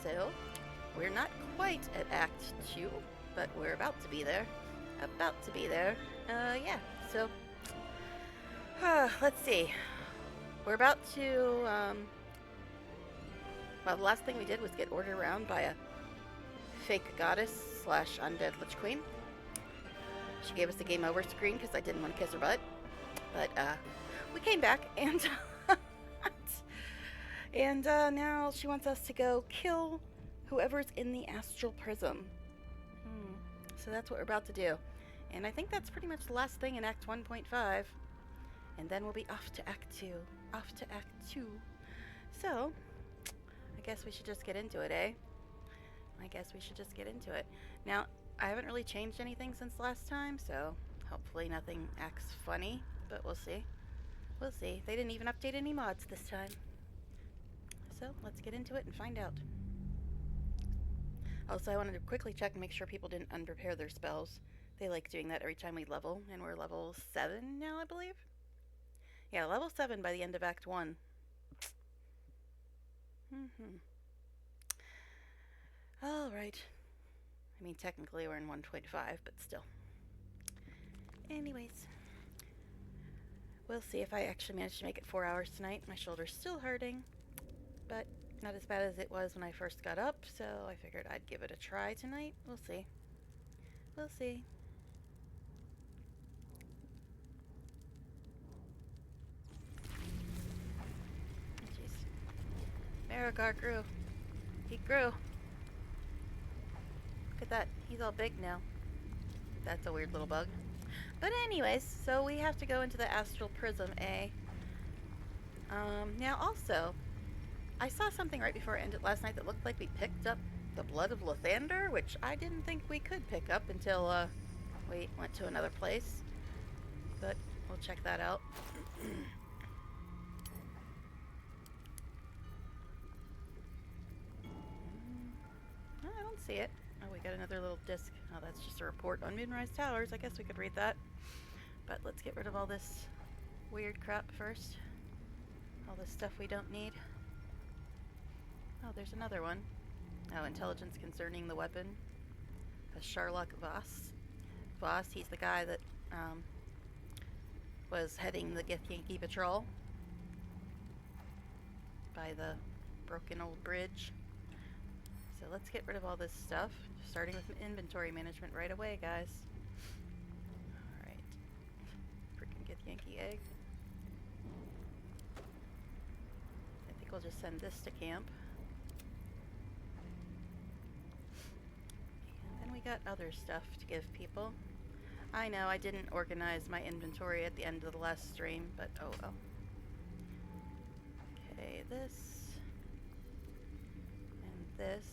So, we're not quite at Act 2, but we're about to be there. About to be there. Yeah, so, let's see. We're about to, well, the last thing we did was get ordered around by a fake goddess slash undead Lich Queen. She gave us the game over screen because I didn't want to kiss her butt. But, we came back and, and, now she wants us to go kill whoever's in the astral prism. So that's what we're about to do. And I think that's pretty much the last thing in Act 1.5. And then we'll be off to Act 2. Off to Act 2. So, I guess we should just get into it, eh? I guess we should just get into it. Now, I haven't really changed anything since last time, so hopefully nothing acts funny, but we'll see. We'll see. They didn't even update any mods this time. So, let's get into it and find out. Also, I wanted to quickly check and make sure people didn't unprepare their spells. They like doing that every time we level, and we're level 7 now, I believe? Yeah, level 7 by the end of Act 1. Alright. I mean, technically we're in 1.5, but still. Anyways. We'll see if I actually manage to make it 4 hours tonight. My shoulder's still hurting, but not as bad as it was when I first got up, so I figured I'd give it a try tonight. We'll see. We'll see. Jeez. Marigar grew. He grew. Look at that. He's all big now. That's a weird little bug. But anyways, so we have to go into the astral prism, eh? Now also, I saw something right before it ended last night that looked like we picked up the blood of Lathander, which I didn't think we could pick up until, we went to another place. But we'll check that out. Oh, I don't see it. Oh, we got another little disc. Oh, that's just a report on Moonrise Towers. I guess we could read that. But let's get rid of all this weird crap first. All this stuff we don't need. Oh, there's another one. Oh, intelligence concerning the weapon. A Sherlock Voss. Voss, he's the guy that was heading the Githyanki patrol by the broken old bridge. So let's get rid of all this stuff, starting with inventory management right away, guys. Alright. Freaking Githyanki egg. I think we'll just send this to camp. And then we got other stuff to give people. I know I didn't organize my inventory at the end of the last stream, but oh well. Okay, this. And this.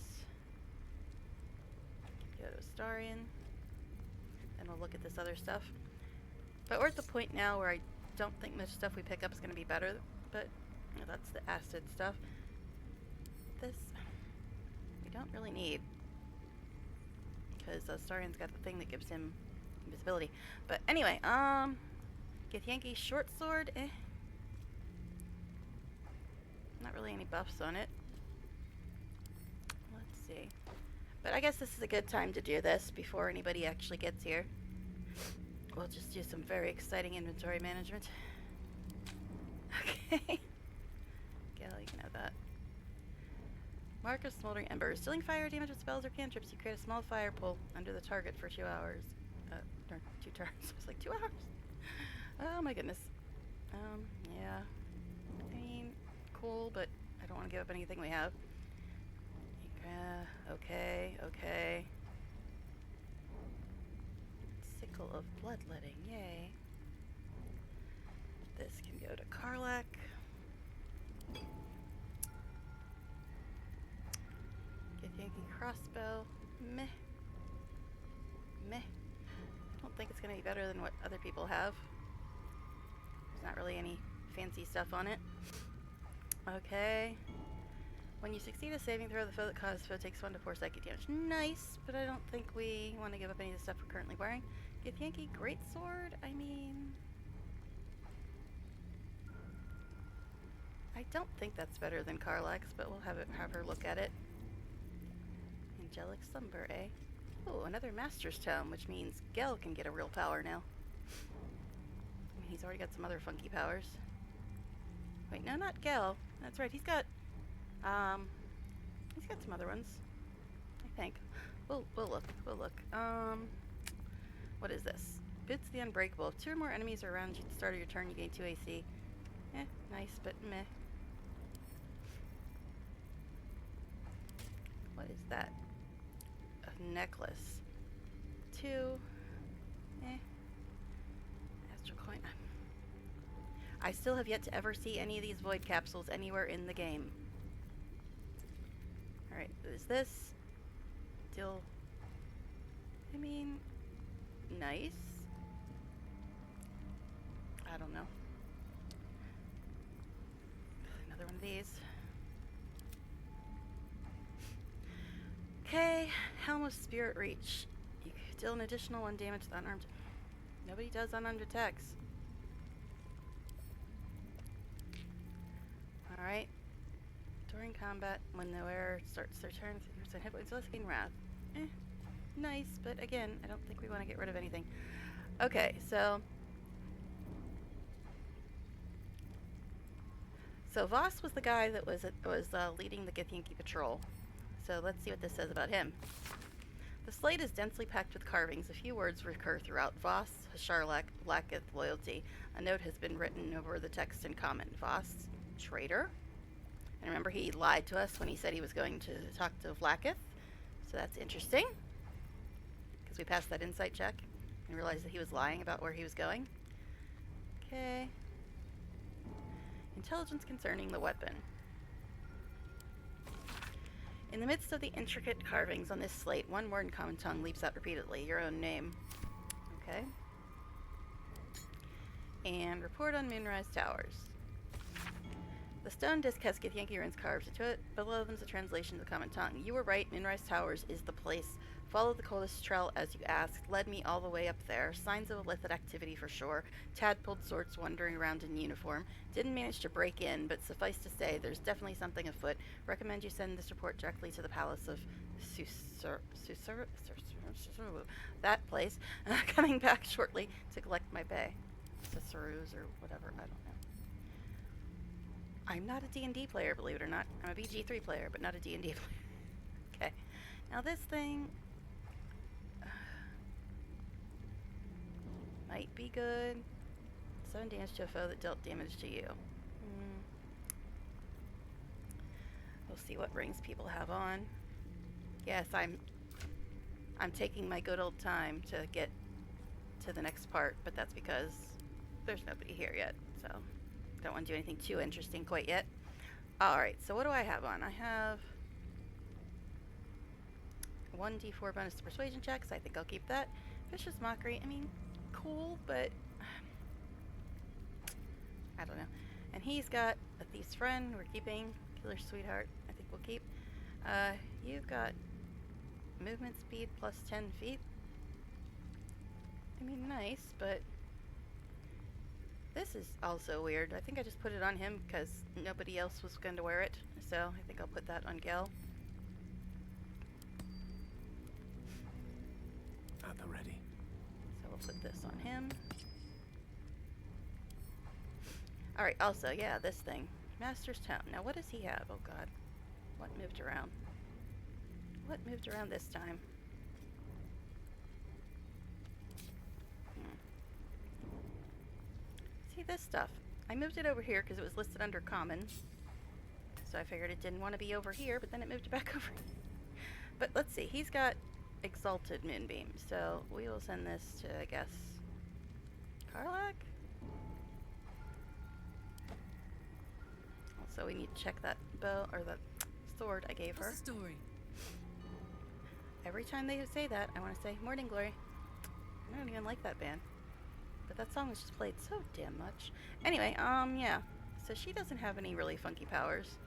Go to Astarion. And we'll look at this other stuff. But we're at the point now where I don't think much stuff we pick up is going to be better, but you know, that's the acid stuff. This we don't really need, because Astarion's got the thing that gives him invisibility. But anyway, Githyanki short sword, not really any buffs on it. Let's see. But I guess this is a good time to do this before anybody actually gets here. We'll just do some very exciting inventory management. Okay. Gal, you can have that. Mark of Smoldering Embers. Dealing fire damage with spells or cantrips, you create a small fire pool under the target for 2 hours. Or 2 turns. It's like 2 hours. Oh my goodness. Yeah. I mean, cool, but I don't want to give up anything we have. Okay, okay. Sickle of Bloodletting, yay. This can go to Karlach. Githyanki crossbow, meh. Meh. I don't think it's going to be better than what other people have. There's not really any fancy stuff on it. Okay. When you succeed a saving throw, the foe that caused foe takes 1 to 4 psychic damage. Nice, but I don't think we want to give up any of the stuff we're currently wearing. Githyanki greatsword, I mean, I don't think that's better than Karlach's, but we'll have her look at it. Angelic Slumber, eh? Oh, another Master's Tome, which means Gel can get a real power now. I mean, he's already got some other funky powers. Wait, no, not Gel. That's right, he's got some other ones, I think. We'll look. What is this? Boots the Unbreakable. If 2 or more enemies are around you at the start of your turn, you gain 2 AC. Nice, but meh. What is that? A necklace. 2. Astral coin. I still have yet to ever see any of these void capsules anywhere in the game. Alright, what is this? Still, I mean, nice. I don't know. Another one of these. Okay, Helm of Spirit Reach. You deal an additional 1 damage to unarmed. Nobody does unarmed attacks. Alright. During combat, when the wearer starts their turn, 3% hit points less, gain wrath. Nice, but again, I don't think we want to get rid of anything. Okay, so Voss was the guy that was leading the Githyanki patrol. So let's see what this says about him. The slate is densely packed with carvings. A few words recur throughout. Voss, Hasharlak, lacketh loyalty. A note has been written over the text in common. Voss, traitor. And remember, he lied to us when he said he was going to talk to Vlakith. So that's interesting. Because we passed that insight check and realized that he was lying about where he was going. Okay. Intelligence concerning the weapon. In the midst of the intricate carvings on this slate, one word in common tongue leaps out repeatedly. Your own name. Okay. And report on Moonrise Towers. The stone disc has Githyanki runes carved into it. Below them is a translation of the common tongue. You were right. Moonrise Towers is the place. Followed the coldest trail as you asked. Led me all the way up there. Signs of illicit activity for sure. Tadpoled sorts wandering around in uniform. Didn't manage to break in, but suffice to say, there's definitely something afoot. Recommend you send this report directly to the Palace of that place. Coming back shortly to collect my pay. Cicero's or whatever, I don't know. I'm not a D&D player, believe it or not. I'm a bg3 player, but not a D&D player. Okay. Now this thing might be good. 7 damage to a foe that dealt damage to you. We'll see what rings people have on. Yes, I'm taking my good old time to get to the next part, but that's because there's nobody here yet, so don't want to do anything too interesting quite yet. Alright, so what do I have on? I have 1d4 bonus to persuasion checks. I think I'll keep that. Vicious Mockery, I mean, cool, but I don't know. And he's got a Thief's Friend, we're keeping. Killer Sweetheart, I think we'll keep. You've got movement speed plus 10 feet. I mean, nice, but this is also weird. I think I just put it on him because nobody else was going to wear it, so I think I'll put that on Gel. At the ready. So we'll put this on him. Alright, also, yeah, this thing. Master's Tome. Now, what does he have? Oh, God. What moved around? What moved around this time? See this stuff. I moved it over here because it was listed under common. So I figured it didn't want to be over here, but then it moved it back over. But let's see. He's got Exalted Moonbeam. So we will send this to, I guess, Karlak? Also, we need to check that bow, or the sword I gave her. What's the story? Every time they say that, I want to say, Morning Glory. I don't even like that band. But that song was just played so damn much. Anyway, yeah. So she doesn't have any really funky powers.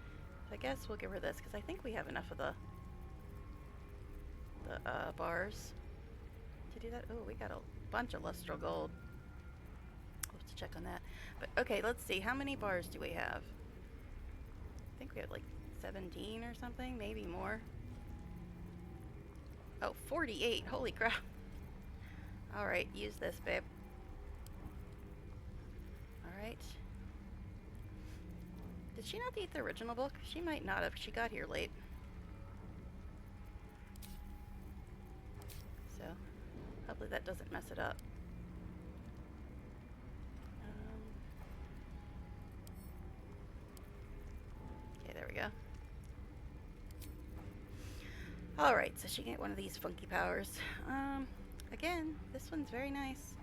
So I guess we'll give her this, because I think we have enough of the bars to do that. Oh, we got a bunch of lustral gold. We'll have to check on that. But, okay, let's see. How many bars do we have? I think we have, like, 17 or something, maybe more. Oh, 48. Holy crap. Alright, use this, babe. Alright. Did she not eat the original book? She might not have. She got here late. So, hopefully that doesn't mess it up. Okay, there we go. Alright, so she can get one of these funky powers. Again, this one's very nice.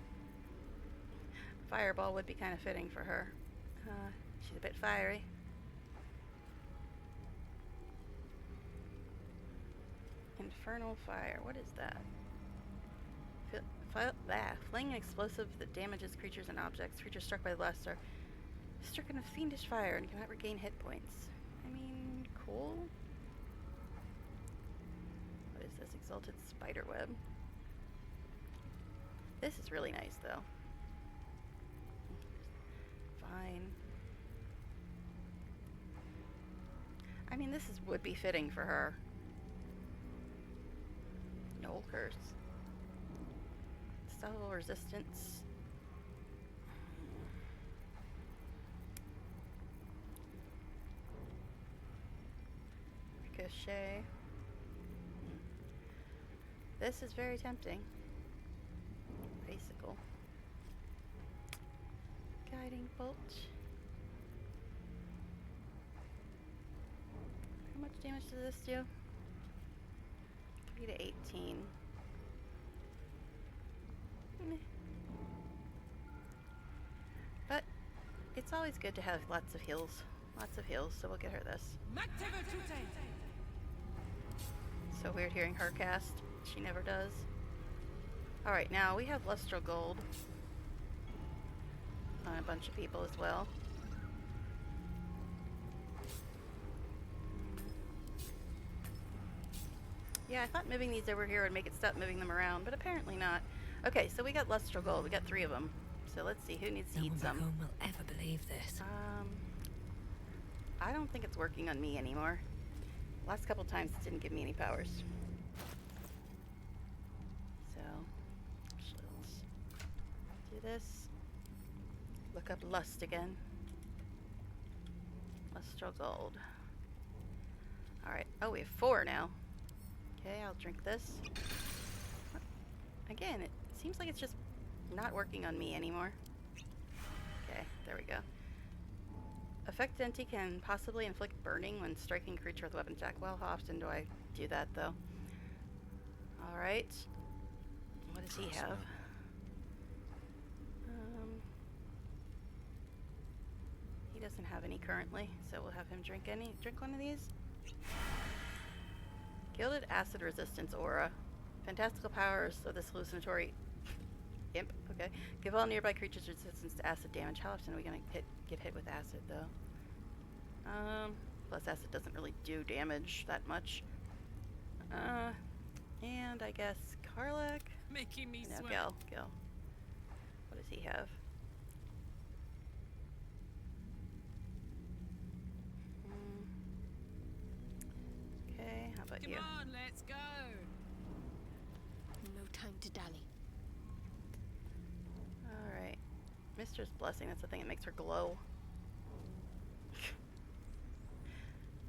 Fireball would be kind of fitting for her. She's a bit fiery. Infernal fire. What is that? Fling an explosive that damages creatures and objects. Creatures struck by the blast are stricken with fiendish fire and cannot regain hit points. I mean, cool. What is this? Exalted spiderweb. This is really nice, though. Fine. I mean, this would be fitting for her. No curse. Stubble resistance. Ricochet. This is very tempting. Icicle. Guiding bolt. How much damage does this do? 3 to 18. But it's always good to have lots of heals. Lots of heals, so we'll get her this. So weird hearing her cast. She never does. Alright, now we have Lustral Gold on a bunch of people as well. Yeah, I thought moving these over here would make it stop moving them around, but apparently not. Okay, so we got Lustral Gold. We got 3 of them. So let's see who needs to eat some. No one will ever believe this. I don't think it's working on me anymore. Last couple times it didn't give me any powers. So let's do this. Look up Lust again. Lustral Gold. Alright. Oh, we have 4 now. Okay, I'll drink this. Again, it seems like it's just not working on me anymore. Okay, there we go. Effect Denti can possibly inflict burning when striking a creature with a weapon attack. Well, how often do I do that, though? Alright. What does he have? He doesn't have any currently, so we'll have him drink one of these. Gilded Acid Resistance Aura. Fantastical powers of this hallucinatory imp. Okay. Give all nearby creatures resistance to acid damage. How often are we gonna get hit with acid, though? Plus acid doesn't really do damage that much. And I guess Karlak? Making me No, sweat. Gil. What does he have? Okay, how about you? Come on, let's go. No time to dally. Alright. Mistress Blessing, that's the thing that makes her glow.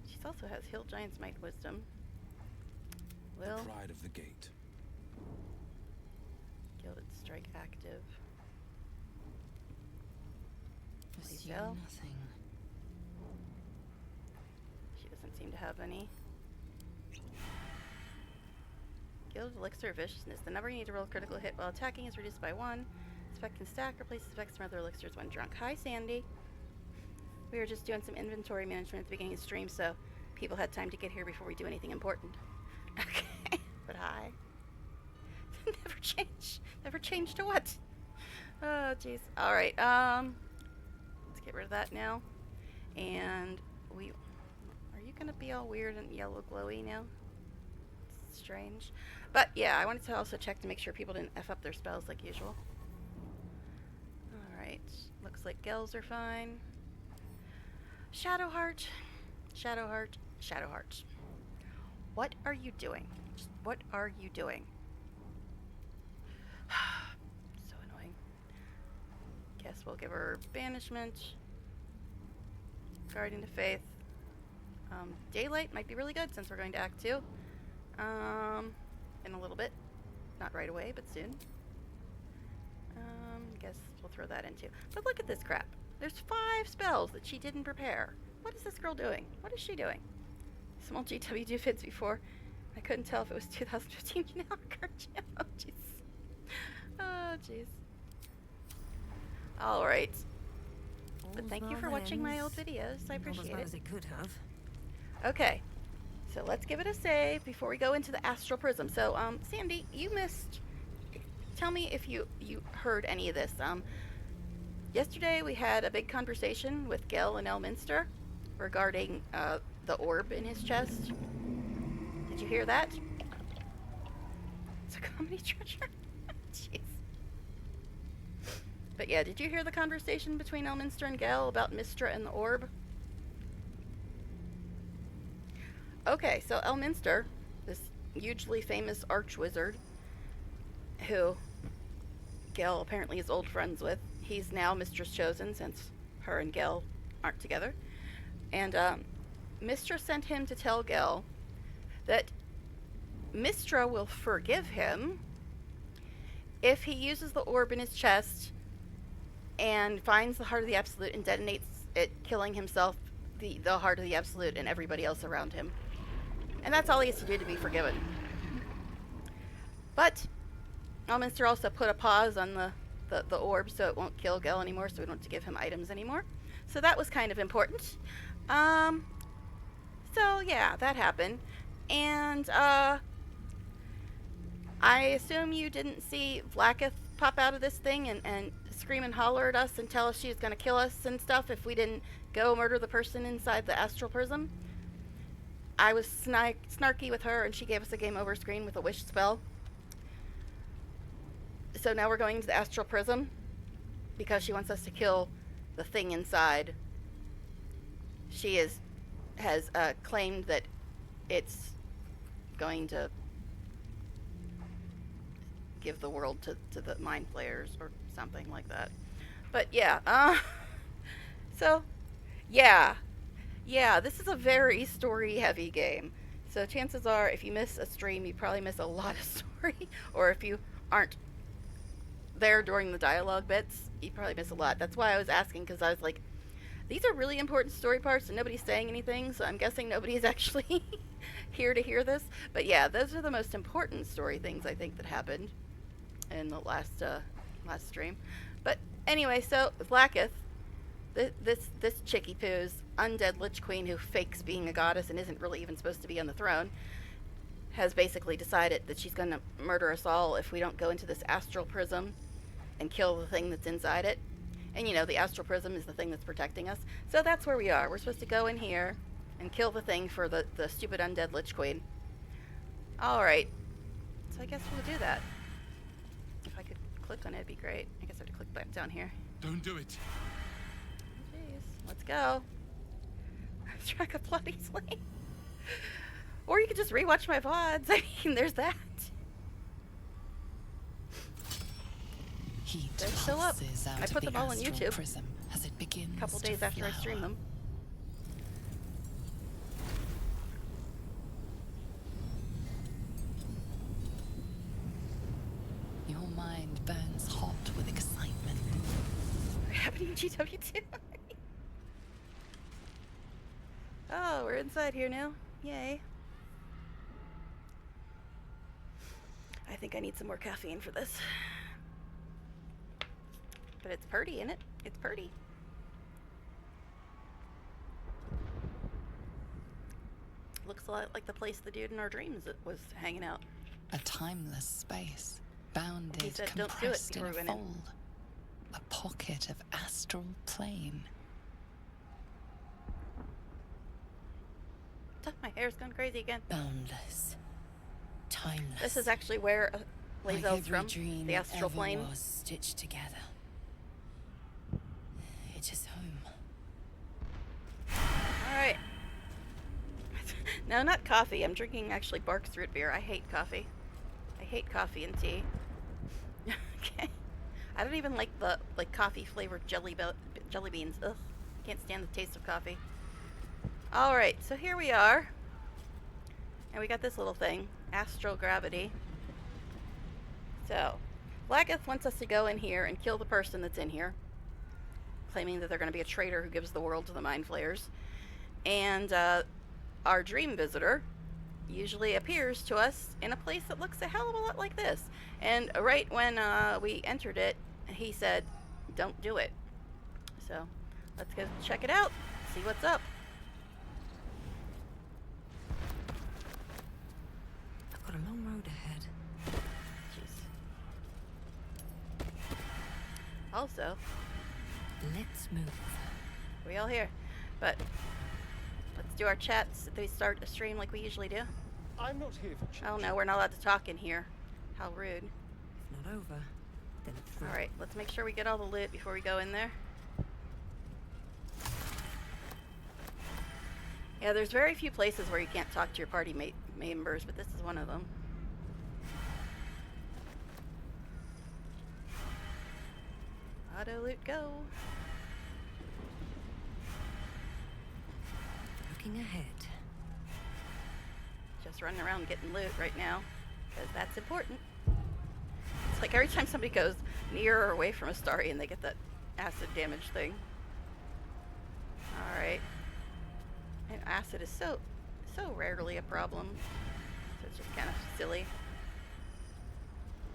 She also has Hill Giant's Might Wisdom. Will. The pride of the gate. Gilded Strike active. Pursue Lethal. nothing. She doesn't seem to have any. Gilded Elixir of Viciousness. The number you need to roll a critical hit while attacking is reduced by 1. This effect can stack, replaces effects from other elixirs when drunk. Hi, Sandy. We were just doing some inventory management at the beginning of the stream, so people had time to get here before we do anything important. Okay, but hi. Never change. Never change to what? Oh, jeez. Alright, let's get rid of that now. And are you gonna be all weird and yellow glowy now? It's strange. But yeah, I wanted to also check to make sure people didn't F up their spells like usual. Alright, looks like Gels are fine. Shadowheart. Shadowheart. Shadowheart. What are you doing? Just what are you doing? So annoying. Guess we'll give her banishment. Guardian to Faith. Daylight might be really good since we're going to Act 2. In a little bit. Not right away, but soon. Guess we'll throw that in too. But look at this crap. There's 5 spells that she didn't prepare. What is this girl doing? What is she doing? Small GW do fits before. I couldn't tell if it was 2015 now. Oh, jeez. Oh, jeez. Alright. But thank you for watching my old videos. I appreciate Not it. as it could have. Okay. So let's give it a save before we go into the Astral Prism. So, Sandy, you missed... Tell me if you heard any of this. Yesterday we had a big conversation with Gel and Elminster regarding the orb in his chest. Did you hear that? It's a comedy treasure. Jeez. But yeah, did you hear the conversation between Elminster and Gel about Mystra and the orb? Okay, so Elminster, this hugely famous archwizard, who Gel apparently is old friends with, he's now Mistress Chosen since her and Gel aren't together. And Mystra sent him to tell Gel that Mystra will forgive him if he uses the orb in his chest and finds the Heart of the Absolute and detonates it, killing himself, the Heart of the Absolute, and everybody else around him. And that's all he has to do to be forgiven. But Elminster also put a pause on the orb so it won't kill Gel anymore, so we don't have to give him items anymore. So that was kind of important. So yeah, that happened. And I assume you didn't see Vlaakith pop out of this thing and scream and holler at us and tell us she was going to kill us and stuff if we didn't go murder the person inside the Astral Prism. I was snarky with her and she gave us a game over screen with a wish spell. So now we're going to the Astral Prism because she wants us to kill the thing inside. She has claimed that it's going to give the world to the mind flayers or something like that. But yeah, so yeah, this is a very story heavy game. So chances are if you miss a stream, you probably miss a lot of story, or if you aren't there during the dialogue bits, you probably miss a lot. That's why I was asking, because I was like, these are really important story parts and nobody's saying anything, so I'm guessing nobody's actually here to hear this. But yeah, those are the most important story things I think that happened in the last stream. But anyway, so Vlaakith, this chickie poo's undead Lich Queen who fakes being a goddess and isn't really even supposed to be on the throne, has basically decided that she's going to murder us all if we don't go into this Astral Prism and kill the thing that's inside it. And you know, the Astral Prism is the thing that's protecting us. So that's where we are. We're supposed to go in here and kill the thing for the stupid undead Lich Queen. Alright. So I guess we'll do that. If I could click on it, it'd be great. I guess I have to click back down here. Don't do it. Jeez. Let's go. Track of bloody slain. Or you could just rewatch my VODs. I mean, there's that. Heat They're still up. pulses out I of put the them all on astral YouTube prism as it begins a couple to days after I stream flower. them. Your mind burns hot with excitement. We're happening in GW2. Oh, we're inside here now. Yay. I think I need some more caffeine for this. But it's purty, isn't it? It's purty. Looks a lot like the place the dude in our dreams was hanging out. A timeless space, bounded, said, "Don't do it," compressed in before a we went in. fold. A pocket of astral plane. My hair's gone crazy again. Boundless. Timeless. This is actually where like Lae'zel's every from, dream the astral ever plane. was stitched together. It is home. Alright. No, not coffee. I'm drinking actually Barks root beer. I hate coffee. I hate coffee and tea. Okay. I don't even like the coffee flavored jelly beans. Ugh. Can't stand the taste of coffee. All right, so here we are. And we got this little thing, astral gravity. So, Blacketh wants us to go in here and kill the person that's in here, claiming that they're going to be a traitor who gives the world to the mind flayers. And our dream visitor usually appears to us in a place that looks a hell of a lot like this. And right when we entered it, he said, "Don't do it." So, let's go check it out, see what's up. I've got a long road ahead. Jeez. Also, Let's move. we all here, but let's do our chats. We start a stream like we usually do. I'm not here for chat. Oh no, we're not allowed to talk in here. How rude. If not over, then through. Alright, let's make sure we get all the loot before we go in there. Yeah, there's very few places where you can't talk to your party members, but this is one of them. Auto loot go. Looking ahead. Just running around getting loot right now, because that's important. It's like every time somebody goes near or away from a Astarian, they get that acid damage thing. Alright. And acid is so rarely a problem, so it's just kind of silly.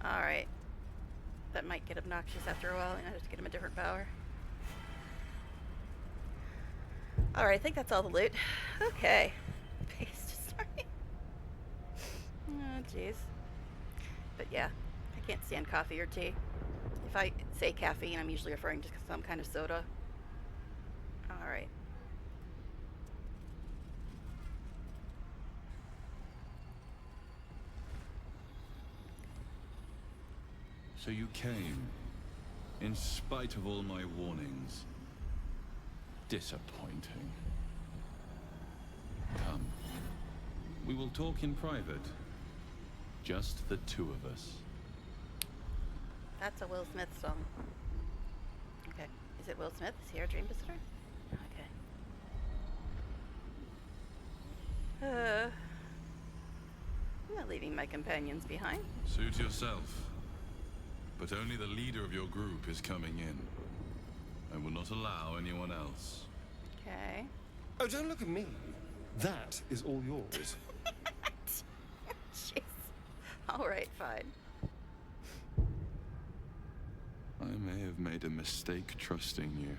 Alright. That might get obnoxious after a while, and I just get him a different power. Alright, I think that's all the loot. Okay. Paste is starting. Oh, jeez. But yeah, I can't stand coffee or tea. If I say caffeine, I'm usually referring to some kind of soda. Alright. So you came, in spite of all my warnings. Disappointing. Come. We will talk in private. Just the two of us. That's a Will Smith song. Okay. Is it Will Smith? Is he our dream visitor? Okay. I'm not leaving my companions behind. Suit yourself. But only the leader of your group is coming in. I will not allow anyone else. Okay. Oh, don't look at me. That is all yours. Jeez. Alright, fine. I may have made a mistake trusting you.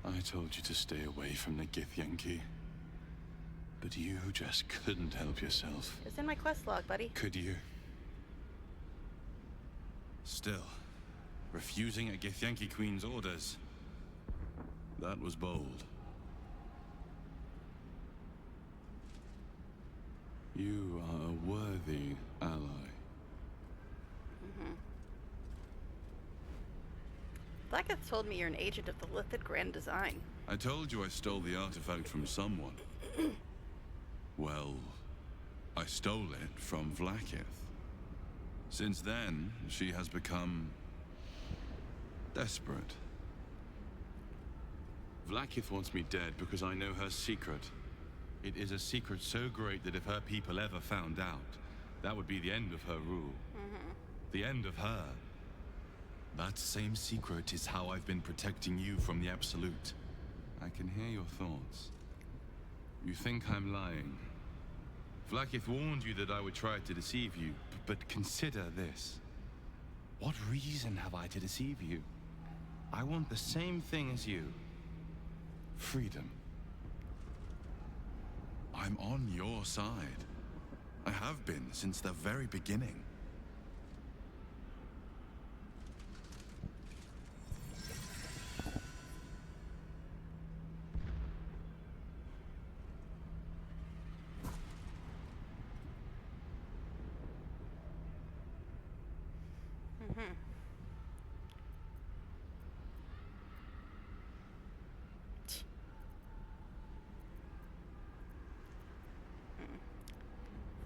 I told you to stay away from the Githyanki. But you just couldn't help yourself. It's in my quest log, buddy. Could you? Still, refusing a Githyanki Queen's orders. That was bold. You are a worthy ally. Blacketh told me you're an agent of the Lithid Grand Design. I told you I stole the artifact from someone. Well, I stole it from Vlaakith. Since then, she has become desperate. Vlaakith wants me dead because I know her secret. It is a secret so great that if her people ever found out, that would be the end of her rule. The end of her. That same secret is how I've been protecting you from the Absolute. I can hear your thoughts. You think I'm lying. Vlaakith warned you that I would try to deceive you, but consider this. What reason have I to deceive you? I want the same thing as you. Freedom. I'm on your side. I have been since the very beginning.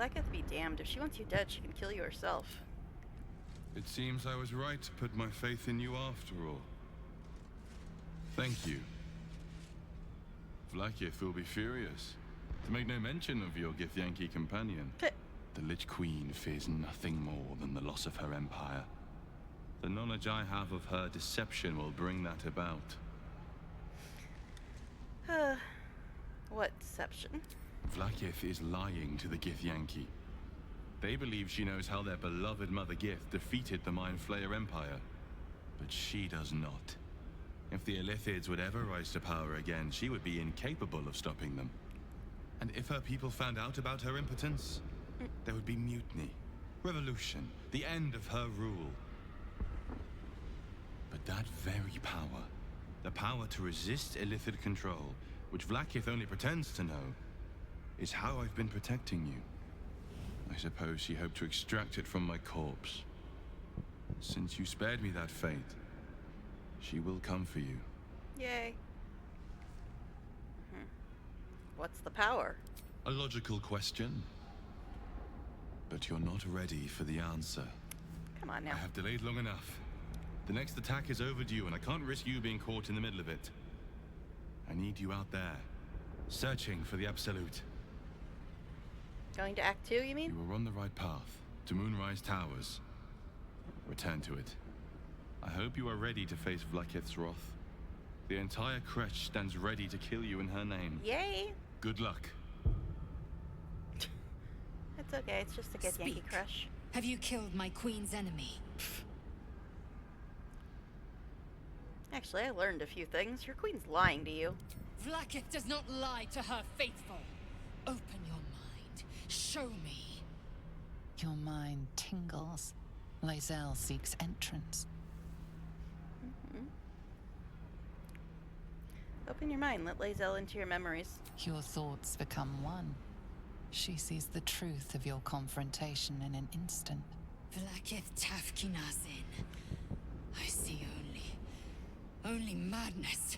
Blacketh be damned. If she wants you dead, she can kill you herself. It seems I was right to put my faith in you after all. Thank you. Vlakith will be furious, to make no mention of your Githyanki companion. The Lich Queen fears nothing more than the loss of her empire. The knowledge I have of her deception will bring that about. What deception? Vlakith is lying to the Githyanki. They believe she knows how their beloved Mother Gith defeated the Mind Flayer Empire. But she does not. If the Illithids would ever rise to power again, she would be incapable of stopping them. And if her people found out about her impotence, there would be mutiny, revolution, the end of her rule. But that very power, the power to resist Illithid control, which Vlakith only pretends to know, is how I've been protecting you. I suppose she hoped to extract it from my corpse. Since you spared me that fate, she will come for you. Yay. What's the power? A logical question. But you're not ready for the answer. Come on now. I have delayed long enough. The next attack is overdue, and I can't risk you being caught in the middle of it. I need you out there, searching for the Absolute. Going to Act 2, you mean? You were on the right path, to Moonrise Towers. Return to it. I hope you are ready to face Vlakith's wrath. The entire Kresh stands ready to kill you in her name. Yay! Good luck. It's okay, it's just a good Yankee Speak. crush. Have you killed my queen's enemy? Actually, I learned a few things. Your queen's lying to you. Vlakith does not lie to her faithful. Open your mind. Show me. Your mind tingles. Lae'zel seeks entrance. Open your mind, let Lae'zel into your memories. Your thoughts become one. She sees the truth of your confrontation in an instant. Vlakith Tafkinazin. I see only madness.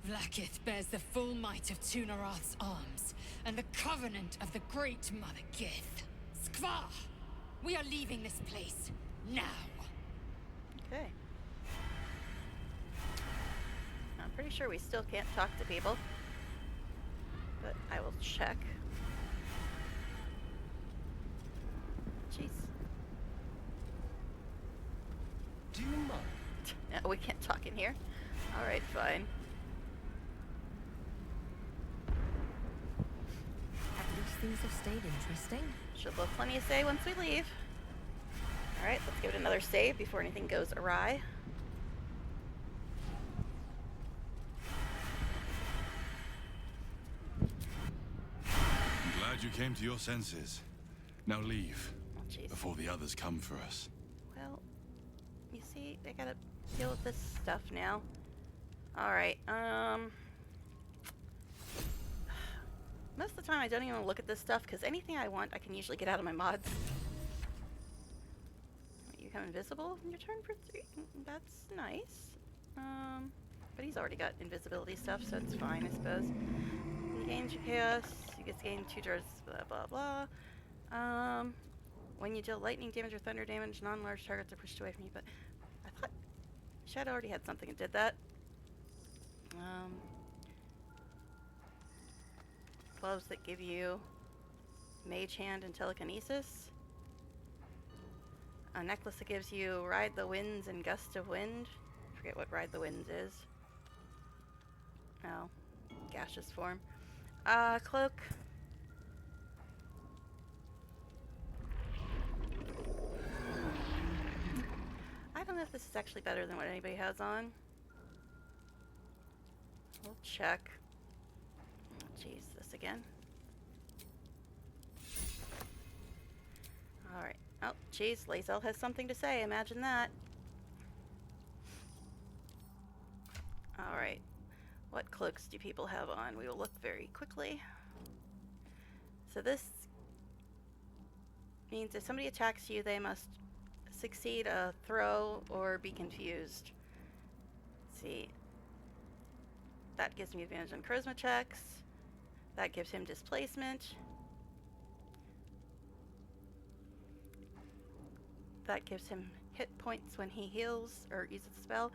Vlakith bears the full might of Tunarath's arms, and the covenant of the great Mother Gith. Skvar! We are leaving this place, now! Okay. I'm pretty sure we still can't talk to people. But I will check. Jeez. Do you mind? No, we can't talk in here. Alright, fine. At least things have stayed interesting. Should look plenty to say once we leave. Alright, let's give it another save before anything goes awry. I'm glad you came to your senses. Now leave, Oh, jeez. before the others come for us. Well, you see, I gotta deal with this stuff now. Alright, most of the time I don't even look at this stuff, because anything I want I can usually get out of my mods. You become invisible in your turn for 3. That's nice. But he's already got invisibility stuff, so it's fine, I suppose. You gain 2 chaos, you get to gain 2 jars, blah blah blah. When you deal lightning damage or thunder damage, non-large targets are pushed away from you, but I thought Shadow already had something that did that. Gloves that give you Mage Hand and Telekinesis. A necklace that gives you Ride the Winds and Gust of Wind. Forget what Ride the Winds is. Oh, gaseous form. Cloak. I don't know if this is actually better than what anybody has on. We'll check. Oh, jeez, this again. Alright. Oh, jeez, Lae'zel has something to say. Imagine that. Alright. What cloaks do people have on? We will look very quickly. So this means if somebody attacks you, they must succeed a throw or be confused. Let's see. That gives me advantage on charisma checks. That gives him displacement. that gives him hit points when he heals or uses a spell.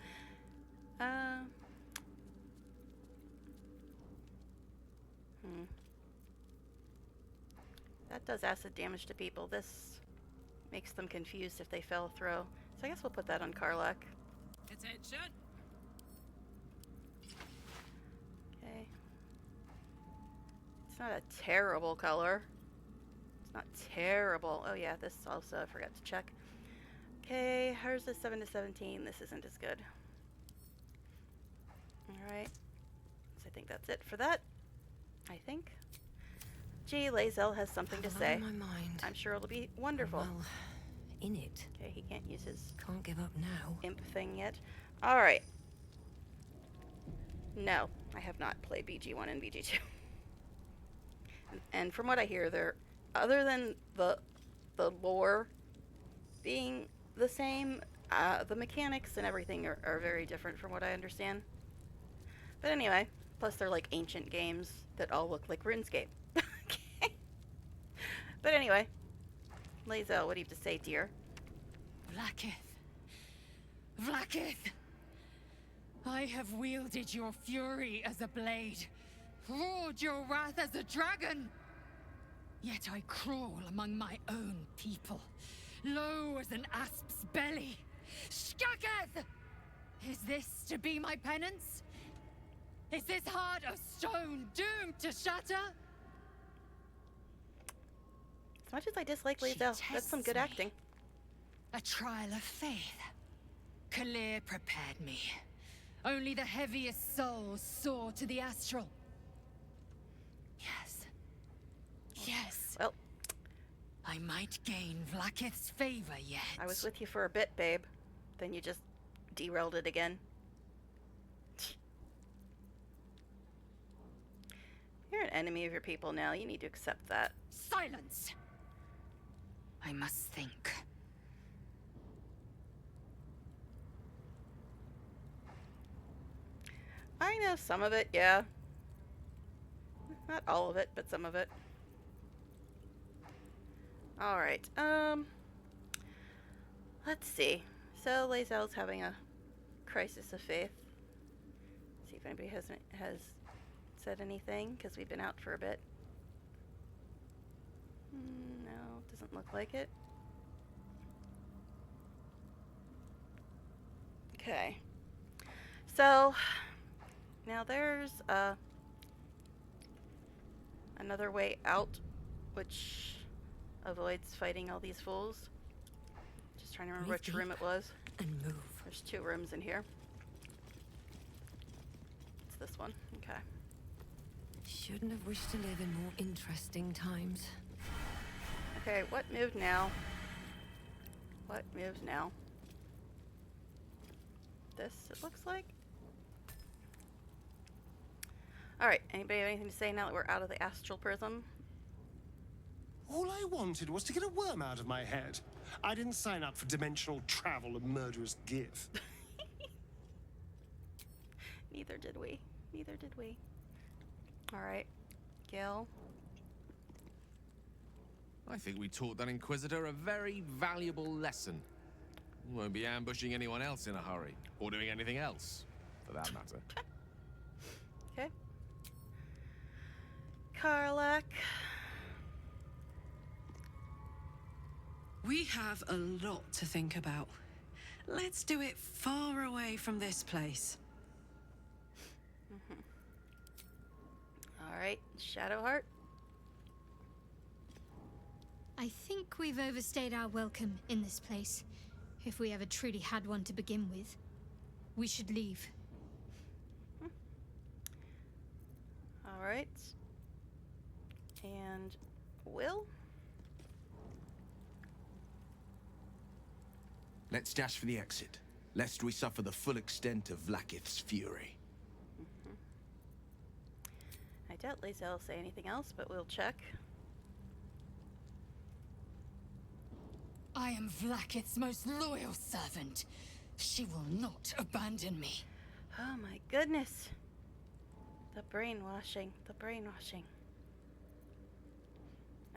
That does acid damage to people. This makes them confused if they fail a throw. So I guess we'll put that on Karlak. Attention! Okay. It's not a terrible color. It's not terrible. Oh yeah, this also I forgot to check. Okay, hers is 7 to 17. This isn't as good. Alright. So I think that's it for that. I think. Gee, Lae'zel has something to say. In my mind. I'm sure it'll be wonderful. Well, in it. Okay, he can't use his Can't give up now. imp thing yet. Alright. No, I have not played BG1 and BG2. And from what I hear, they're, other than the lore being the same, the mechanics and everything are very different from what I understand. But anyway, plus they're like ancient games that all look like RuneScape. Okay. But anyway, Lae'zel, what do you have to say, dear? Vlaakith. Vlaakith! I have wielded your fury as a blade, roared your wrath as a dragon. Yet I crawl among my own people, low as an asp's belly. Skaketh! Is this to be my penance? Is this heart of stone doomed to shatter? As much as I dislike She Lae'zel, that's some tests good me. acting. A trial of faith. Kalir prepared me. Only the heaviest souls soar to the astral. Yes. Yes. Well, I might gain Vlaakith's favor yet. I was with you for a bit, babe. Then you just derailed it again. You're an enemy of your people now. You need to accept that. Silence! I must think. I know some of it, yeah. Not all of it, but some of it. Alright, let's see. So, Lae'zel's having a crisis of faith. See if anybody has said anything, because we've been out for a bit. No, doesn't look like it. Okay. So, now there's another way out, which avoids fighting all these fools. Just trying to remember Breathe which room it was. And move. There's 2 rooms in here. It's this one. Okay. Shouldn't have wished to live in more interesting times. Okay, what moved now? What moves now? This, it looks like. Alright, anybody have anything to say now that we're out of the astral prism? All I wanted was to get a worm out of my head. I didn't sign up for dimensional travel and murderous gift. Neither did we. Neither did we. Alright, Gil. I think we taught that Inquisitor a very valuable lesson. We won't be ambushing anyone else in a hurry, or doing anything else, for that matter. Okay. Karlak. We have a lot to think about. Let's do it far away from this place. Alright, Shadowheart. I think we've overstayed our welcome in this place. If we ever truly had one to begin with. We should leave. Alright. And Will? Let's dash for the exit, lest we suffer the full extent of Vlaakith's fury. I doubt Lae'zel will say anything else, but we'll check. I am Vlaakith's most loyal servant. She will not abandon me. Oh my goodness. The brainwashing. The brainwashing.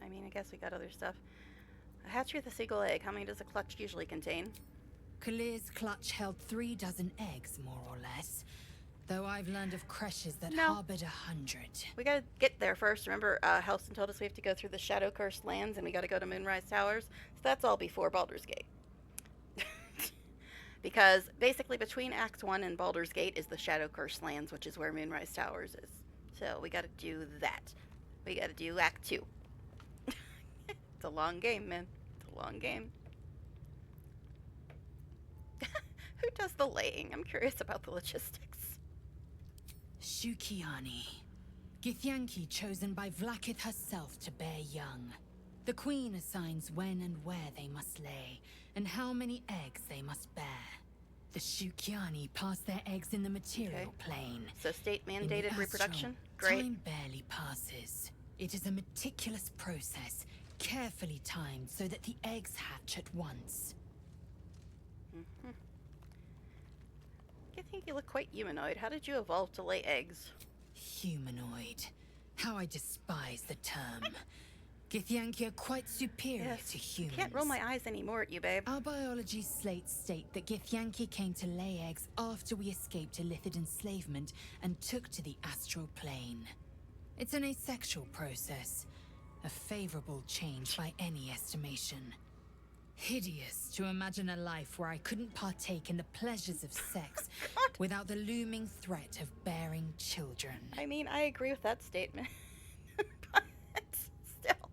I mean, I guess we got other stuff. A hatchery with a single egg. How many does a clutch usually contain? Kalir's clutch held 3 dozen eggs, more or less. Though I've learned of creches that No. harbored 100. We gotta get there first. Remember, Helston told us we have to go through the Shadow Cursed lands and we gotta go to Moonrise Towers. So that's all before Baldur's Gate. Because basically between Act 1 and Baldur's Gate is the Shadow Cursed lands, which is where Moonrise Towers is. So we gotta do that. We gotta do Act 2. It's a long game, man. It's a long game. Who does the laying? I'm curious about the logistics. Shukiani. Githyanki chosen by Vlakith herself to bear young. The queen assigns when and where they must lay, and how many eggs they must bear. The Shukiani pass their eggs in the material plane. So state In the mandated astral, reproduction? Great. Time barely passes. It is a meticulous process, carefully timed so that the eggs hatch at once. Mm-hmm. I think you look quite humanoid. How did you evolve to lay eggs? Humanoid. How I despise the term. Githyanki are quite superior to humans. Can't roll my eyes anymore at you, babe. Our biology slates state that Githyanki came to lay eggs after we escaped Illithid enslavement and took to the astral plane. It's an asexual process, a favorable change by any estimation. Hideous to imagine a life where I couldn't partake in the pleasures of sex without the looming threat of bearing children. I mean, I agree with that statement. But still,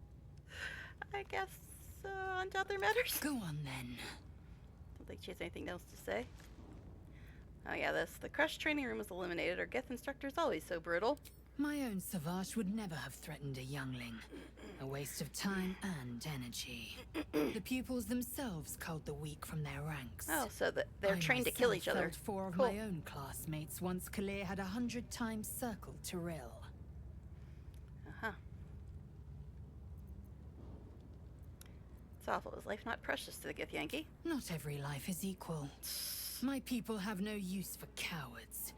I guess on to other matters. Go on then. Don't think she has anything else to say. Oh yeah, the crush training room was eliminated. Our Geth instructor's always so brutal. My own Savage would never have threatened a youngling. A waste of time and energy. The pupils themselves culled the weak from their ranks. Oh, so they're trained to kill each other. I myself felled 4 of Cool. my own classmates once Kalir had 100 times circled Tyrell. Uh-huh. It's awful. Is life not precious to the Githyanki? Not every life is equal. My people have no use for cowards.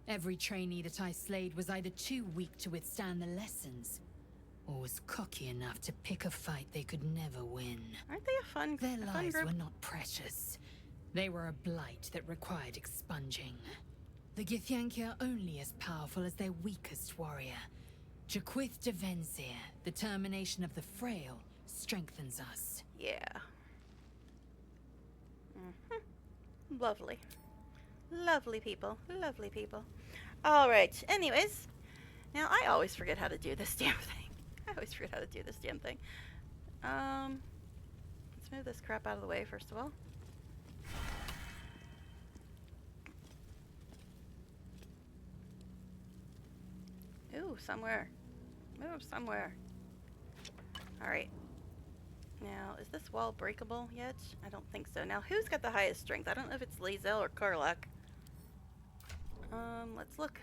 Every trainee that I slayed was either too weak to withstand the lessons, or was cocky enough to pick a fight they could never win. Aren't they a fun Their lives group? were not precious. They were a blight that required expunging. The Githyanki are only as powerful as their weakest warrior. Jaquith de Venzir, the termination of the frail, strengthens us. Yeah. Mm-hmm. Lovely. Lovely people. Lovely people. Alright, anyways. Now, I always forget how to do this damn thing. I always forget how to do this damn thing. Let's move this crap out of the way, first of all. Ooh, somewhere. Move somewhere. Alright. Now, is this wall breakable yet? I don't think so. Now, who's got the highest strength? I don't know if it's Lae'zel or Karlach. Let's look.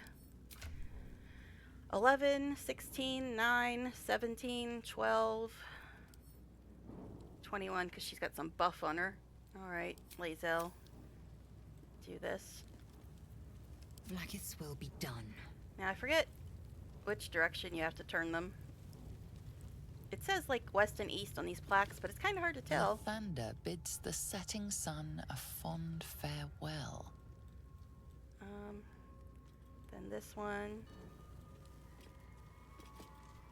11, 16, 9, 17, 12, 21, because she's got some buff on her. Alright, Lae'zel. Do this. Vlakith's will be done. Now, I forget which direction you have to turn them. It says, like, west and east on these plaques, but it's kind of hard to tell. Lathander bids the setting sun a fond farewell. Then this one.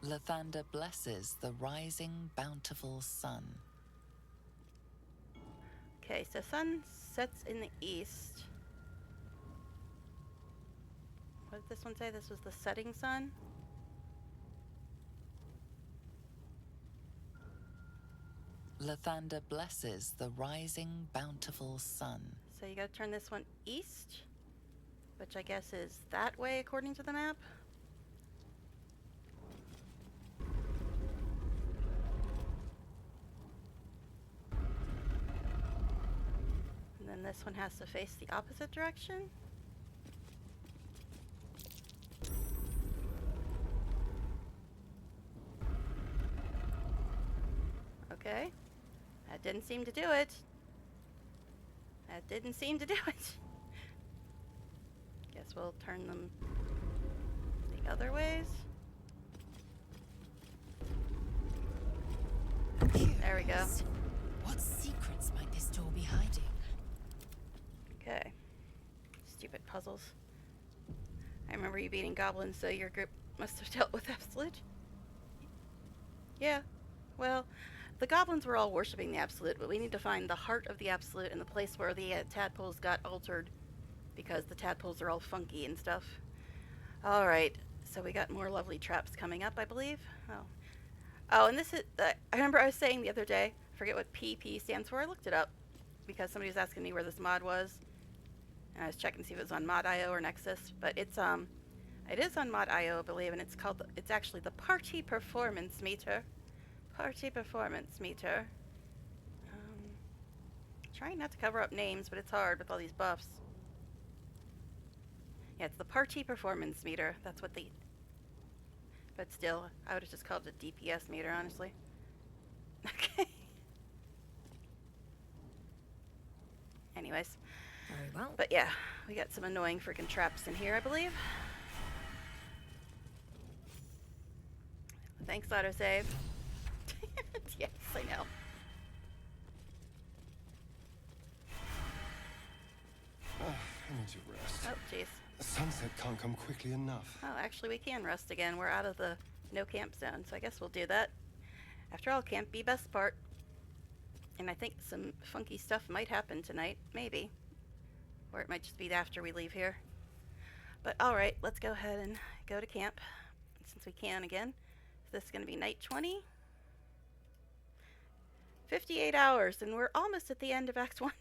Lathander blesses the rising bountiful sun. Okay, so sun sets in the east. What did this one say? This was the setting sun? Lathander blesses the rising bountiful sun. So you gotta turn this one east, which I guess is that way according to the map. And then this one has to face the opposite direction. Okay. That didn't seem to do it. That didn't seem to do it. Guess we'll turn them the other ways. There we go. all be hiding? Okay. Stupid puzzles. I remember you beating goblins, so your group must have dealt with Absolute. Yeah. Well, the goblins were all worshipping the Absolute, but we need to find the heart of the Absolute and the place where the tadpoles got altered because the tadpoles are all funky and stuff. Alright, so we got more lovely traps coming up, I believe. Oh, and this is, I remember I was saying the other day, I forget what PP stands for, I looked it up because somebody was asking me where this mod was, and I was checking to see if it was on Mod.io or Nexus, but it is on Mod.io, I believe, and it's actually the Party Performance Meter. Party Performance Meter. Trying not to cover up names, but it's hard with all these buffs. Yeah, it's the Party Performance Meter. That's what they... But still, I would have just called it a DPS meter, honestly. Okay. Anyways. Very well. But yeah, we got some annoying freaking traps in here, I believe. Thanks, autosave. Yes, I know. I need to rest. Oh, jeez. The sunset can't come quickly enough. Oh, actually, we can rest again. We're out of the no camp zone, so I guess we'll do that. After all, camp be best part. And I think some funky stuff might happen tonight, maybe. Or it might just be after we leave here. But alright, let's go ahead and go to camp, since we can again. This is going to be night 20. 58 hours, and we're almost at the end of Act 1.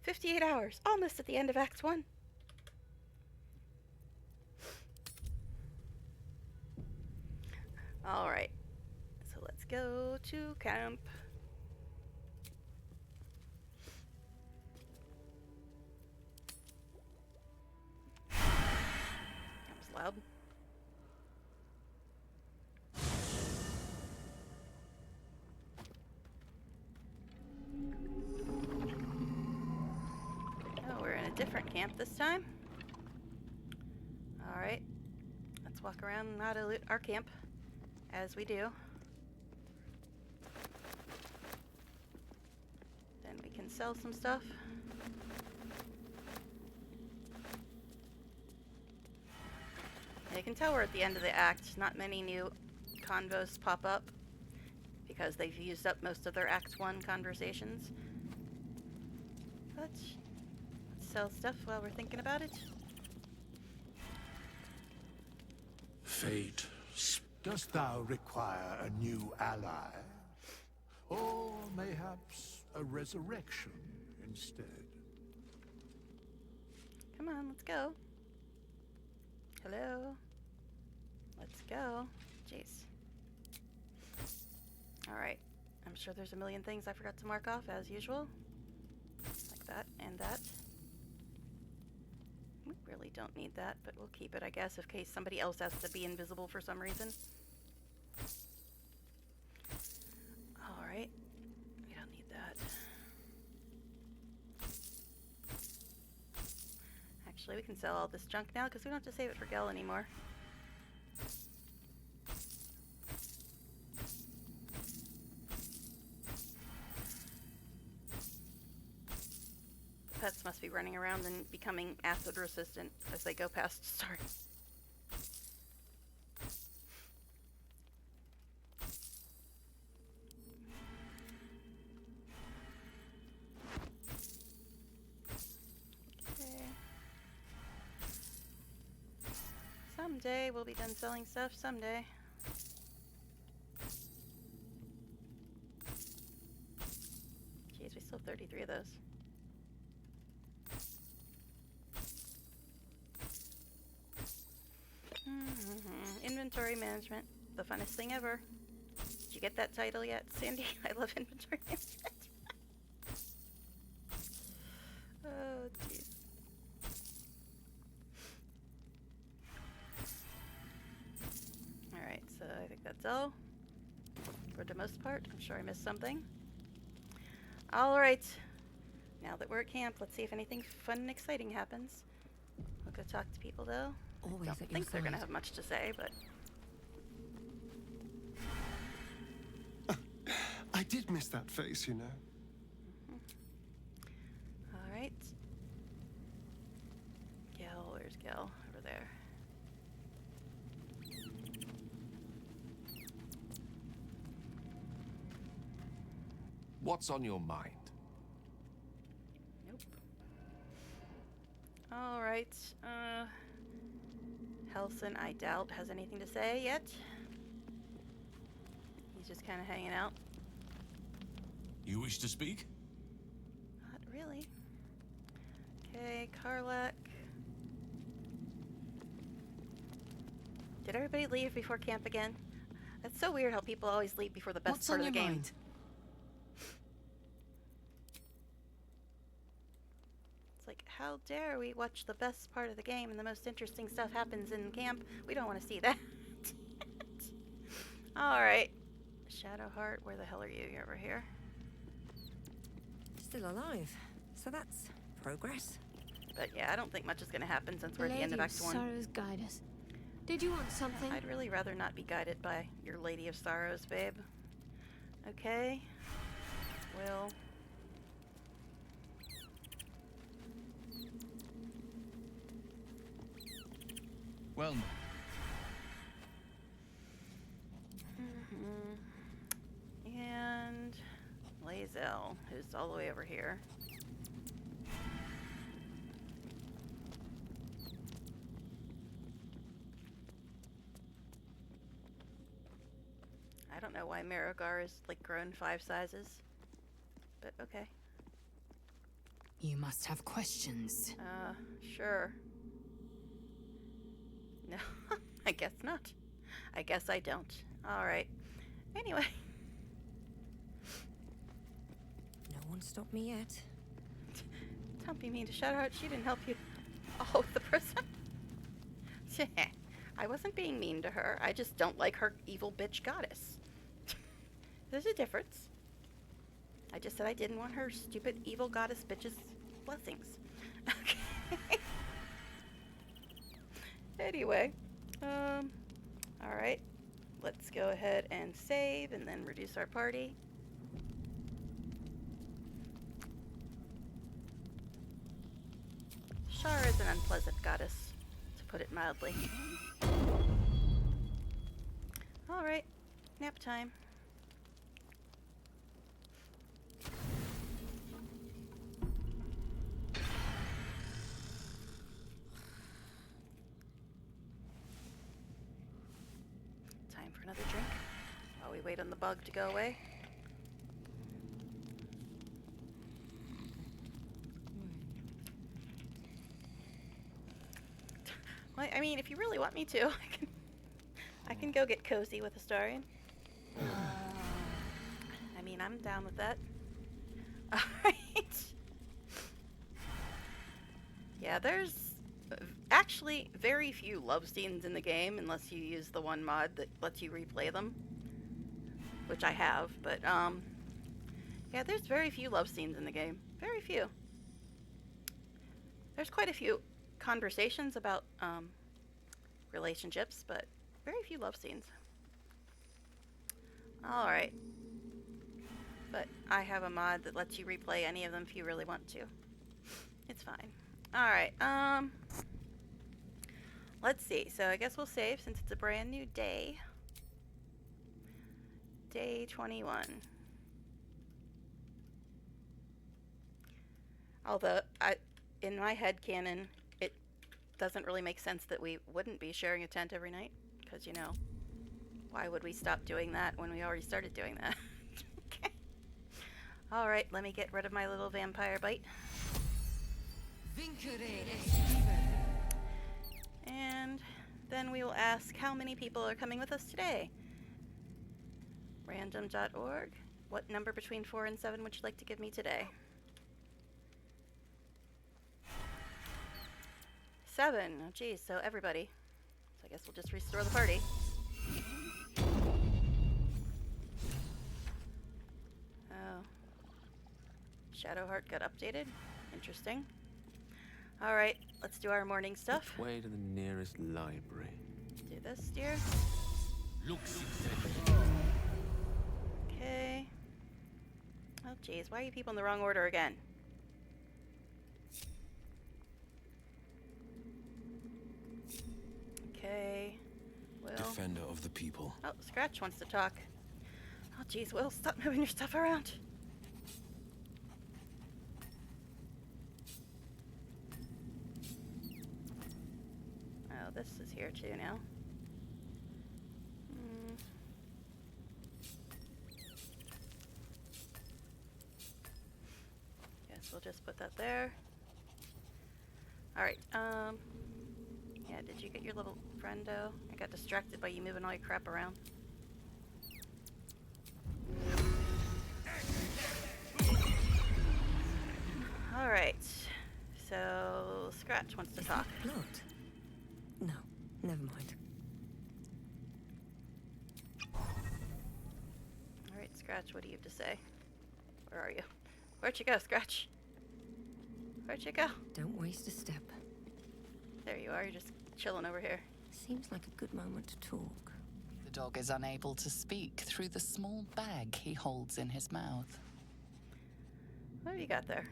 58 hours, almost at the end of Act 1. Alright, so let's go to camp. That was loud. Oh, we're in a different camp this time. Alright, let's walk around and out of our camp, as we do. Then we can sell some stuff. You can tell we're at the end of the act. Not many new convos pop up because they've used up most of their Act 1 conversations. But let's sell stuff while we're thinking about it. Fate, dost thou require a new ally? Or mayhaps a resurrection instead? Come on, let's go. Hello? Let's go. Jeez. Alright. I'm sure there's a million things I forgot to mark off as usual. Like that and that. We really don't need that, but we'll keep it, I guess, in case somebody else has to be invisible for some reason. Alright. We don't need that. Actually, we can sell all this junk now because we don't have to save it for Gel anymore. Pets must be running around and becoming acid resistant as they go past start. Okay. Someday we'll be done selling stuff, someday. Jeez, we still have 33 of those. Inventory management, the funnest thing ever. Did you get that title yet, Sandy? I love inventory management. Oh, jeez. Alright, so I think that's all. For the most part. I'm sure I missed something. Alright. Now that we're at camp, let's see if anything fun and exciting happens. We'll go talk to people, though. Always I at don't your think they're going to side. have much to say, but... I did miss that face, you know. What's on your mind? Nope. Alright, Helson, I doubt, has anything to say yet. He's just kind of hanging out. You wish to speak? Not really. Okay, Karlak. Did everybody leave before camp again? That's so weird how people always leave before the best What's part on of the your game. mind? It's like, how dare we watch the best part of the game and the most interesting stuff happens in camp? We don't want to see that. Alright. Shadowheart, where the hell are you? You're over here. Still alive. So that's progress. But yeah, I don't think much is going to happen since we're at the Lady end of of Act 1. Sorrows, guide us. Did you want something? I'd really rather not be guided by your Lady of Sorrows, babe. Okay. Well. Well, And Lae'zel, who's all the way over here. I don't know why Marigar is like grown 5 sizes, but okay. You must have questions. Sure. No, I guess not. I guess I don't. Alright. Anyway. No one stopped me yet. Don't be mean to Shadowheart. She didn't help you. Oh, the prison. I wasn't being mean to her. I just don't like her evil bitch goddess. There's a difference. I just said I didn't want her stupid evil goddess bitch's blessings. Okay. Anyway. Alright. Let's go ahead and save and then reduce our party. Shara is an unpleasant goddess, to put it mildly. Alright, nap time. Time for another drink while we wait on the bug to go away. Well, I mean, if you really want me to, I can go get cozy with Astarion. I mean, I'm down with that. Alright. Yeah, there's actually very few love scenes in the game, unless you use the one mod that lets you replay them. Which I have, but, yeah, there's very few love scenes in the game. Very few. There's quite a few conversations about, relationships, but very few love scenes. Alright. But I have a mod that lets you replay any of them if you really want to. It's fine. Alright, let's see. So I guess we'll save since it's a brand new day. Day 21. Although, in my headcanon, it doesn't really make sense that we wouldn't be sharing a tent every night. Because, you know, why would we stop doing that when we already started doing that? Okay. Alright, let me get rid of my little vampire bite. And then we will ask how many people are coming with us today. Random.org. What number between 4 and 7 would you like to give me today? 7. Oh, geez, so everybody. So I guess we'll just restore the party. Oh. Shadowheart got updated. Interesting. Alright, let's do our morning stuff. Way to the nearest library. Do this, dear. Okay. Oh, jeez. Why are you people in the wrong order again? Okay. Will. Defender of the people. Oh, Scratch wants to talk. Oh, jeez, Will, stop moving your stuff around. this is here too now. Guess we'll just put that there. Alright, yeah, did you get your little friendo? I got distracted by you moving all your crap around. Alright, so Scratch wants to talk. Blood? No, never mind. Alright, Scratch, what do you have to say? Where are you? Where'd you go, Scratch? Where'd you go? Don't waste a step. There you are, you're just chilling over here. Seems like a good moment to talk. The dog is unable to speak through the small bag he holds in his mouth. What have you got there?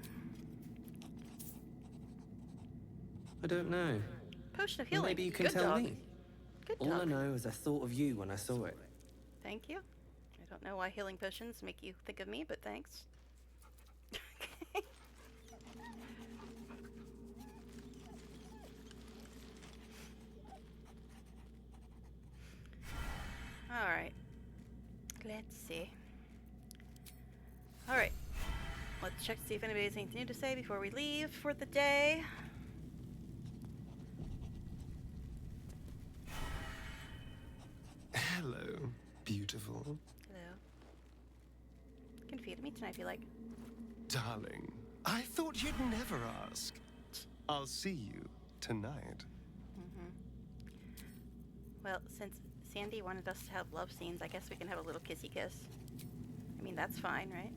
I don't know. Potion of healing. Maybe you can Good tell dog. me. Good All dog. I know is I thought of you when I saw it. Thank you. I don't know why healing potions make you think of me, but thanks. Okay. Alright. Let's see. Alright. Let's check to see if anybody has anything new to say before we leave for the day. Hello, beautiful. Hello. You can feed me tonight if you like. Darling, I thought you'd never ask. I'll see you tonight. Well, since Sandy wanted us to have love scenes, I guess we can have a little kissy kiss. I mean, that's fine, right?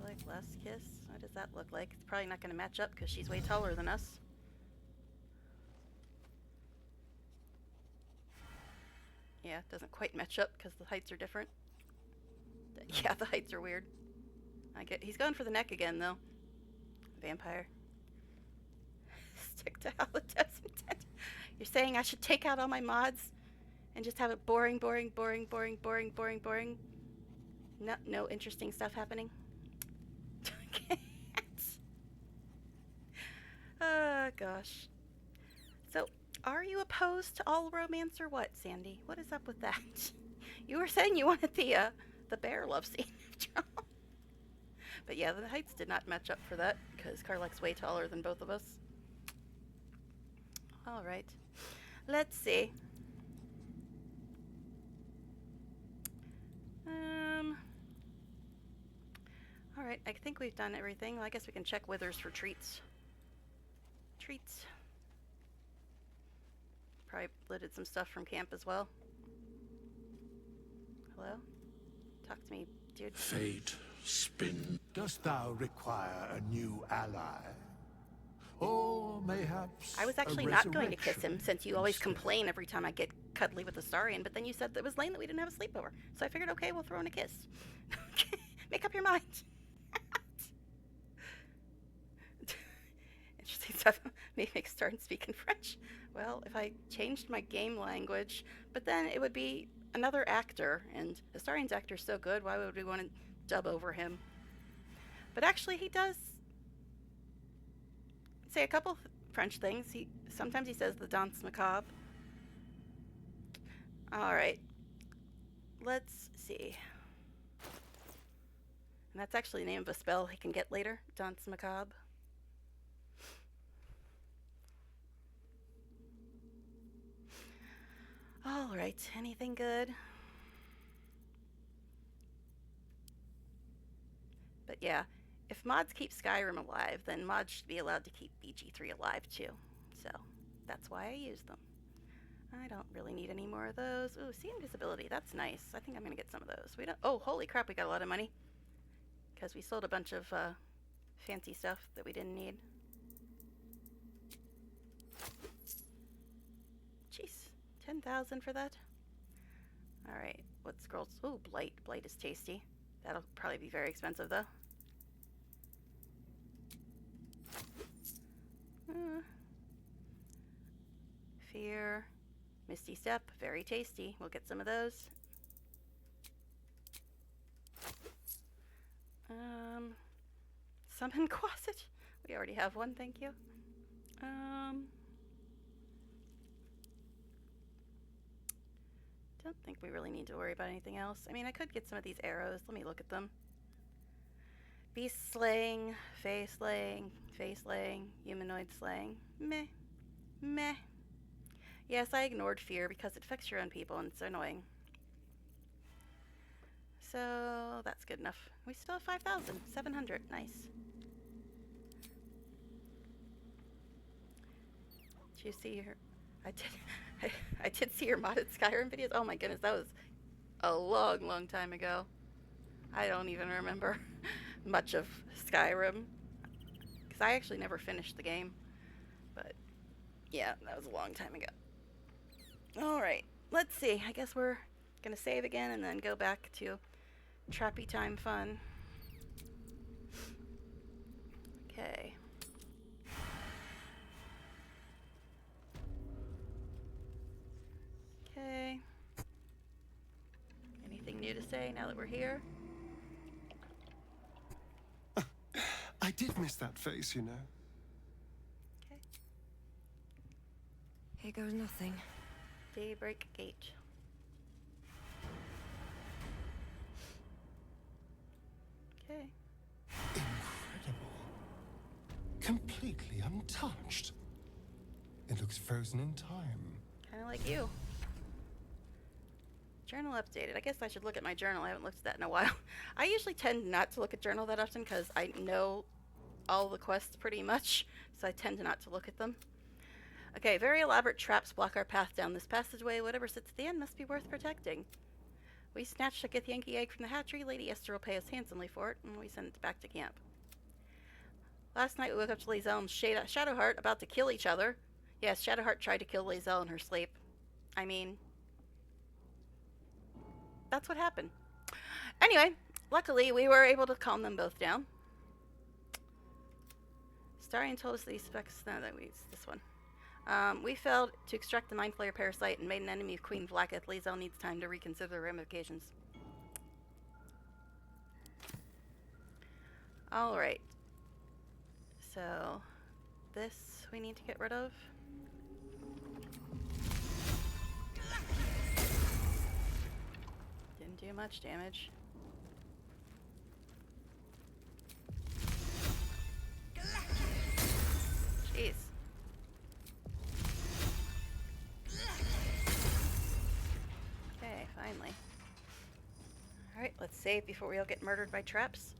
Like less kiss? What does that look like? It's probably not going to match up because she's way taller than us. Yeah, it doesn't quite match up because the heights are different. Yeah, the heights are weird. He's going for the neck again, though. Vampire. Stick to how it does intent. You're saying I should take out all my mods and just have it boring, boring, boring, boring, boring, boring, boring? No interesting stuff happening? Oh, gosh. So, are you opposed to all romance or what, Sandy? What is up with that? You were saying you wanted the bear love scene. But yeah, the heights did not match up for that because Karlach's way taller than both of us. All right. Let's see. All right, I think we've done everything. Well, I guess we can check Withers for treats. Treats. Probably looted some stuff from camp as well. Hello? Talk to me, dude. Fate, spin. Dost thou require a new ally? Or mayhaps I was actually not going to kiss him since you always complain every time I get cuddly with Astarion, but then you said that it was lame that we didn't have a sleepover. So I figured, okay, we'll throw in a kiss. Make up your mind. Interesting stuff. Maybe start speaking French. Well, if I changed my game language, but then it would be another actor, and Astarion's actor's so good, why would we want to dub over him? But actually, he does say a couple French things. Sometimes he says the danse macabre. All right, let's see. And that's actually the name of a spell he can get later, danse macabre. All right, anything good? But yeah, if mods keep Skyrim alive, then mods should be allowed to keep BG3 alive too. So that's why I use them. I don't really need any more of those. Ooh, see invisibility, that's nice. I think I'm gonna get some of those. Oh, holy crap, we got a lot of money. Because we sold a bunch of fancy stuff that we didn't need. Jeez, 10,000 for that? Alright, what scrolls? Ooh, Blight. Blight is tasty. That'll probably be very expensive though. Fear. Misty Step, very tasty. We'll get some of those. Summon Quasit. We already have one, thank you. Don't think we really need to worry about anything else. I mean, I could get some of these arrows. Let me look at them. Beast slaying, fae slaying, humanoid slaying. Meh. Meh. Yes, I ignored fear because it affects your own people and it's annoying. So that's good enough. We still have 5,700. Nice. Did you see her? I did see your modded Skyrim videos. Oh my goodness, that was a long time ago. I don't even remember much of Skyrim because I actually never finished the game. But yeah, that was a long time ago. All right, let's see. I guess we're gonna save again and then go back to trappy time fun. Okay. Okay. Anything new to say now that we're here? I did miss that face, you know. Okay. Here goes nothing. Daybreak Gate. Okay. Incredible. Completely untouched. It looks frozen in time. Kind of like you. Journal updated. I guess I should look at my journal. I haven't looked at that in a while. I usually tend not to look at journal that often because I know all the quests pretty much, so I tend not to look at them. Okay, very elaborate traps block our path down this passageway. Whatever sits at the end must be worth protecting. We snatched a Githyanki egg from the hatchery. Lady Esther will pay us handsomely for it, and we send it back to camp. Last night we woke up to Lae'zel and Shadowheart about to kill each other. Yes, Shadowheart tried to kill Lae'zel in her sleep. I mean, that's what happened. Anyway, luckily we were able to calm them both down. Starion told us that he expects... No, it's this one. We failed to extract the Mind Flayer parasite and made an enemy of Queen Vlaakith. Lae'zel needs time to reconsider the ramifications. Alright. So, this we need to get rid of. Didn't do much damage. Jeez. Okay, finally. Alright, let's save before we all get murdered by traps.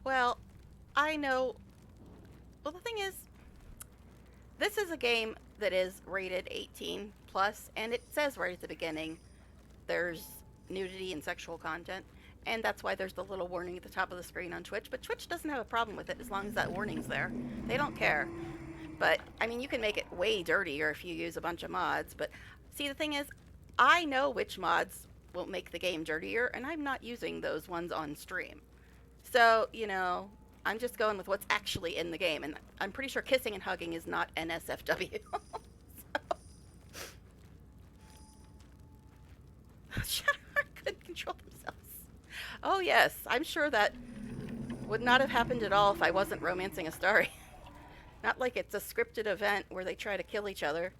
Well, I know... Well, the thing is, this is a game that is rated 18 plus, and it says right at the beginning there's nudity and sexual content, and that's why there's the little warning at the top of the screen on Twitch, but Twitch doesn't have a problem with it as long as that warning's there. They don't care. But, I mean, you can make it way dirtier if you use a bunch of mods, but see, the thing is, I know which mods will make the game dirtier, and I'm not using those ones on stream. So, you know, I'm just going with what's actually in the game, and I'm pretty sure kissing and hugging is not NSFW. Shadowheart couldn't control themselves. Oh yes, I'm sure that would not have happened at all if I wasn't romancing Astari. Not like it's a scripted event where they try to kill each other.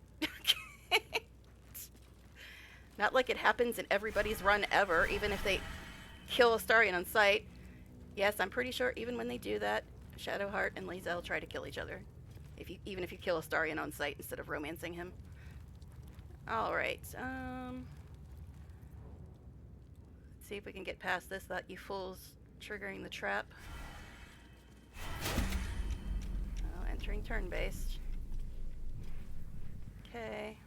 Not like it happens in everybody's run ever, even if they kill Astarion on sight. Yes, I'm pretty sure even when they do that, Shadowheart and Lae'zel try to kill each other. Even if you kill Astarion on sight instead of romancing him. Alright, let's see if we can get past this without you fools triggering the trap. Oh, entering turn-based. Okay.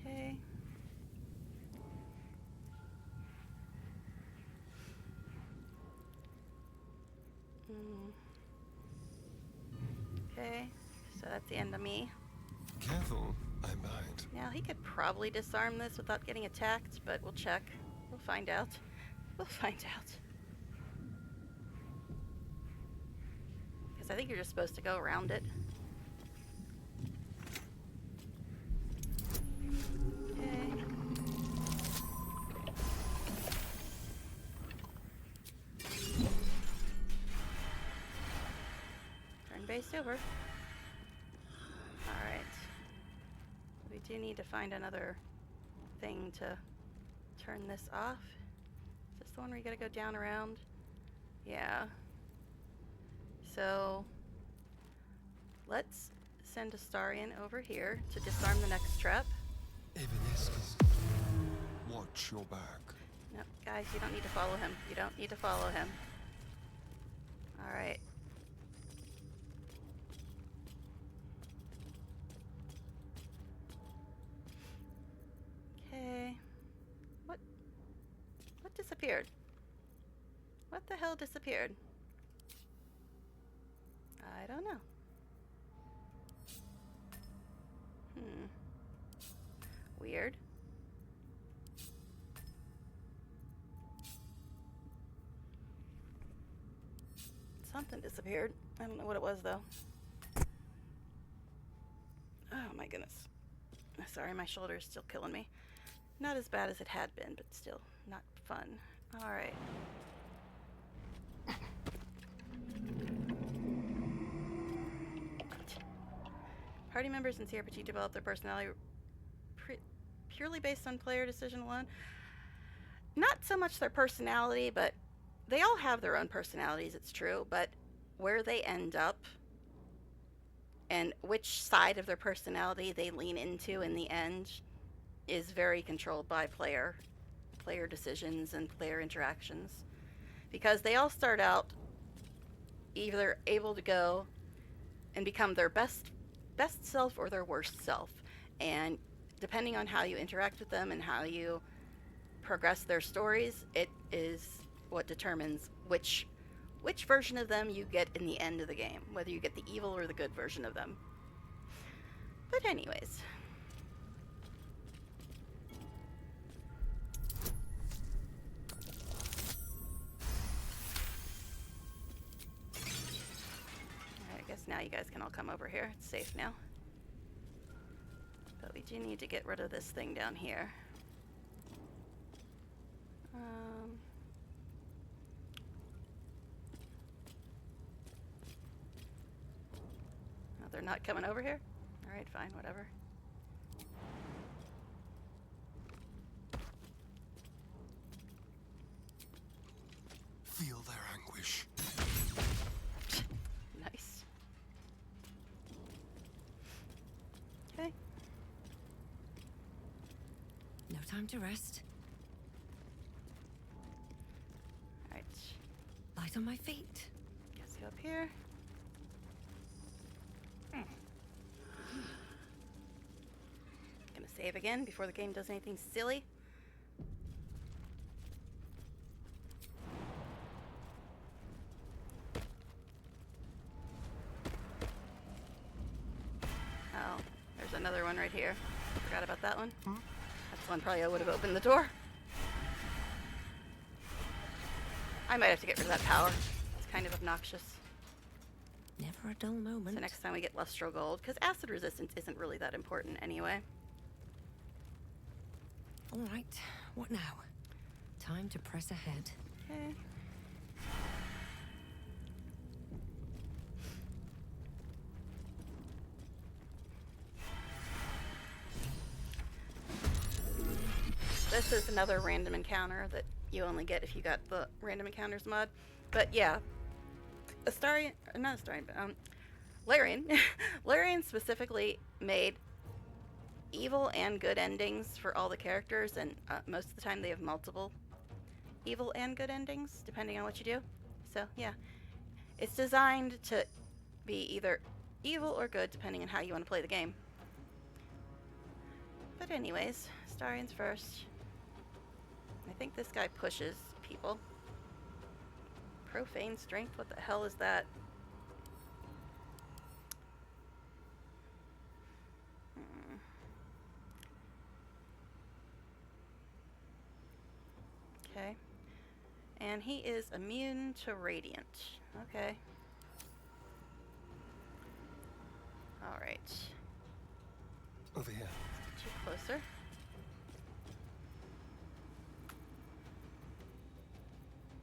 Okay. Okay, so that's the end of me. Careful, I might. Now, he could probably disarm this without getting attacked, but we'll check. We'll find out. We'll find out. Because I think you're just supposed to go around it. Okay. Iced over. Alright. We do need to find another thing to turn this off. Is this the one where you gotta go down around? Yeah. So let's send Astarion over here to disarm the next trap. Watch your back. No, guys, you don't need to follow him. You don't need to follow him. Alright. Okay. What disappeared? What the hell disappeared? I don't know. Weird. Something disappeared. I don't know what it was, though. Oh my goodness. Sorry, my shoulder is still killing me. Not as bad as it had been, but still not fun. Alright. Party members in CRPG develop their personality purely based on player decision alone. Not so much their personality, but they all have their own personalities, it's true, but where they end up and which side of their personality they lean into in the end is very controlled by player decisions and player interactions. Because they all start out either able to go and become their best self or their worst self. And depending on how you interact with them and how you progress their stories, it is what determines which version of them you get in the end of the game, whether you get the evil or the good version of them. But anyways. Alright, I guess now you guys can all come over here. It's safe now. But we do need to get rid of this thing down here. Oh, they're not coming over here? Alright, fine, whatever. Feel their anguish. Nice. Okay. No time to rest. Alright. Light on my feet. Guess go up here. Gonna save again before the game does anything silly. Oh, there's another one right here. Forgot about that one. That's the one probably I would have opened the door. I might have to get rid of that power. It's kind of obnoxious. Never a dull moment. So next time we get Lustral Gold, because acid resistance isn't really that important anyway. All right, what now? Time to press ahead. Okay. This is another random encounter that you only get if you got the random encounters mod. But yeah, Larian. Larian specifically made evil and good endings for all the characters, and most of the time they have multiple evil and good endings, depending on what you do. So yeah, it's designed to be either evil or good, depending on how you want to play the game. But anyways, Astarian's first. I think this guy pushes people. Profane strength? What the hell is that? Okay. And he is immune to radiant. Okay. Alright. Over here. Let's get you closer.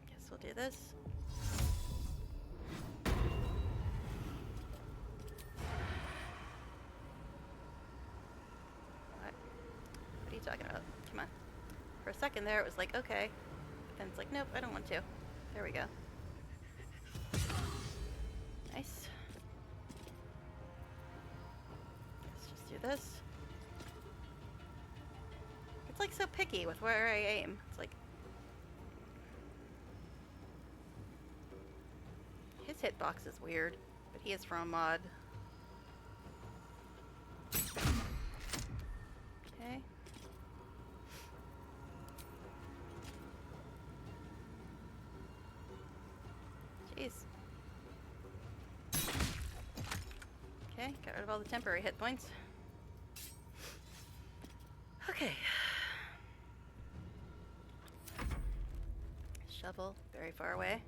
Guess we'll do this. second there, it was like, okay. But then it's like, nope, I don't want to. There we go. Nice. Let's just do this. It's like so picky with where I aim. It's like... His hitbox is weird, but he is from a mod. Okay. Jeez. Okay, got rid of all the temporary hit points. Okay. Shovel, very far away.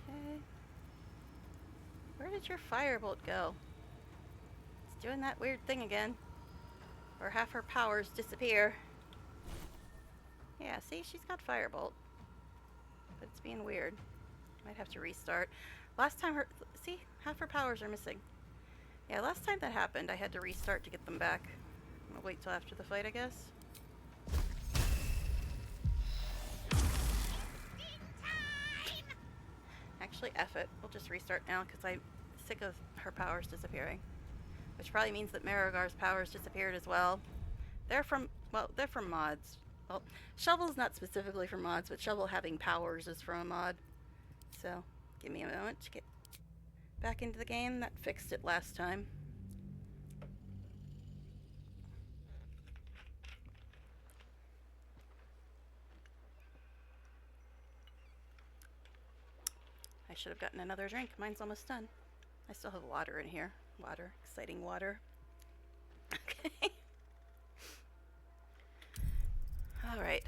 Okay. Where did your firebolt go? It's doing that weird thing again. Or half her powers disappear. Yeah, see, she's got firebolt. But it's being weird. Might have to restart. Last time her... See? Half her powers are missing. Yeah, last time that happened, I had to restart to get them back. I'm gonna wait till after the fight, I guess. Actually, F it. We'll just restart now, because I'm sick of her powers disappearing. Which probably means that Marigar's powers disappeared as well. They're from... Well, they're from mods. Well, Shovel's not specifically from mods, but Shovel having powers is from a mod. So, give me a moment to get back into the game. That fixed it last time. I should have gotten another drink. Mine's almost done. I still have water in here. Water. Exciting water. Okay. Alright.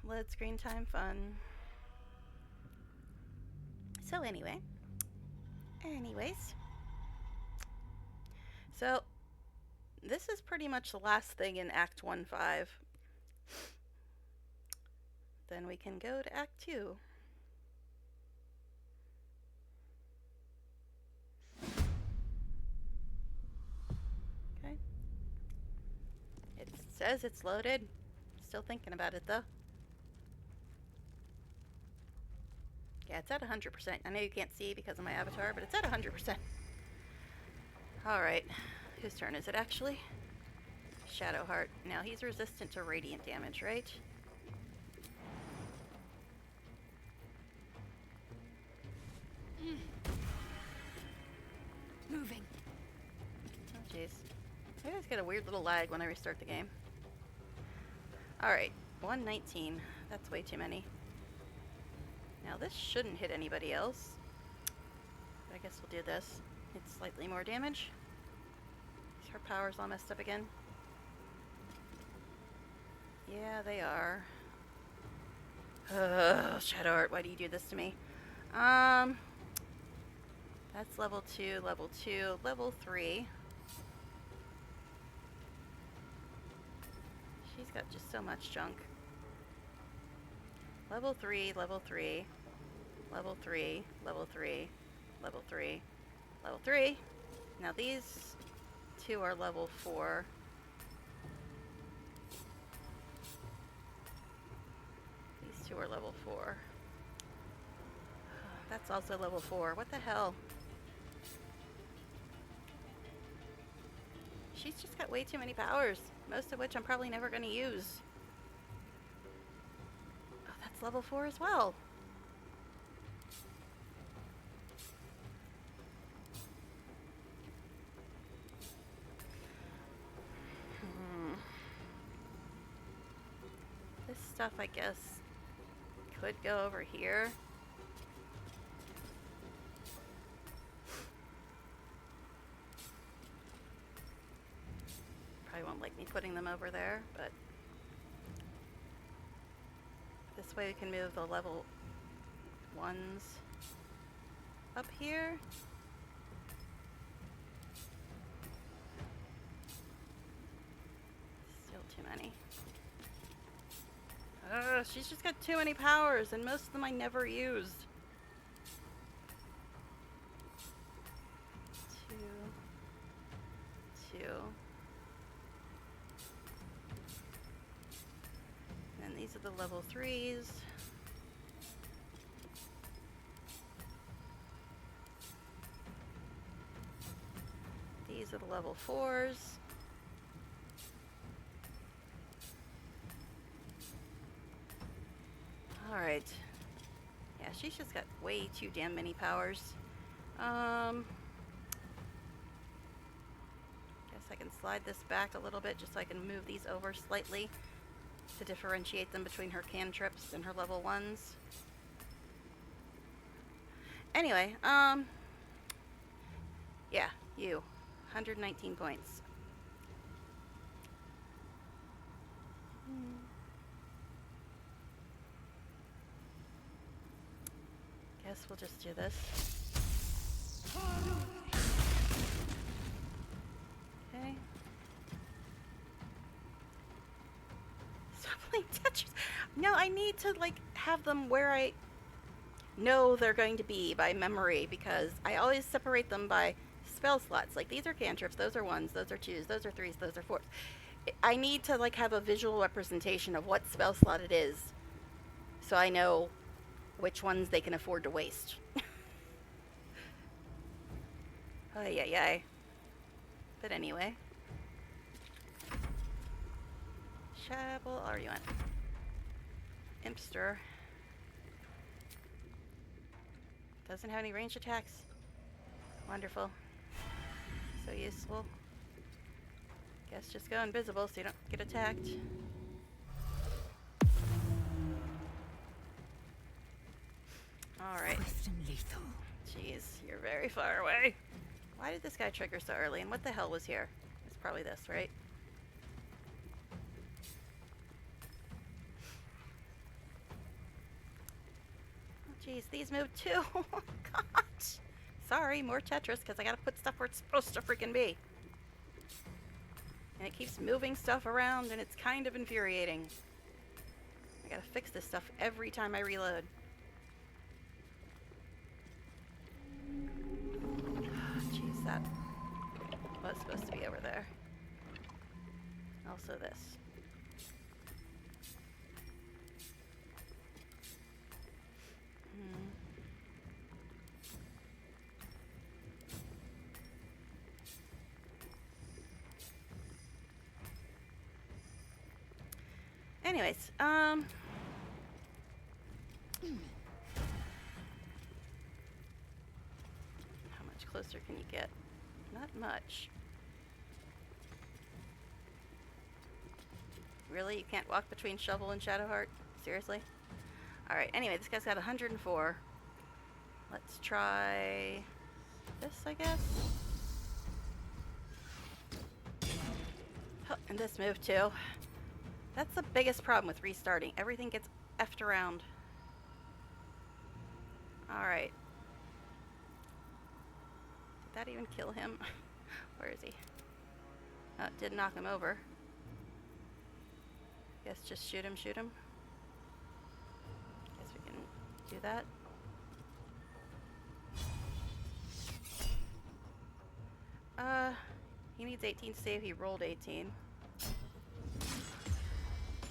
Load screen time fun. So anyways. So, this is pretty much the last thing in Act 1-5. Then we can go to Act 2. Okay. It says it's loaded. Still thinking about it though. Yeah, it's at 100%. I know you can't see because of my avatar, but it's at 100%. Alright. Whose turn is it actually? Shadowheart. Now he's resistant to radiant damage, right? Moving. Oh jeez. I always get a weird little lag when I restart the game. Alright. 119. That's way too many. Now this shouldn't hit anybody else. But I guess we'll do this. It's slightly more damage. Is her powers all messed up again? Yeah, they are. Ugh, Shadowheart, why do you do this to me? That's level 2, level 2, level 3. She's got just so much junk. Level 3, level 3, level 3, level 3, level 3, level 3. Now these two are level 4. These two are level 4. That's also level 4. What the hell? She's just got way too many powers, most of which I'm probably never going to use. It's level 4 as well. This stuff, I guess, could go over here. Probably won't like me putting them over there, but this way we can move the level 1s up here. Still too many. She's just got too many powers, and most of them I never used. And these are the level 3s. These are the level 4s. Alright. Yeah, she's just got way too damn many powers. Guess I can slide this back a little bit just so I can move these over slightly to differentiate them between her cantrips and her level 1s. Anyway, yeah, you. 119 points. Guess we'll just do this. Okay. Stop playing Tetris. No, I need to, like, have them where I know they're going to be by memory, because I always separate them by spell slots. Like, these are cantrips, those are 1s, those are 2s, those are 3s, those are 4s. I need to, like, have a visual representation of what spell slot it is, so I know which ones they can afford to waste. Ay, ay, ay. But anyway. Shabble, or you want Impster. Doesn't have any ranged attacks. Wonderful. So useful. Guess just go invisible so you don't get attacked. Alright. Jeez, you're very far away. Why did this guy trigger so early? And what the hell was here? It's probably this, right? Oh, jeez, these move too. Oh, God. Sorry, more Tetris, because I gotta put stuff where it's supposed to freaking be. And it keeps moving stuff around, and it's kind of infuriating. I gotta fix this stuff every time I reload. Jeez, that was supposed to be over there. Also this. Anyways, how much closer can you get? Not much. Really? You can't walk between Shovel and Shadowheart? Seriously? Alright, anyway, this guy's got 104. Let's try this, I guess. Oh, and this move too. That's the biggest problem with restarting. Everything gets effed around. Alright. Did that even kill him? Where is he? Oh, it did knock him over. Guess just shoot him, shoot him. Guess we can do that. He needs 18 to save. He rolled 18.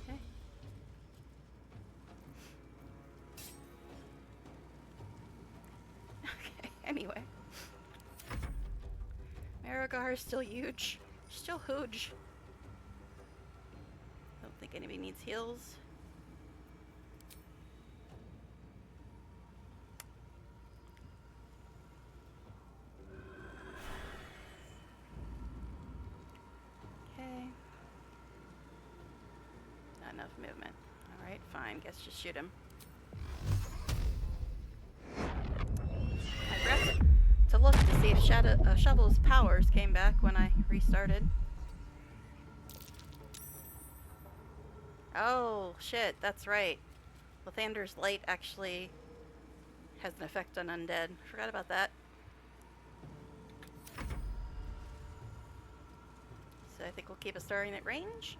Okay. Okay, anyway. Marigar is still huge. Still huge. Don't think anybody needs heals. Okay. Not enough movement. Alright, fine. Guess just shoot him. I forgot to look to see if Shovel's powers came back when I restarted. Oh, shit, that's right. Lathander's Light actually has an effect on undead. Forgot about that. So I think we'll keep a starting at range.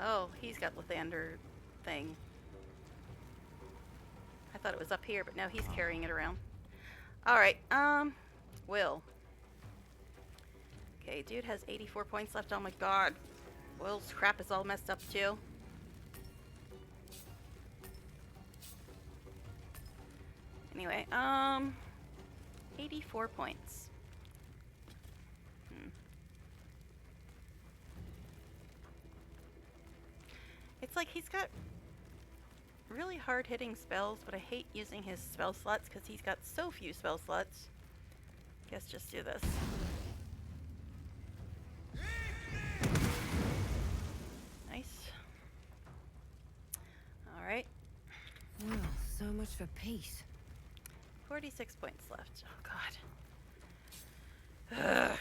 Oh, he's got Lathander thing. thought it was up here, but no, he's carrying it around. Alright, Will. Okay, dude has 84 points left. Oh my god. Will's crap is all messed up too. Anyway, 84 points. It's like he's got really hard-hitting spells, but I hate using his spell slots because he's got so few spell slots. Guess just do this. Nice. Alright. Well, so much for peace. 46 points left. Oh god. Ugh.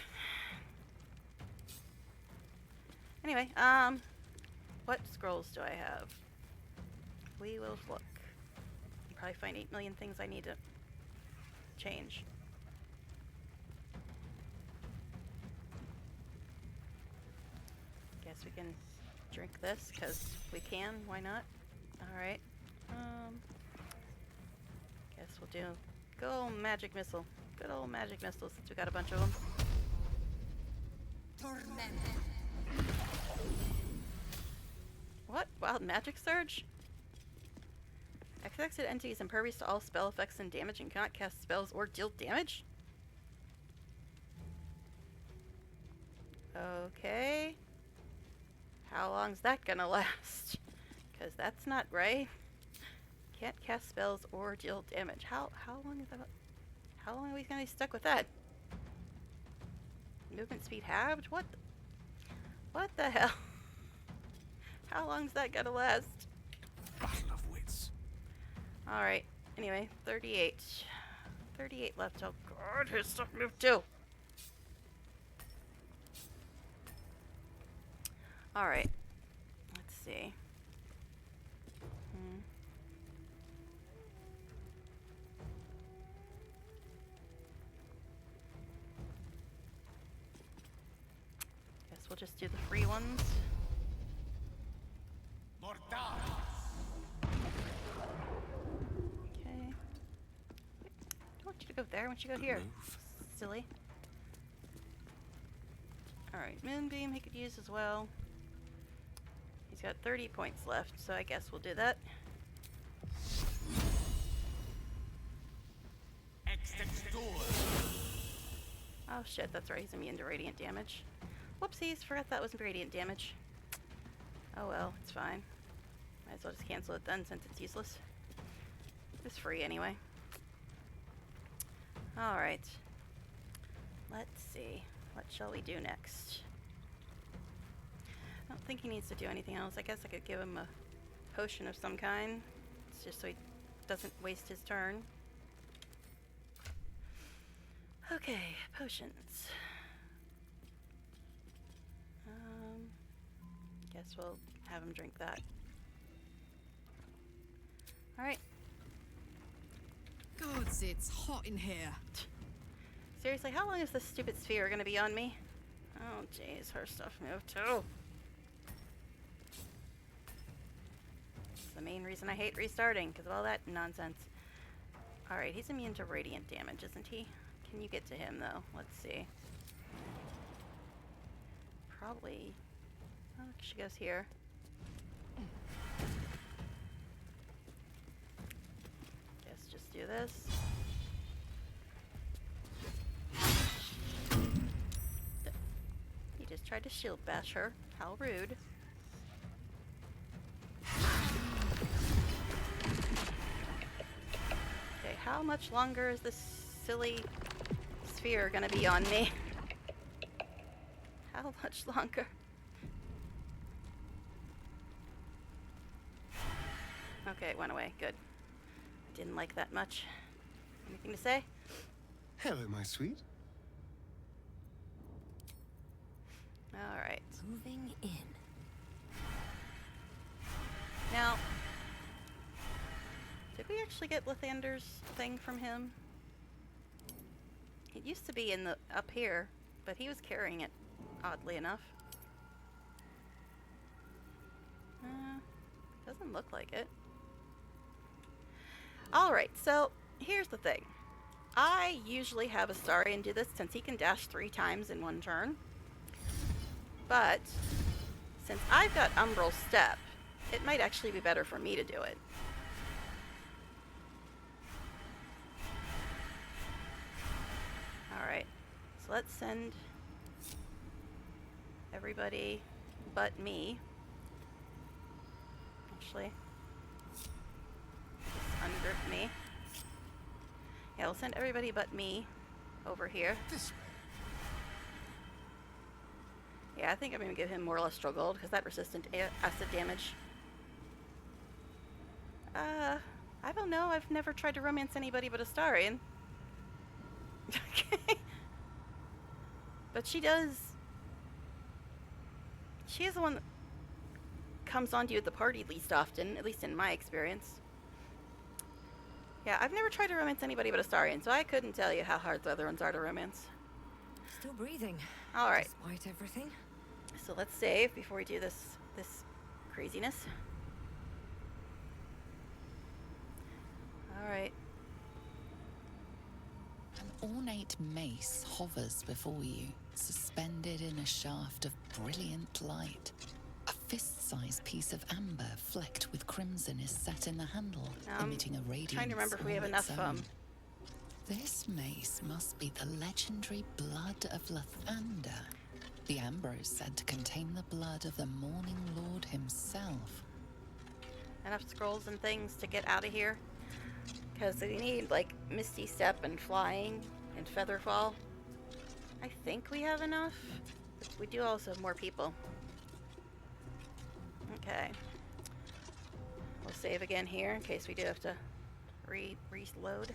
Anyway, what scrolls do I have? We will look. Probably find 8 million things I need to change. Guess we can drink this, because we can. Why not? Alright. Guess we'll do good old magic missile. Good old magic missile, since we got a bunch of them. What? Wild magic surge? Affected entity is impervious to all spell effects and damage and cannot cast spells or deal damage? Okay. How long's that gonna last? Because that's not right. Can't cast spells or deal damage. How long is that? How long are we gonna be stuck with that? Movement speed halved? What the hell? How long's that gonna last? Battle of wits. Alright, anyway, 38. 38 left. Oh god, his stuff moved too. Alright, let's see. Guess we'll just do the free ones. Okay. I want you to go there. I want you to go here. Silly. Alright, Moonbeam he could use as well. He's got 30 points left, so I guess we'll do that. Oh shit, that's right, he's immune to radiant damage. Whoopsies, forgot that wasn't radiant damage. Oh well, it's fine. Might as well just cancel it then since it's useless. It's free anyway. Alright. Let's see. What shall we do next? I don't think he needs to do anything else. I guess I could give him a potion of some kind. It's just so he doesn't waste his turn. Okay, potions. Guess we'll have him drink that. Alright. Gods, it's hot in here. Seriously, how long is this stupid sphere gonna be on me? Oh jeez, her stuff moved too. It's the main reason I hate restarting, because of all that nonsense. Alright, he's immune to radiant damage, isn't he? Can you get to him though? Let's see. Probably. Oh, she goes here. Guess just do this. He just tried to shield bash her. How rude. Okay, how much longer is this silly sphere gonna be on me? How much longer? Okay, it went away. Good. Didn't like that much. Anything to say? Hello, my sweet. Alright. Moving in. Now, did we actually get Lathander's thing from him? It used to be in the up here, but he was carrying it, oddly enough. Doesn't look like it. Alright, so here's the thing. I usually have Astarion do this since he can dash 3 times in one turn. But since I've got Umbral Step, it might actually be better for me to do it. Alright, so let's send everybody but me. Actually, just ungroup me. Yeah, we'll send everybody but me over here. This way. Yeah, I think I'm going to give him more Lustral Gold because that resistant acid damage. I don't know. I've never tried to romance anybody but Astarion. Okay. But she does. She is the one that comes onto you at the party least often, at least in my experience. Yeah, I've never tried to romance anybody but Astarion, so I couldn't tell you how hard the other ones are to romance. Still breathing. All right. Despite everything. So let's save before we do this craziness. All right. An ornate mace hovers before you, suspended in a shaft of brilliant light. A fist-sized piece of amber flecked with crimson is set in the handle, emitting a radiance. Trying to remember if we have enough. This mace must be the legendary blood of Lathander. The amber is said to contain the blood of the Morning Lord himself. Enough scrolls and things to get out of here, because we need like Misty Step and Flying and Featherfall. I think we have enough. But we do also have more people. Okay. We'll save again here in case we do have to reload.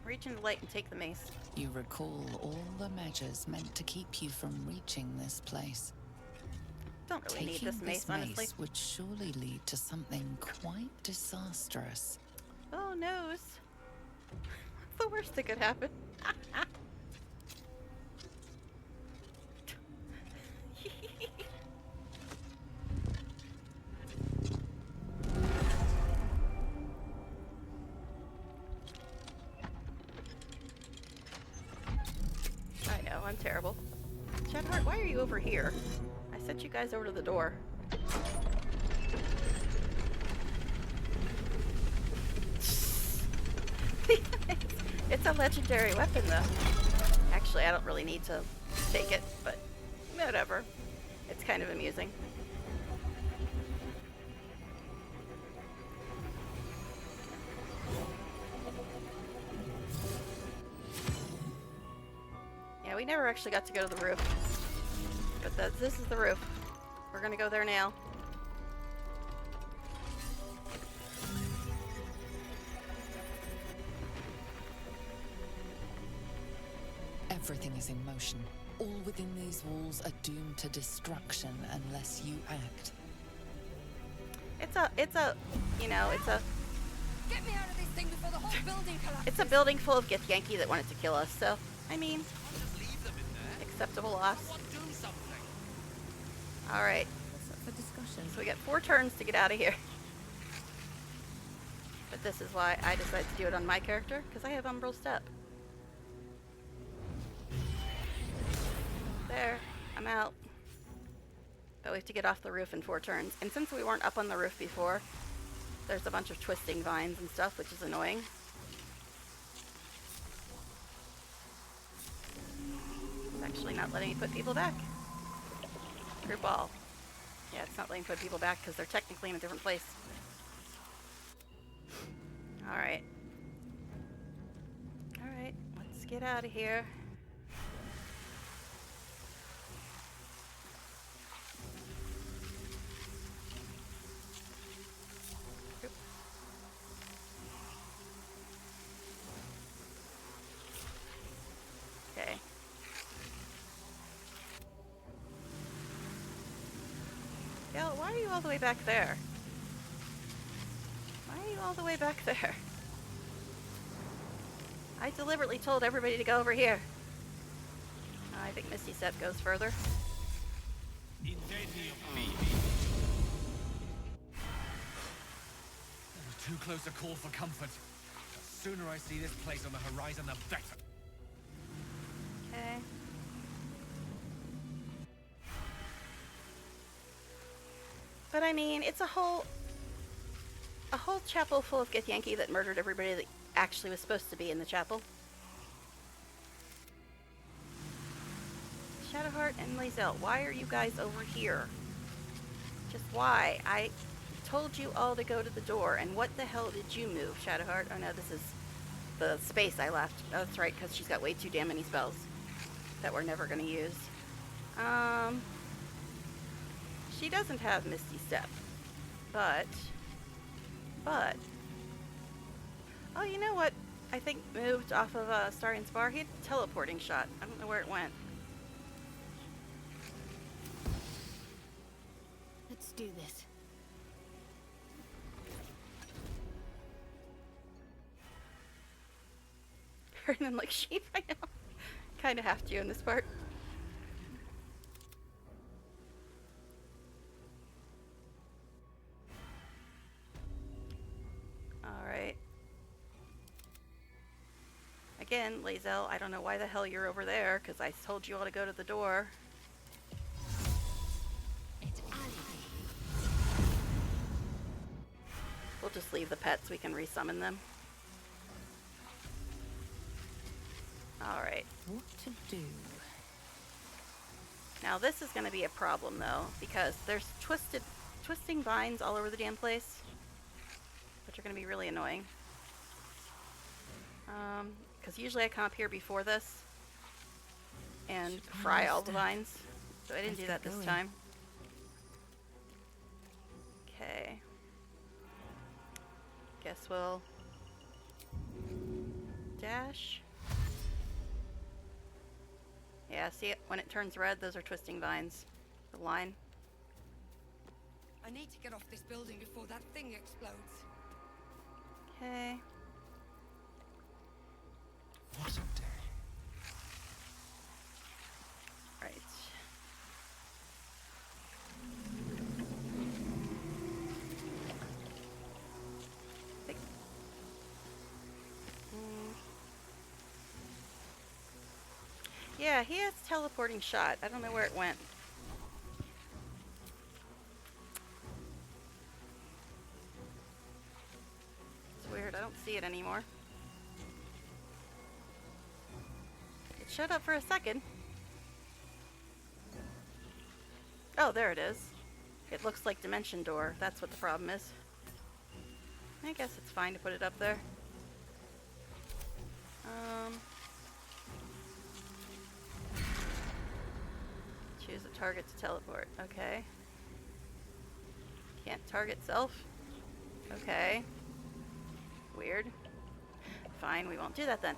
Reach into the light and take the mace. You recall all the measures meant to keep you from reaching this place. Don't really need this mace, honestly. Would surely lead to something quite disastrous. Oh, noes. What's the worst that could happen? I know, I'm terrible. Chadhart, why are you over here? I sent you guys over to the door. It's a legendary weapon, though. Actually, I don't really need to take it, but whatever. It's kind of amusing. Yeah, we never actually got to go to the roof. But this is the roof. We're gonna go there now. Everything is in motion. All within these walls are doomed to destruction unless you act. It's a, you know, it's a... Get me out of this thing before the whole building collapses. It's a building full of Githyanki that wanted to kill us, so, I mean, acceptable loss. Alright. What's up for discussion? So we got 4 turns to get out of here. But this is why I decided to do it on my character, because I have Umbral Step. There. I'm out. But we have to get off the roof in 4 turns. And since we weren't up on the roof before, there's a bunch of twisting vines and stuff, which is annoying. It's actually not letting me put people back. Group all. Yeah, it's not letting me put people back because they're technically in a different place. Alright. Alright, let's get out of here. Okay. Gale, why are you all the way back there? Why are you all the way back there? I deliberately told everybody to go over here. I think Misty Step goes further. closer call for comfort. The sooner I see this place on the horizon, the better. Okay. But I mean, it's a whole chapel full of Githyanki that murdered everybody that actually was supposed to be in the chapel. Shadowheart and Lae'zel, why are you guys over here? Just why? I told you all to go to the door, and what the hell did you move, Shadowheart? Oh no, this is the space I left. Oh, that's right, because she's got way too damn many spells that we're never going to use. She doesn't have Misty Step, but, oh, you know what? I think moved off of Starian's Bar. He had a teleporting shot. I don't know where it went. Let's do this. Turn them like sheep, I know. Kind of have to in this part. Alright. Again, Lae'zel, I don't know why the hell you're over there, because I told you all to go to the door. We'll just leave the pets, we can resummon them. Alright. What to do? Now this is going to be a problem though, because there's twisting vines all over the damn place, which are going to be really annoying. Because usually I come up here before this and fry all the vines, so I didn't do that this time. Okay. Guess we'll dash. Yeah, see it? When it turns red, those are twisting vines. The line. I need to get off this building before that thing explodes. Okay. What a day. Right. Yeah, he has teleporting shot. I don't know where it went. It's weird. I don't see it anymore. It showed up for a second. Oh, there it is. It looks like Dimension Door. That's what the problem is. I guess it's fine to put it up there. Choose a target to teleport. Okay. Can't target self. Okay. Weird. Fine, we won't do that then.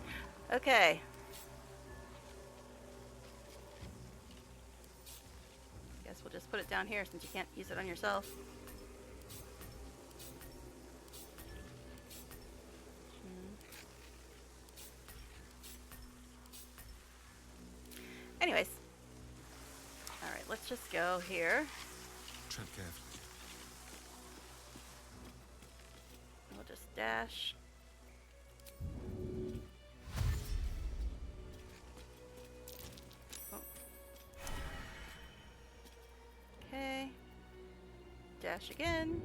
Okay. Guess we'll just put it down here since you can't use it on yourself. Anyways. Alright, let's just go here. Tread carefully. We'll just dash. Oh. Okay. Dash again.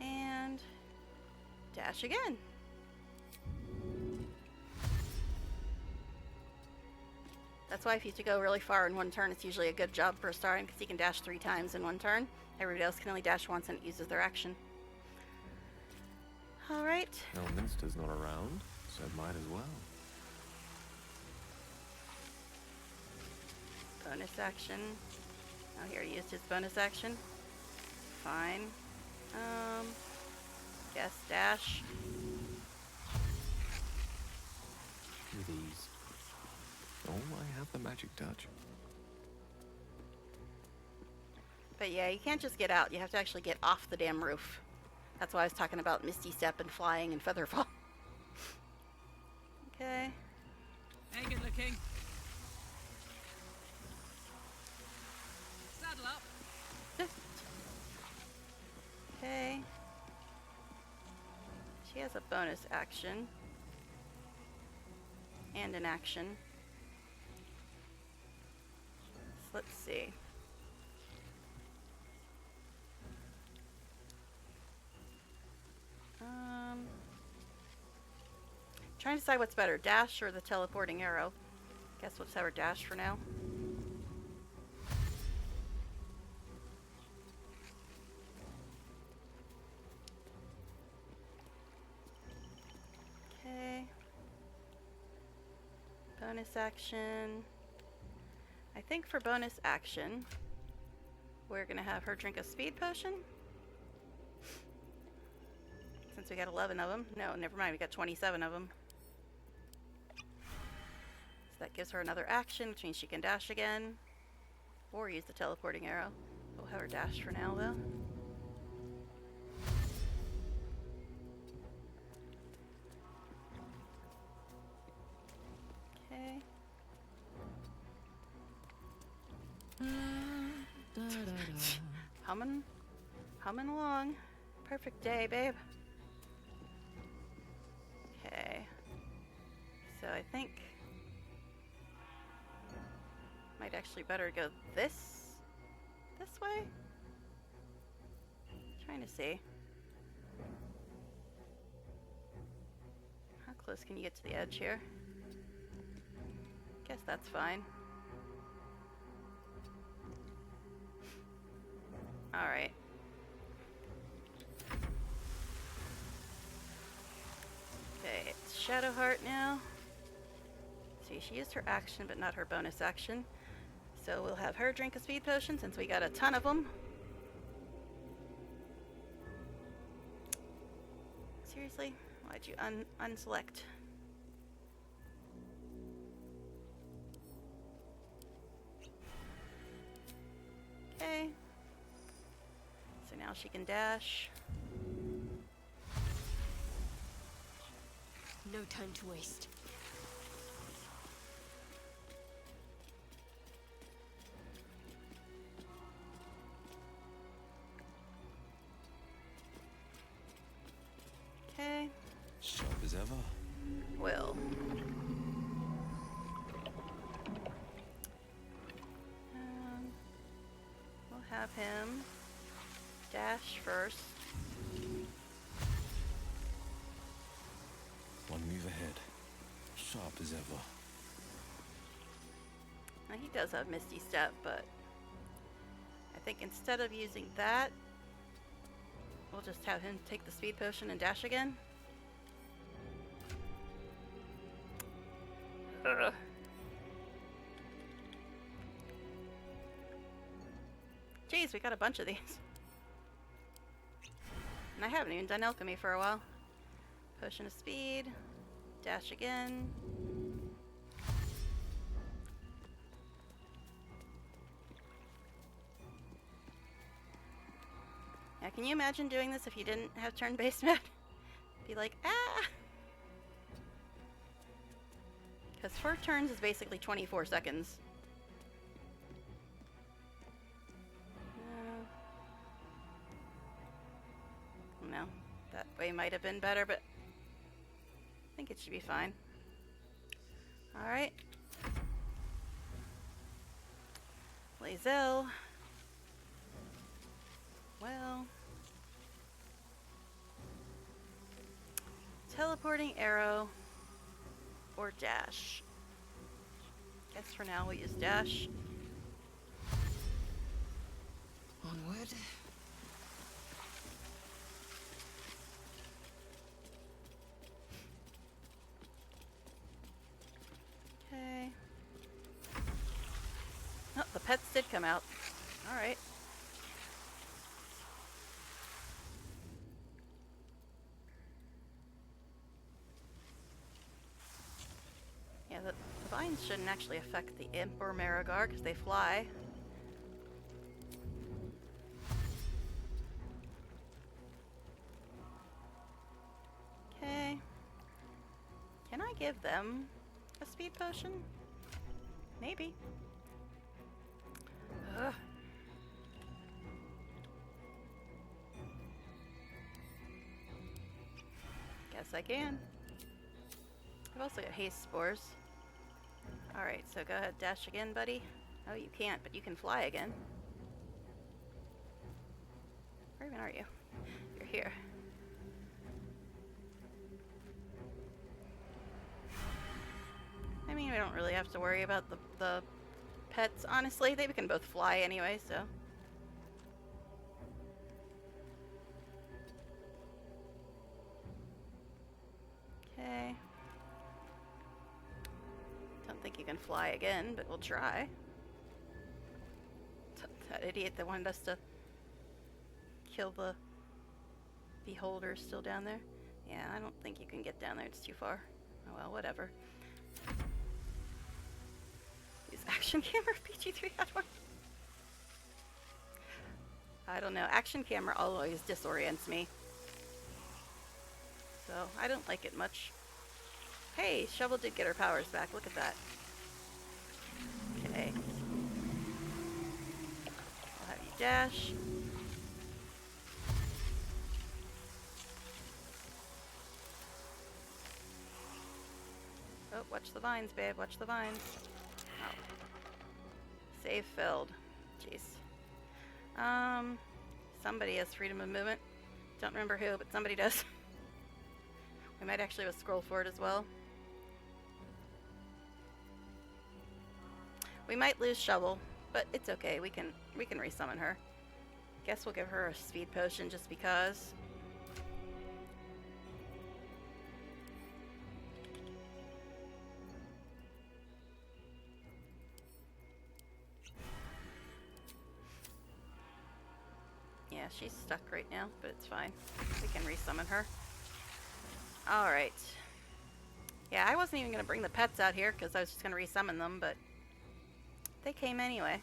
And dash again. That's why if you have to go really far in one turn, it's usually a good job for a Starian, because he can dash 3 times in one turn. Everybody else can only dash once and it uses their action. Alright. Elminster's not around, so might as well. Bonus action. Oh, he already used his bonus action. Fine. Guess dash. With ease. Oh, I have the magic touch. But yeah, you can't just get out. You have to actually get off the damn roof. That's why I was talking about Misty Step and flying and Featherfall. Okay. Hey, good looking. Saddle up. Okay. She has a bonus action. And an action. So let's see. Trying to decide what's better, dash or the teleporting arrow. Guess we'll just have her dash for now. Okay. Bonus action. I think for bonus action, we're gonna have her drink a speed potion. Since we got 11 of them. No, never mind, we got 27 of them. So that gives her another action, which means she can dash again. Or use the teleporting arrow. We'll have her dash for now, though. Okay. Humming along. Perfect day, babe. Okay. So I think might actually better go this way. Trying to see. How close can you get to the edge here? Guess that's fine. All right. Okay, it's Shadowheart now. See, she used her action, but not her bonus action. So we'll have her drink a speed potion since we got a ton of them. Seriously? Why'd you unselect? Okay. So now she can dash. No time to waste. Okay. Sharp as ever. Will. We'll have him dash first. One move ahead. Sharp as ever. Now he does have Misty Step, but I think instead of using that, we'll just have him take the speed potion and dash again. Ugh. Jeez, we got a bunch of these. And I haven't even done alchemy for a while. Potion of speed. Dash again. Now, can you imagine doing this if you didn't have turn-based mode? Be like, ah! Because 4 turns is basically 24 seconds. No, that way might have been better, but I think it should be fine. Alright. Lae'zel. Well. Teleporting arrow or dash. Guess for now we'll use dash. Onward. Okay. Oh, the pets did come out. Alright. Yeah, the vines shouldn't actually affect the imp or Marigar because they fly. Okay. Can I give them a speed potion? Maybe. Ugh. Guess I can. I've also got haste spores. Alright, so go ahead, dash again, buddy. Oh, you can't, but you can fly again. Where even are you? You're here. I mean, we don't really have to worry about the pets. Honestly, they can both fly anyway, so. Okay. Don't think you can fly again, but we'll try. That idiot that wanted us to kill the beholder still down there. Yeah, I don't think you can get down there. It's too far. Oh well, whatever. Use action camera. bg3 had one. I don't know. Action camera always disorients me. So I don't like it much. Hey, Shovel did get her powers back. Look at that. Okay. I'll have you dash. Oh, watch the vines, babe. Watch the vines. Oh. Save filled. Jeez. Somebody has freedom of movement. Don't remember who, but somebody does. We might actually have a scroll for it as well. We might lose Shovel, but it's okay. We can resummon her. Guess we'll give her a speed potion just because. Yeah, she's stuck right now, but it's fine. We can resummon her. Alright. Yeah, I wasn't even going to bring the pets out here because I was just going to resummon them, but they came anyway.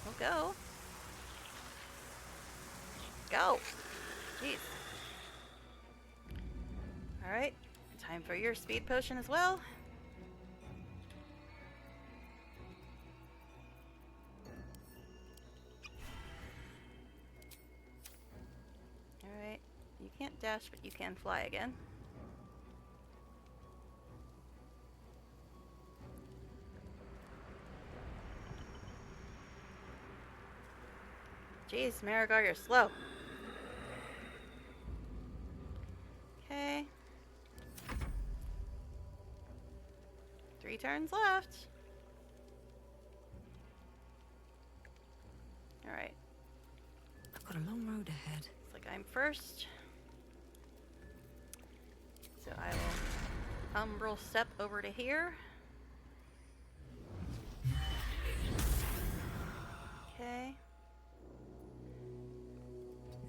Well, go. Go. Jeez. Alright. Time for your speed potion as well. Alright. You can't dash, but you can fly again. Jeez, Marigar, you're slow. Okay. 3 turns left. Alright. I've got a long road ahead. Looks like I'm first. So I will umbral step over to here. Okay.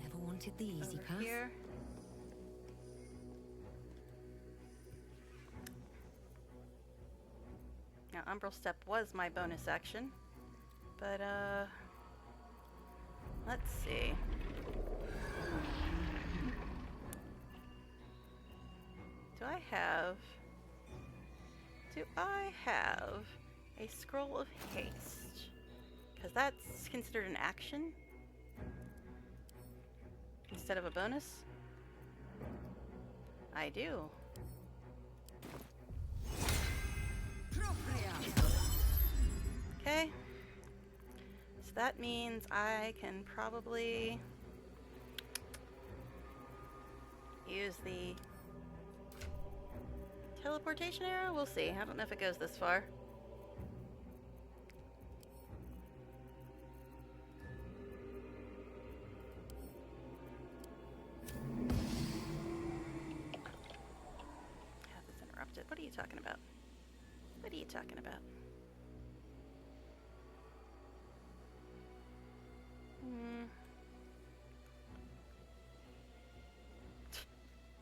Never wanted the easy path. Here. Now, umbral step was my bonus action, but let's see. Do I have a scroll of haste? Because that's considered an action instead of a bonus. I do. Okay. So that means I can probably use the teleportation arrow? We'll see. I don't know if it goes this far. Path is interrupted. What are you talking about? What are you talking about?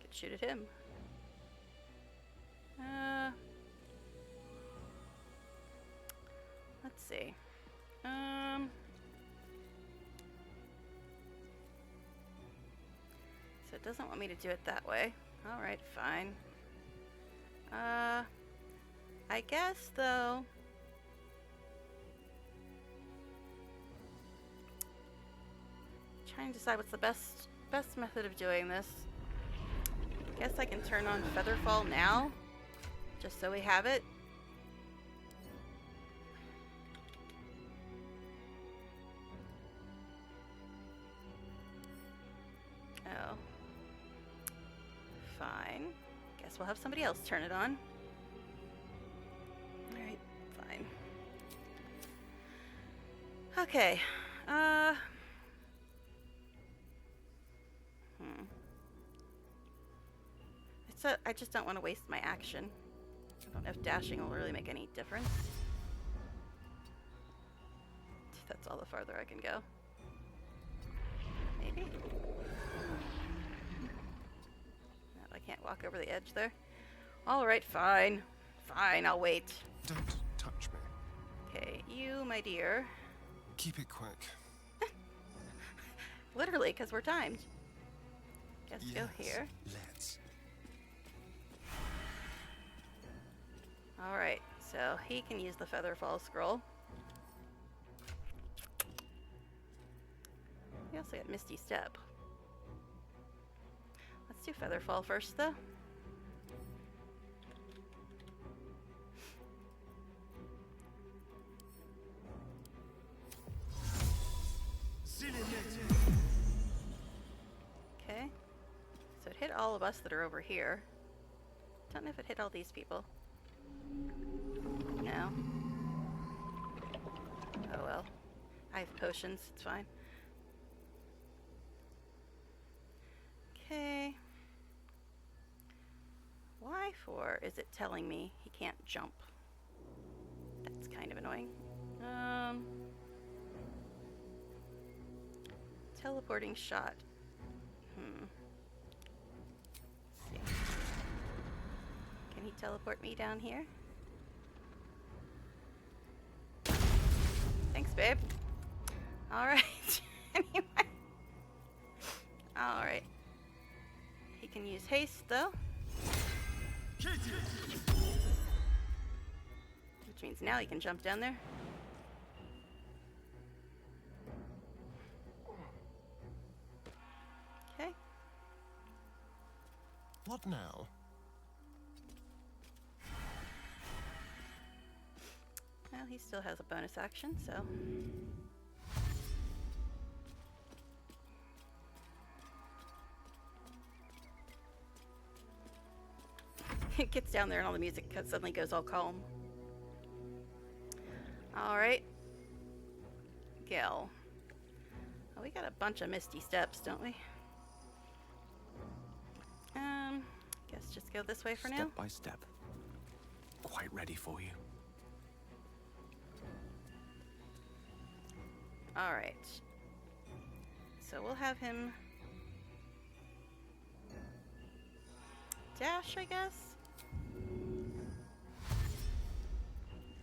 Could shoot at him. Let's see. So doesn't want me to do it that way. Alright, fine. I guess, though... Trying to decide what's the best method of doing this. Guess I can turn on Featherfall now, just so we have it. Oh. Fine. Guess we'll have somebody else turn it on. Alright, fine. Okay. I just don't want to waste my action. I don't know if dashing will really make any difference. That's all the farther I can go. Maybe? No, I can't walk over the edge there. Alright, fine. Fine, I'll wait. Don't touch me. Okay, you, my dear. Keep it quick. Literally, because we're timed. Guess Yes, go here. Let's. Alright, so he can use the Featherfall scroll. We also got Misty Step. Let's do Featherfall first, though. Okay. So it hit all of us that are over here. Don't know if it hit all these people. No. Oh well. I have potions, it's fine. Okay. Why for is it telling me he can't jump? That's kind of annoying. Teleporting shot. Let's see. Can he teleport me down here? Thanks, babe. Alright. Anyway. Alright. He can use haste, though. Which means now he can jump down there. Okay. What now? Well, he still has a bonus action, so... It gets down there and all the music suddenly goes all calm. Alright. Gil. Oh, we got a bunch of Misty Steps, don't we? Guess just go this way for now. Step by step. Quite ready for you. Alright. So we'll have him dash, I guess?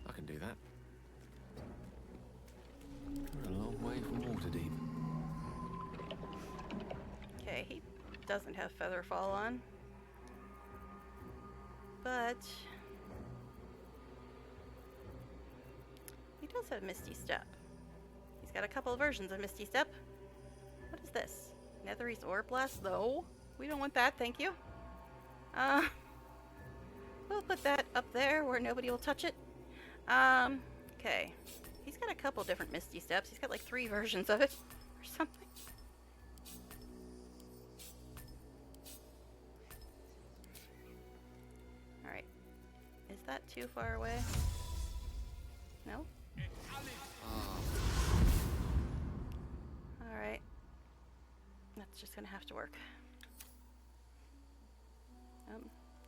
I can do that. We're a long way from Waterdeep. Okay, he doesn't have Featherfall on. But he does have Misty Step. He's got a couple of versions of Misty Step. What is this? Netherese Ore Blast? No, we don't want that, thank you. We'll put that up there where nobody will touch it. Okay. He's got a couple different Misty Steps. He's got like 3 versions of it or something. Alright. Is that too far away? No? Alright. That's just gonna have to work.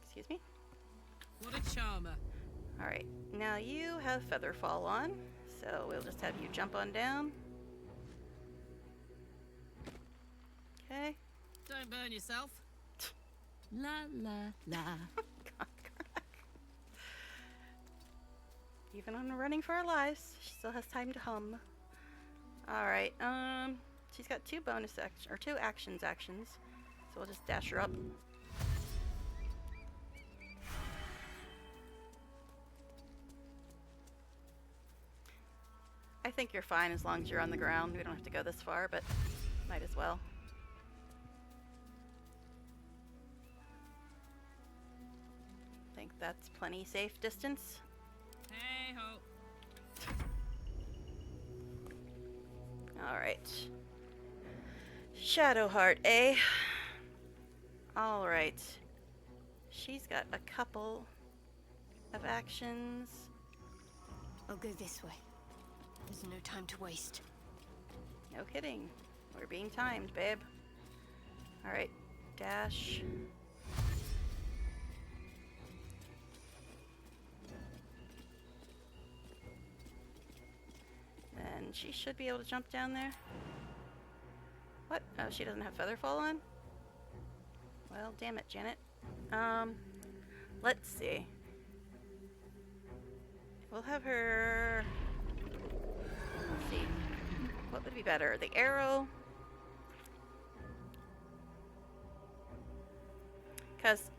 Excuse me? What a charmer. Alright, now you have Featherfall on, so we'll just have you jump on down. Okay. Don't burn yourself. La la la. God. Even on running for her lives, she still has time to hum. Alright, she's got 2 bonus actions, or 2 actions. So we'll just dash her up. I think you're fine as long as you're on the ground. We don't have to go this far, but might as well. Think that's plenty safe distance. Hey ho. Alright. Shadowheart, eh? Alright. She's got a couple of actions. I'll go this way. There's no time to waste. No kidding. We're being timed, babe. Alright. Dash. Then she should be able to jump down there. What? Oh, she doesn't have Featherfall on? Well, damn it, Janet. Let's see. We'll have her... Let's see. What would be better? The arrow? Because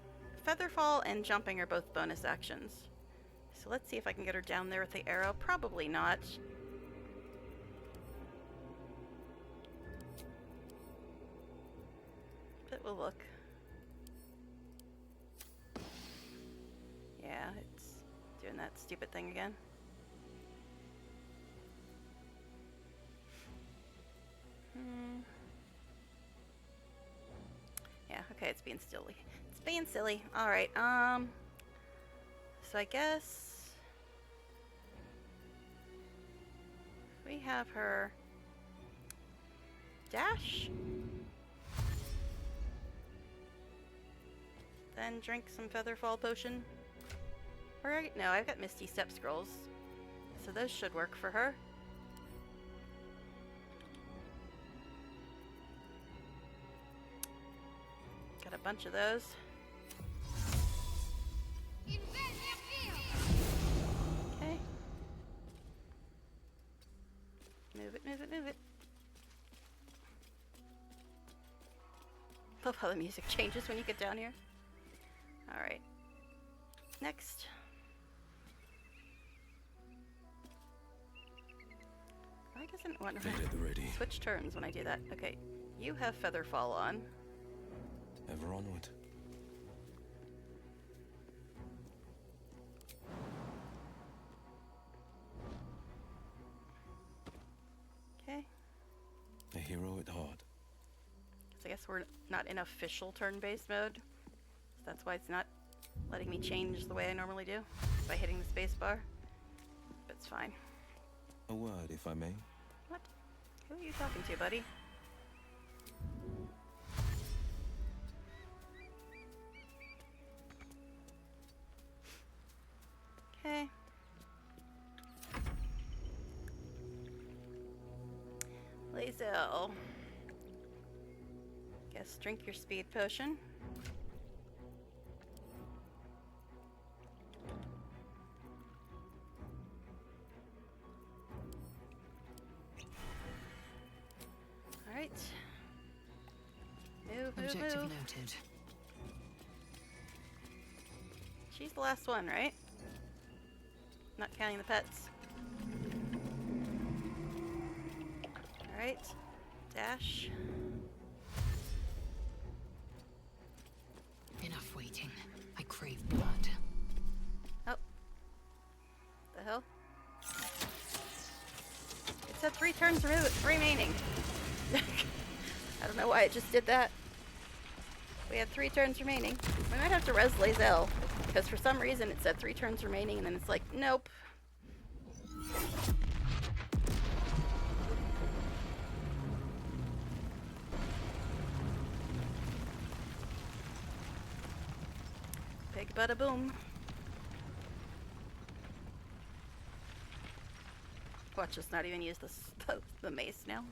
Featherfall and jumping are both bonus actions. So let's see if I can get her down there with the arrow. Probably not. But we'll look. Yeah, it's doing that stupid thing again. Yeah, okay, it's being silly. It's being silly. Alright, so I guess we have her dash, then drink some Featherfall potion. Alright, no, I've got Misty Step Scrolls, so those should work for her. Got a bunch of those. Okay. Move it, move it, move it. Love how the music changes when you get down here. Alright. Next. Why doesn't want to switch turns when I do that? Okay, you have Featherfall on. Ever onward. Okay. A hero at heart. So I guess we're not in official turn-based mode. So that's why it's not letting me change the way I normally do by hitting the space bar. But it's fine. A word, if I may. What? Who are you talking to, buddy? Okay. Lae'zel. Guess drink your speed potion. Alright. Move, move, Objective move. noted. She's the last one, right? Not counting the pets. Alright. Dash. Enough waiting. I crave blood. Oh. The hell? It said 3 turns remaining. I don't know why it just did that. We had 3 turns remaining. We might have to res Lae'zel, because for some reason it said 3 turns remaining, and then it's like, nope. Big bada boom. Watch us not even use the mace now.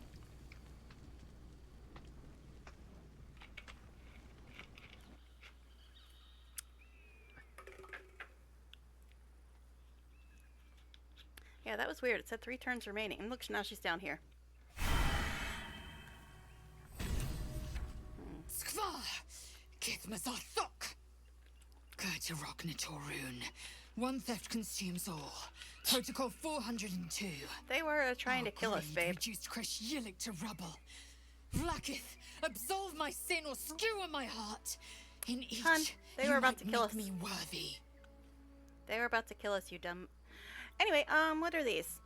Yeah, that was weird. It said 3 turns remaining. And look, now she's down here. Skvar! Kithmazathok! Gertirok Nitorun. One theft consumes all. Protocol 402. They were trying to kill us, babe. Reduced Kresh Yilik to rubble. Vlakith, absolve my sin or skewer my heart. In each, Hun, they were about to kill us. Me worthy. They were about to kill us, you dumb. Anyway, what are these?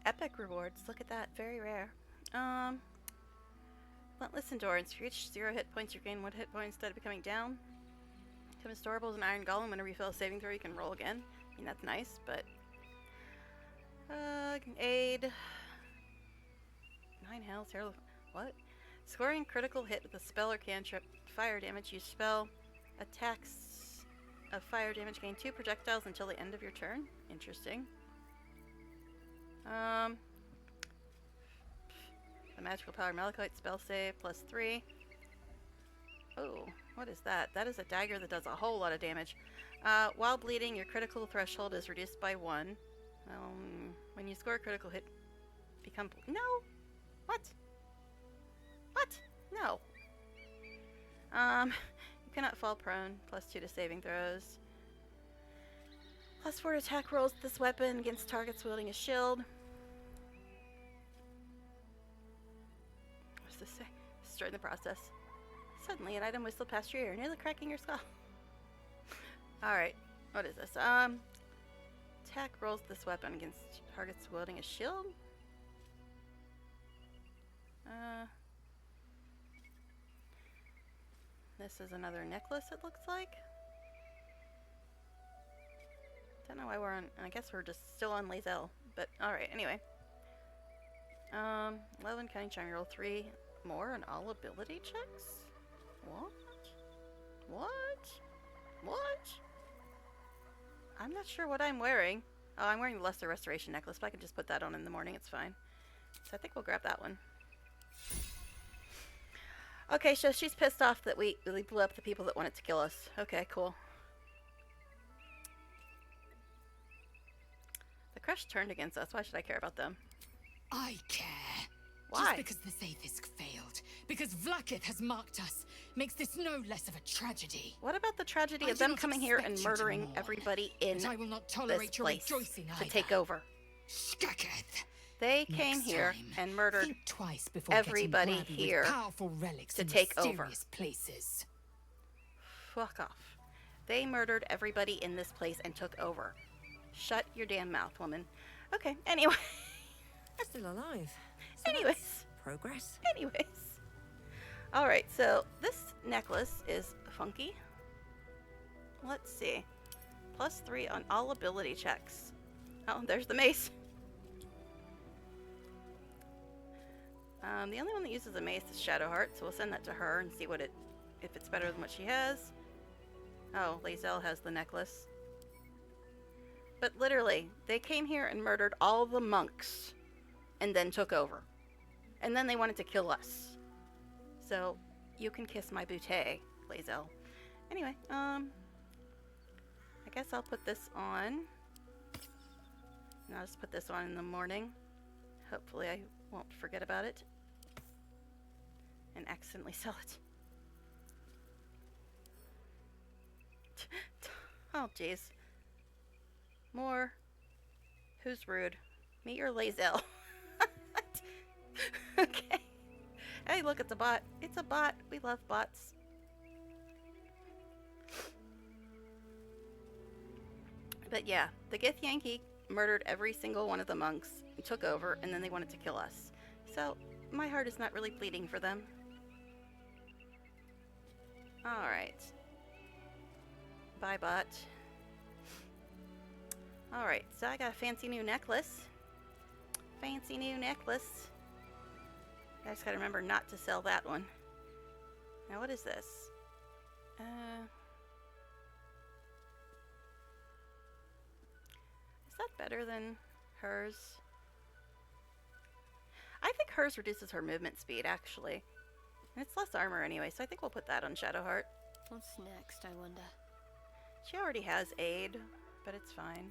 Epic rewards. Look at that. Very rare. Relentless Endurance. If you reach 0 hit points, you gain 1 hit point instead of becoming down. Become storable as an Iron Golem. Whenever you fail a saving throw, you can roll again. I mean, that's nice, but... aid. 9 health. What? Scoring critical hit with a spell or cantrip. Fire damage. Use spell. Attacks of fire damage gain 2 projectiles until the end of your turn. Interesting. The magical power Malachite spell save +3. Oh, what is that? That is a dagger that does a whole lot of damage. While bleeding, your critical threshold is reduced by 1. When you score a critical hit, become... No! What? What? No. You cannot fall prone. +2 to saving throws. +4 to attack rolls with this weapon against targets wielding a shield. What does this say? Destroy the process. Suddenly, an item whistled past your ear, nearly cracking your skull. Alright, what is this? Attack rolls with this weapon against targets wielding a shield? This is another necklace, it looks like. Don't know why we're on... I guess we're just still on Lae'zel. But, alright, anyway. 11 cunning charm, roll 3 more on all ability checks? What? What? What? I'm not sure what I'm wearing. Oh, I'm wearing the Lesser Restoration necklace, but I can just put that on in the morning, it's fine. So I think we'll grab that one. Okay, so she's pissed off that we blew up the people that wanted to kill us. Okay, cool. The Crush turned against us. Why should I care about them? I care. Why? Just because the Sathisk failed. Because Vlakith has marked us. Makes this no less of a tragedy. What about the tragedy of them coming here and murdering everybody in I will not tolerate this your place rejoicing to take over? Skaketh. They came here and murdered twice before everybody here powerful relics to take over. Places. Fuck off. They murdered everybody in this place and took over. Shut your damn mouth, woman. Okay, anyway. Still alive. So Anyways. Progress. Anyways. Alright, so this necklace is funky. Let's see. +3 on all ability checks. Oh, there's the mace. The only one that uses a mace is Shadowheart, so we'll send that to her and see what if it's better than what she has. Oh, Lae'zel has the necklace. But literally, they came here and murdered all the monks and then took over. And then they wanted to kill us. So, you can kiss my bootay, Lae'zel. Anyway, I guess I'll put this on. And I'll just put this on in the morning. Hopefully I won't forget about it. And accidentally sell it. Oh, jeez. More. Who's rude? Me or Lae'zel? Okay. Hey, look, it's a bot. It's a bot. We love bots. But yeah, the Githyanki murdered every single one of the monks, took over, and then they wanted to kill us. So, my heart is not really bleeding for them. Alright. Bye, bot. Alright, so I got a fancy new necklace. Fancy new necklace. I just gotta remember not to sell that one. Now, what is this? Is that better than hers? I think hers reduces her movement speed, actually. And it's less armor anyway, so I think we'll put that on Shadowheart. What's next, I wonder? She already has aid, but it's fine.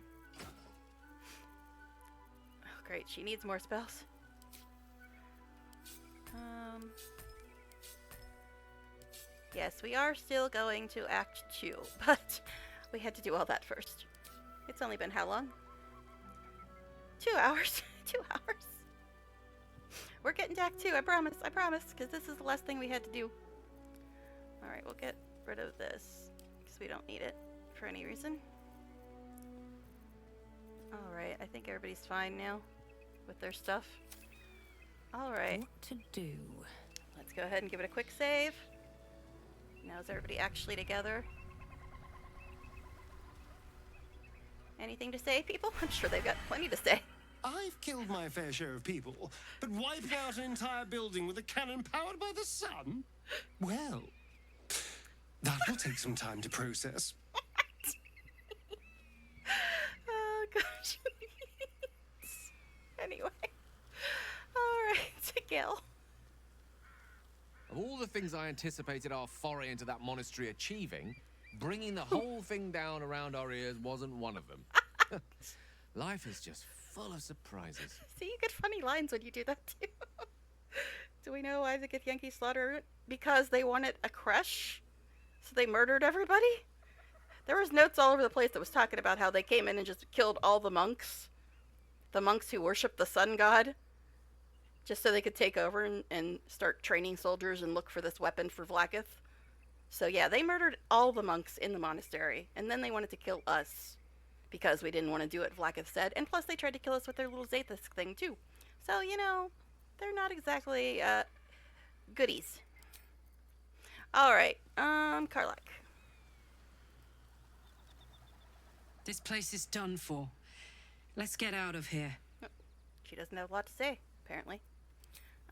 Oh, great. She needs more spells. Yes, we are still going to Act 2, but we had to do all that first. It's only been how long? 2 hours. 2 hours. We're getting to Act 2, I promise, because this is the last thing we had to do. Alright, we'll get rid of this, because we don't need it for any reason. Alright, I think everybody's fine now with their stuff. Alright. What to do? Let's go ahead and give it a quick save. Now is everybody actually together? Anything to say, people? I'm sure they've got plenty to say. I've killed my fair share of people, but wiping out an entire building with a cannon powered by the sun? Well, that will take some time to process. Oh, gosh. Anyway. Alright, Gil. Of all the things I anticipated our foray into that monastery achieving, bringing the whole thing down around our ears wasn't one of them. Life is just full of surprises. See, you get funny lines when you do that too. Do we know why the Githyanki slaughtered it? Because they wanted a creche? So they murdered everybody? There was notes all over the place that was talking about how they came in and just killed all the monks. The monks who worship the sun god. Just so they could take over and start training soldiers and look for this weapon for Vlakith. So yeah, they murdered all the monks in the monastery. And then they wanted to kill us. Because we didn't want to do what Vlakith said. And plus they tried to kill us with their little Zathis thing too. So, you know, they're not exactly goodies. Alright, Karlak. This place is done for. Let's get out of here. She doesn't have a lot to say, apparently.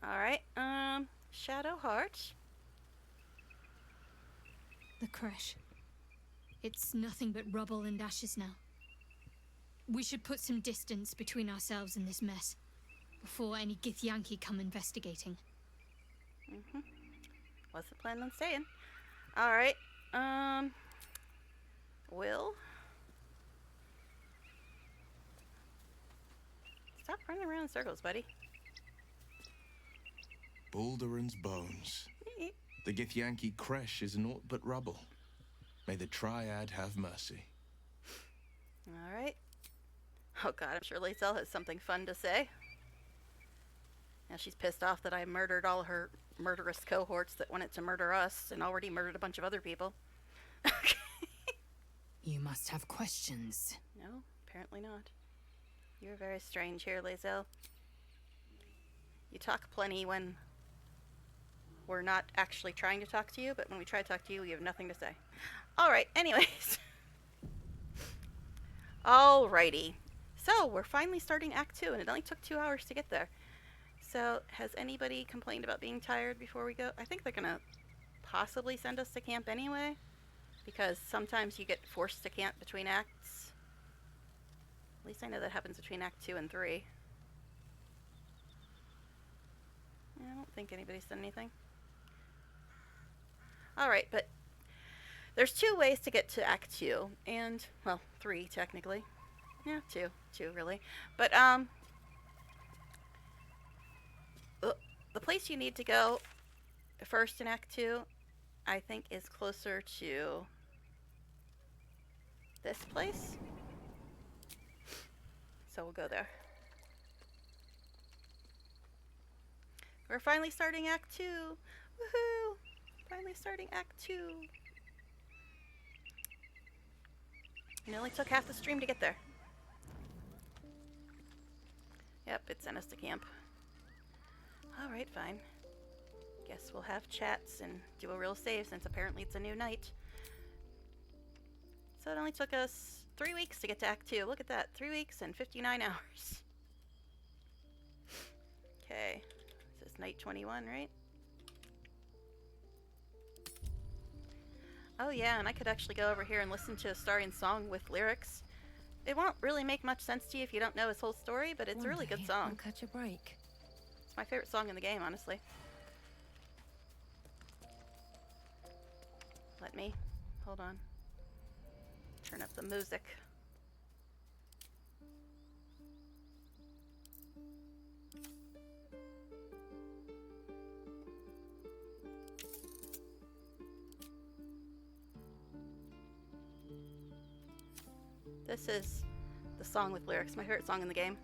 Alright, Shadowheart. The creche. It's nothing but rubble and ashes now. We should put some distance between ourselves and this mess before any Githyanki come investigating. Wasn't planning on staying. Alright, Will? Stop running around in circles, buddy. Balduran's bones. The Githyanki creche is naught but rubble. May the Triad have mercy. Alright. Oh god, I'm sure Lacelle has something fun to say. Now she's pissed off that I murdered all her murderous cohorts that wanted to murder us and already murdered a bunch of other people. You must have questions. No, apparently not. You're very strange here, Lacelle. You talk plenty when we're not actually trying to talk to you, but when we try to talk to you, you have nothing to say. Alright, anyways. Alrighty. So, we're finally starting Act 2, and it only took 2 hours to get there. So, has anybody complained about being tired before we go? I think they're gonna possibly send us to camp anyway, because sometimes you get forced to camp between acts. At least I know that happens between Act 2 and 3. I don't think anybody said anything. Alright, but there's 2 ways to get to Act 2, and, well, 3 technically. Yeah, 2 really. But, the place you need to go first in Act 2, I think, is closer to this place. So we'll go there. We're finally starting Act 2. Woohoo! Finally starting Act 2. It only took half the stream to get there. Yep, it sent us to camp. Alright, fine. Guess we'll have chats and do a real save since apparently it's a new night. So it only took us 3 weeks to get to Act 2. Look at that. 3 weeks and 59 hours. Okay. This is night 21, right? Oh yeah, and I could actually go over here and listen to a Starian song with lyrics. It won't really make much sense to you if you don't know his whole story, but it's a really good song. I'll catch a break. It's my favorite song in the game, honestly. Let me. Hold on. Turn up the music. This is the song with lyrics. My favorite song in the game.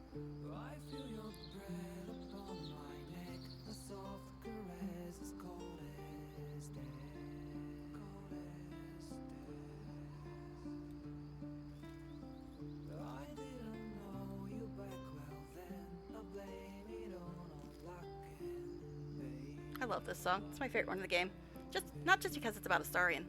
I love this song. It's my favorite one in the game. Not just because it's about Astarion.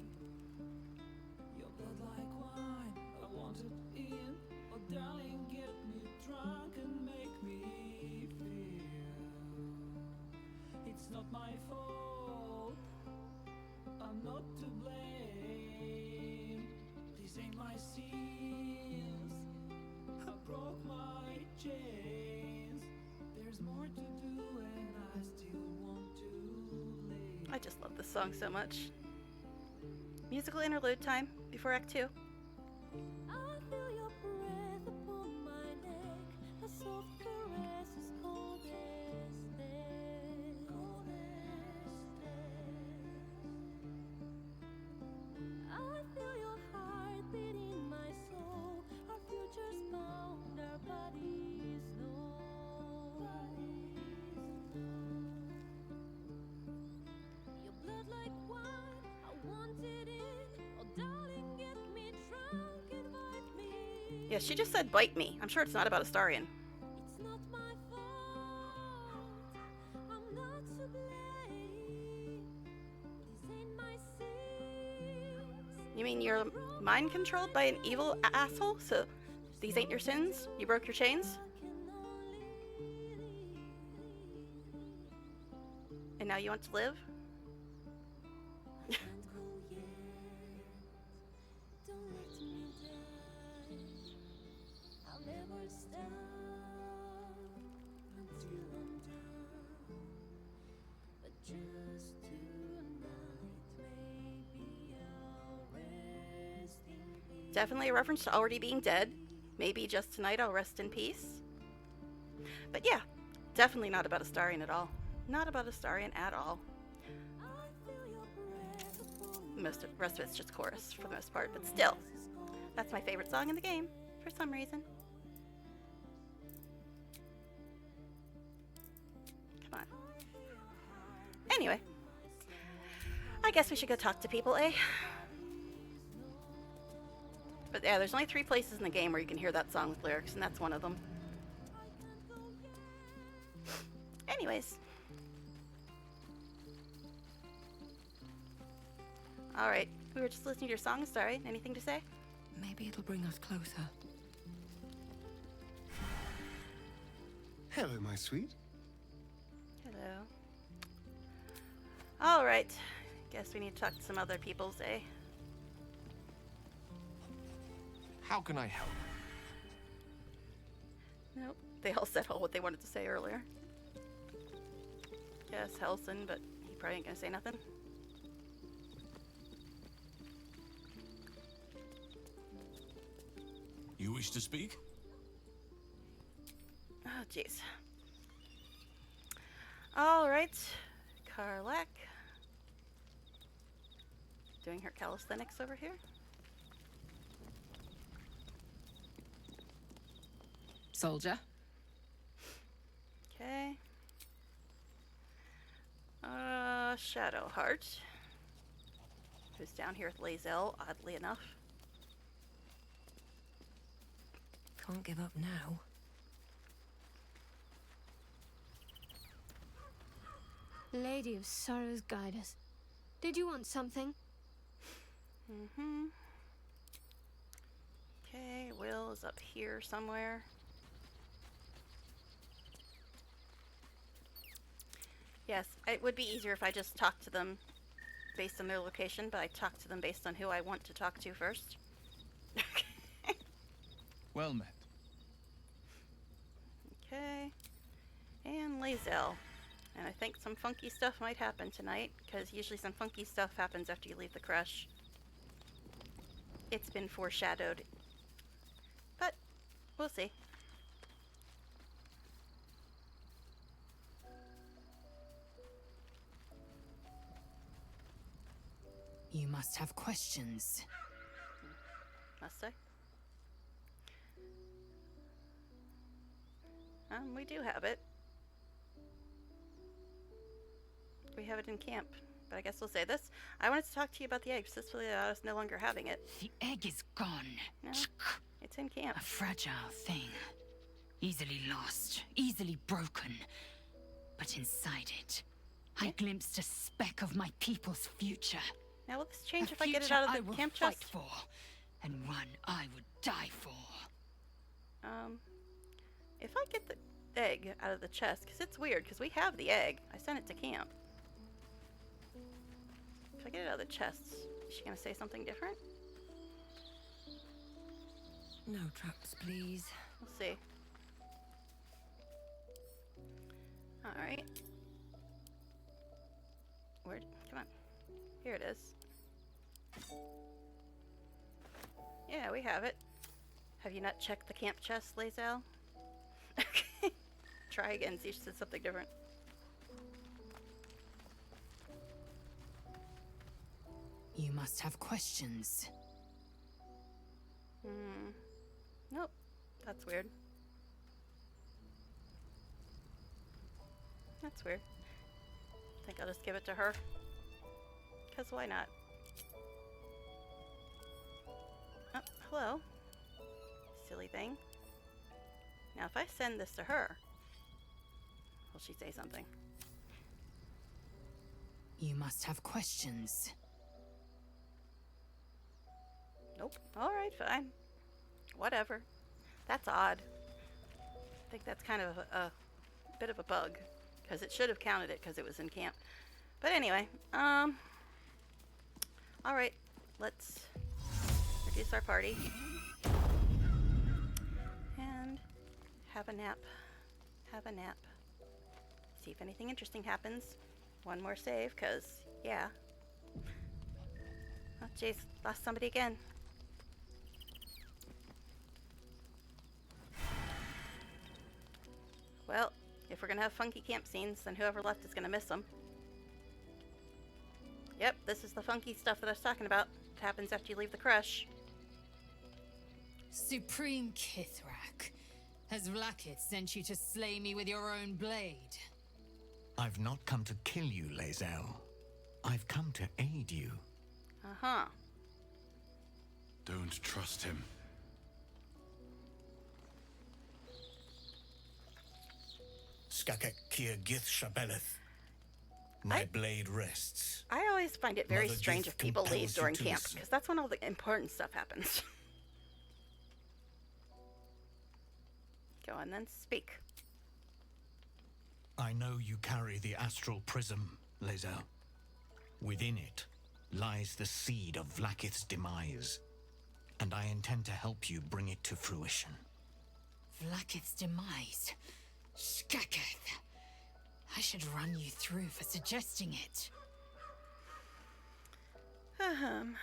I just love this song so much. Musical interlude time before Act 2. Yeah, she just said bite me. I'm sure it's not about Astarion. You mean you're mind controlled by an evil asshole? So these ain't your sins? You broke your chains? And now you want to live? Definitely a reference to already being dead. Maybe just tonight I'll rest in peace. But yeah, definitely not about Astarion at all. Not about Astarion at all. The rest of it's just chorus for the most part, but still, that's my favorite song in the game for some reason. Come on. Anyway, I guess we should go talk to people, eh? But yeah, there's only 3 places in the game where you can hear that song with lyrics, and that's one of them. Anyways. Alright, we were just listening to your song, sorry. Anything to say? Maybe it'll bring us closer. Hello, my sweet. Hello. Alright. Guess we need to talk to some other peoples, eh? How can I help? Nope. They all said all what they wanted to say earlier. Yes, Helson, but he probably ain't gonna say nothing. You wish to speak? Oh, jeez. Alright. Karlak. Doing her calisthenics over here. Soldier. Okay. Shadowheart. Who's down here with Lae'zel, oddly enough. Can't give up now. Lady of Sorrows, guide us. Did you want something? Mm-hmm. Okay, Will is up here somewhere. Yes, it would be easier if I just talked to them based on their location, but I talk to them based on who I want to talk to first. Well met. Okay. And Lae'zel. And I think some funky stuff might happen tonight, because usually some funky stuff happens after you leave the crush. It's been foreshadowed. But, we'll see. You must have questions. Must I? We do have it. We have it in camp. But I guess we'll say this. I wanted to talk to you about the egg, specifically about us no longer having it. The egg is gone. No, it's in camp. A fragile thing. Easily lost, easily broken. But inside it, I glimpsed a speck of my people's future. Now will this change A if I get it future out of I the will camp fight chest? for, and one I would die for. If I get the egg out of the chest, because it's weird, because we have the egg. I sent it to camp. If I get it out of the chest, is she going to say something different? No traps, please. We'll see. Alright. Where? Come on. Here it is. Yeah, we have it. Have you not checked the camp chest, Lazel? Okay. Try again, see if she said something different. You must have questions. Nope. That's weird. That's weird. I think I'll just give it to her. Because why not? Oh, hello. Silly thing. Now if I send this to her, will she say something? You must have questions. Nope. Alright, fine. Whatever. That's odd. I think that's kind of a bit of a bug. Because it should have counted it because it was in camp. But anyway, alright, let's reduce our party. And have a nap. Have a nap. See if anything interesting happens. One more save, because, yeah. Oh, jeez, lost somebody again. Well, if we're gonna have funky camp scenes, then whoever left is gonna miss them. Yep, this is the funky stuff that I was talking about. It happens after you leave the crush. Supreme Kithrak, has Vlakith sent you to slay me with your own blade? I've not come to kill you, Lazel. I've come to aid you. Uh-huh. Don't trust him. Skakek Kia Gith Shabeleth. My blade rests. I always find it very Mother strange Gith if people leave compels you during to camp, listen. because that's when all the important stuff happens. Go on then, speak. I know you carry the astral prism, Lazel. Within it lies the seed of Vlakith's demise, and I intend to help you bring it to fruition. Vlakith's demise? Skaketh. I should run you through for suggesting it. I'm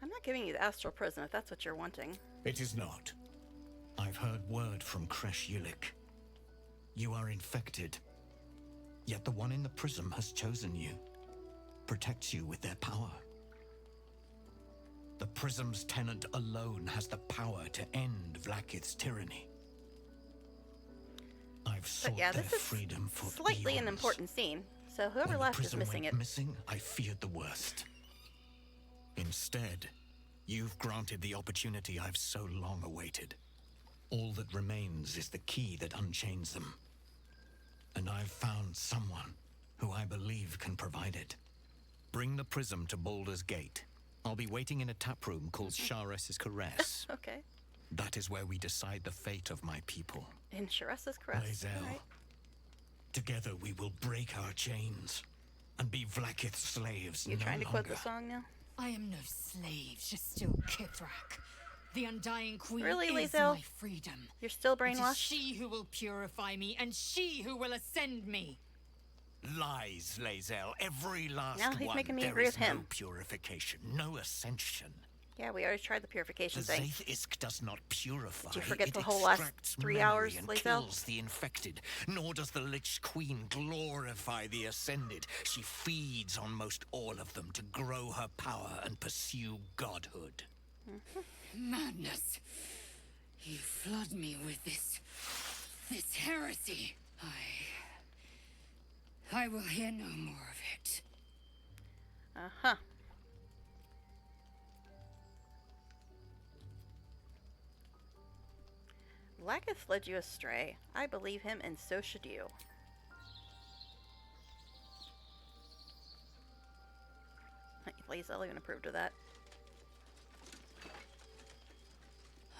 not giving you the astral prison if that's what you're wanting. It is not. I've heard word from Kresh Yulik. You are infected. Yet the one in the prism has chosen you. Protects you with their power. The prism's tenant alone has the power to end Vlakith's tyranny. I've sought But yeah, their this is freedom for slightly an eons. important scene, so whoever When the left is prism missing went it. missing, I feared the worst. Instead, you've granted the opportunity I've so long awaited. All that remains is the key that unchains them. And I've found someone who I believe can provide it. Bring the prism to Baldur's Gate. I'll be waiting in a tap room called Shares's Caress. Okay. That is where we decide the fate of my people. In Shares's Caress. Lazel. Alright. Together we will break our chains and be Vlakith's slaves You no trying to quote longer. the song now? I am no slave, just still Kithrak. The Undying Queen Really, is Lazel? my freedom. You're still It brainwashed? is she who will purify me, and she who will ascend me. Lies, Lazel. Every last Now he's one. making me There agree is with him. no purification, no ascension. Yeah, we already tried the The purification thing. Zaith-Isk does not purify. Did you forget it the whole last extracts 3 memory hours, and Lazel? kills the infected. Nor does the Lich Queen glorify the ascended. She feeds on most all of them to grow her power and pursue godhood. Madness. You flood me with this heresy. I will hear no more of it. Uh-huh. Lakith led you astray. I believe him, and so should you. Lae'zel even approved of that.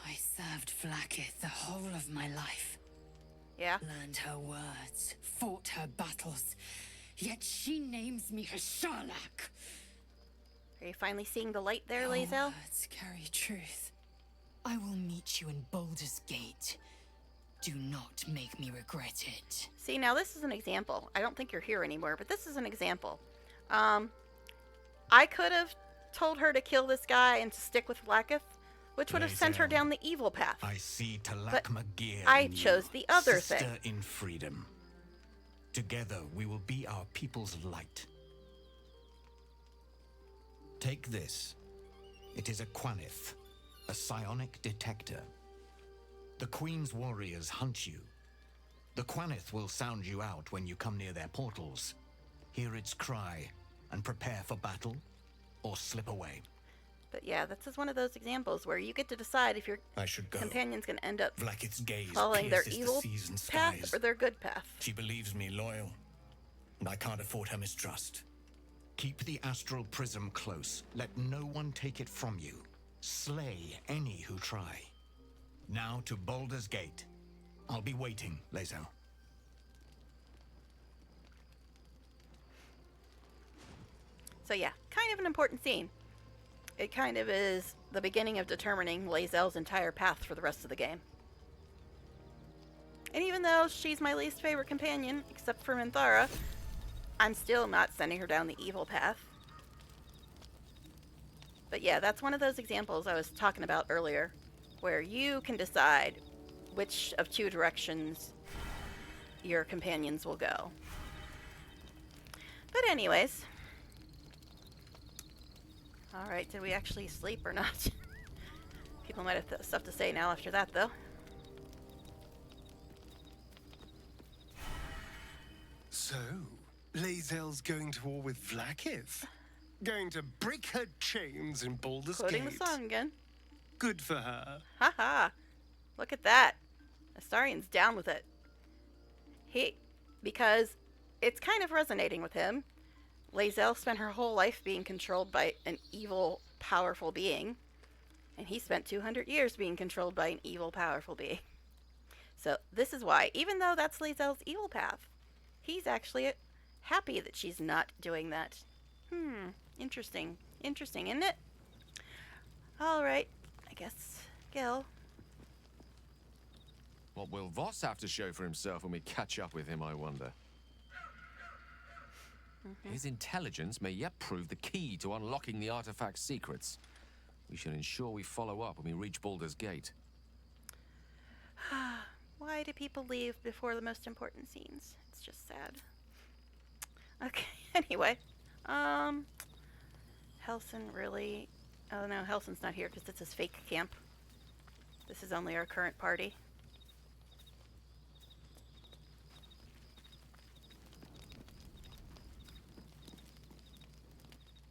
I served Vlaakith the whole of my life. Yeah? Learned her words, fought her battles, yet she names me her Sharlak. Are you finally seeing the light there, Your Lae'zel? words carry truth. I will meet you in Baldur's Gate. Do not make me regret it. See, now this is an example. I don't think you're here anymore, but this is an example. I could have told her to kill this guy and to stick with Vlaakith, which would have sent her Lae'zel, down the evil path. I see But Talak Magir I in you, chose the other sister thing. in freedom. Together we will be our people's light. Take this. It is a Quanith, a psionic detector. The Queen's warriors hunt you. The Quanith will sound you out when you come near their portals. Hear its cry and prepare for battle, or slip away. But yeah, this is one of those examples where you get to decide if your I should go. companion's going to end up Vlaakith's gaze following their pierces evil the seas and path skies. or their good path. She believes me loyal, and I can't afford her mistrust. Keep the astral prism close. Let no one take it from you. Slay any who try. Now to Baldur's Gate. I'll be waiting, Lae'zel. So yeah, kind of an important scene. It kind of is the beginning of determining Lae'zel's entire path for the rest of the game. And even though she's my least favorite companion, except for Minthara, I'm still not sending her down the evil path. But yeah, that's one of those examples I was talking about earlier, where you can decide which of two directions your companions will go. But anyways... Alright, did we actually sleep or not? People might have stuff to say now after that, though. So, Lae'zel's going to war with Vlaakith? Going to break her chains in Baldur's Quoting Gate? the song again. Good for her. Haha! Look at that. Astarian's down with it. Because it's kind of resonating with him. Lae'zel spent her whole life being controlled by an evil, powerful being. And he spent 200 years being controlled by an evil, powerful being. So this is why, even though that's Lae'zel's evil path, he's actually happy that she's not doing that. Interesting. Interesting, isn't it? Alright, I guess, Gil. What will Voss have to show for himself when we catch up with him, I wonder? His intelligence may yet prove the key to unlocking the artifact's secrets. We should ensure we follow up when we reach Baldur's Gate. Why do people leave before the most important scenes? It's just sad. Okay, anyway. Helson really... Oh no, Helson's not here because it's his fake camp. This is only our current party.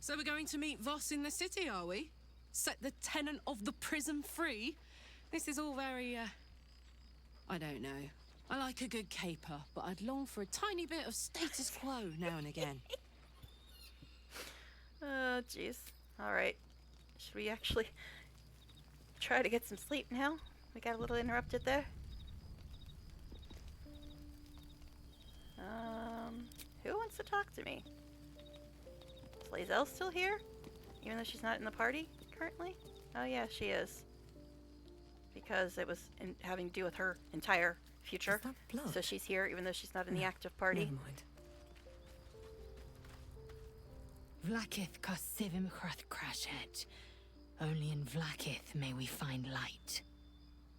So we're going to meet Voss in the city, are we? Set the tenant of the prison free? This is all very, I don't know. I like a good caper, but I'd long for a tiny bit of status quo now and again. Oh, jeez. Alright. Should we actually try to get some sleep now? We got a little interrupted there. Who wants to talk to me? Is Lae'zel still here? Even though she's not in the party currently? Oh yeah, she is. Because it was having to do with her entire future. So she's here even though she's not in the active party. Never mind. Vlaakith Kosivim Hrath Crashhead. Only in Vlaakith may we find light.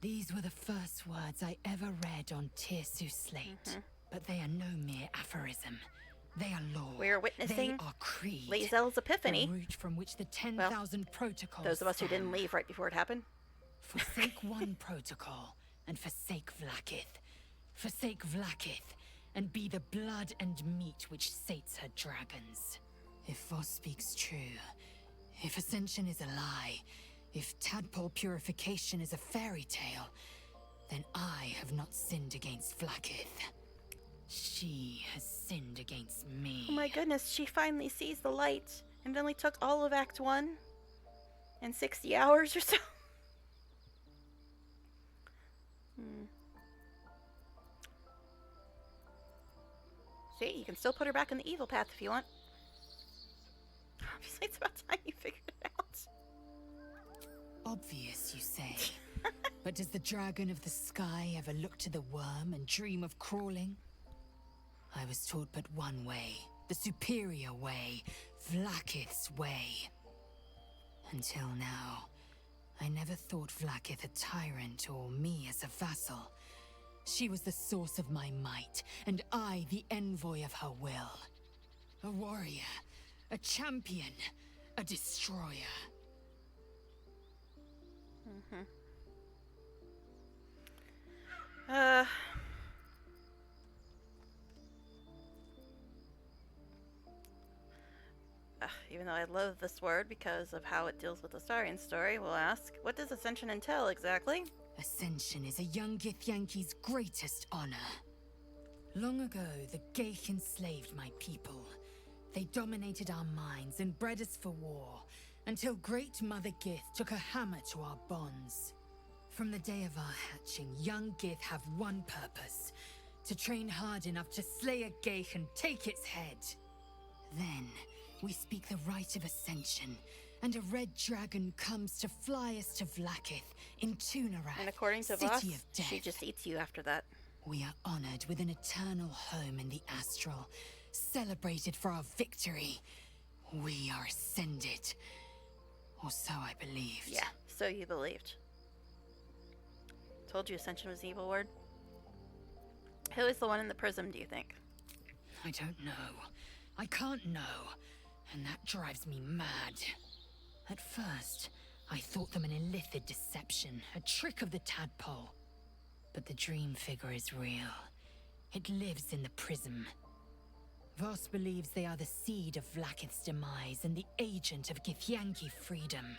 These were the first words I ever read on Tirsu's slate. But they are no mere aphorism. They are law. We are witnessing they are creed. Lae'zel's epiphany. The root from which the 10,000 protocols those of us who stem. didn't leave right before it happened. Forsake one protocol, and forsake Vlaakith. Forsake Vlaakith, and be the blood and meat which sates her dragons. If Voss speaks true, if Ascension is a lie, if tadpole purification is a fairy tale, then I have not sinned against Vlaakith. She has sinned against me. Oh my goodness, she finally sees the light, and it only took all of Act 1 and 60 hours or so. See, you can still put her back on the evil path if you want. Obviously, it's about time you figured it out. Obvious, you say. But does the dragon of the sky ever look to the worm and dream of crawling? I was taught but one way, the superior way, Vlaakith's way. Until now, I never thought Vlaakith a tyrant or me as a vassal. She was the source of my might, and I the envoy of her will. A warrior, a champion, a destroyer. Even though I loathe this word because of how it deals with the Starian story, we'll ask, what does Ascension entail exactly? Ascension is a young Githyanki's greatest honor. Long ago, the Geich enslaved my people. They dominated our minds and bred us for war, until Great Mother Gith took a hammer to our bonds. From the day of our hatching, young Gith have one purpose: to train hard enough to slay a Geich and take its head. Then, we speak the rite of Ascension, and a red dragon comes to fly us to Vlaakith in Tunarak, And according to City Voss, of Death. she just eats you after that. We are honored with an eternal home in the astral, celebrated for our victory. We are ascended. Or so I believed. Yeah, so you believed. Told you Ascension was an evil word. Who is the one in the prism, do you think? I don't know. I can't know. And that drives me mad. At first, I thought them an illithid deception, a trick of the tadpole. But the dream figure is real. It lives in the prism. Voss believes they are the seed of Vlaakith's demise and the agent of Githyanki freedom.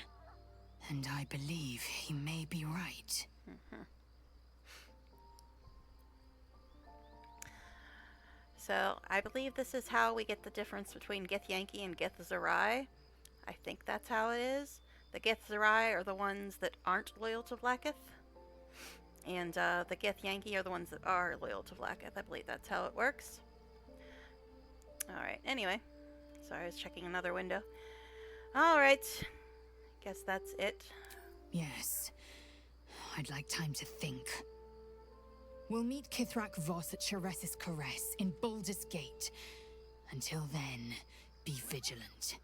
And I believe he may be right. So, I believe this is how we get the difference between Githyanki and Gith-Zerai. I think that's how it is. The Gith-Zerai are the ones that aren't loyal to Vlaakith. And the Githyanki are the ones that are loyal to Vlaakith. I believe that's how it works. Alright, anyway. Sorry, I was checking another window. Alright. Guess that's it. Yes. I'd like time to think. We'll meet Kithrak Voss at Chares's Caress in Baldur's Gate. Until then, be vigilant.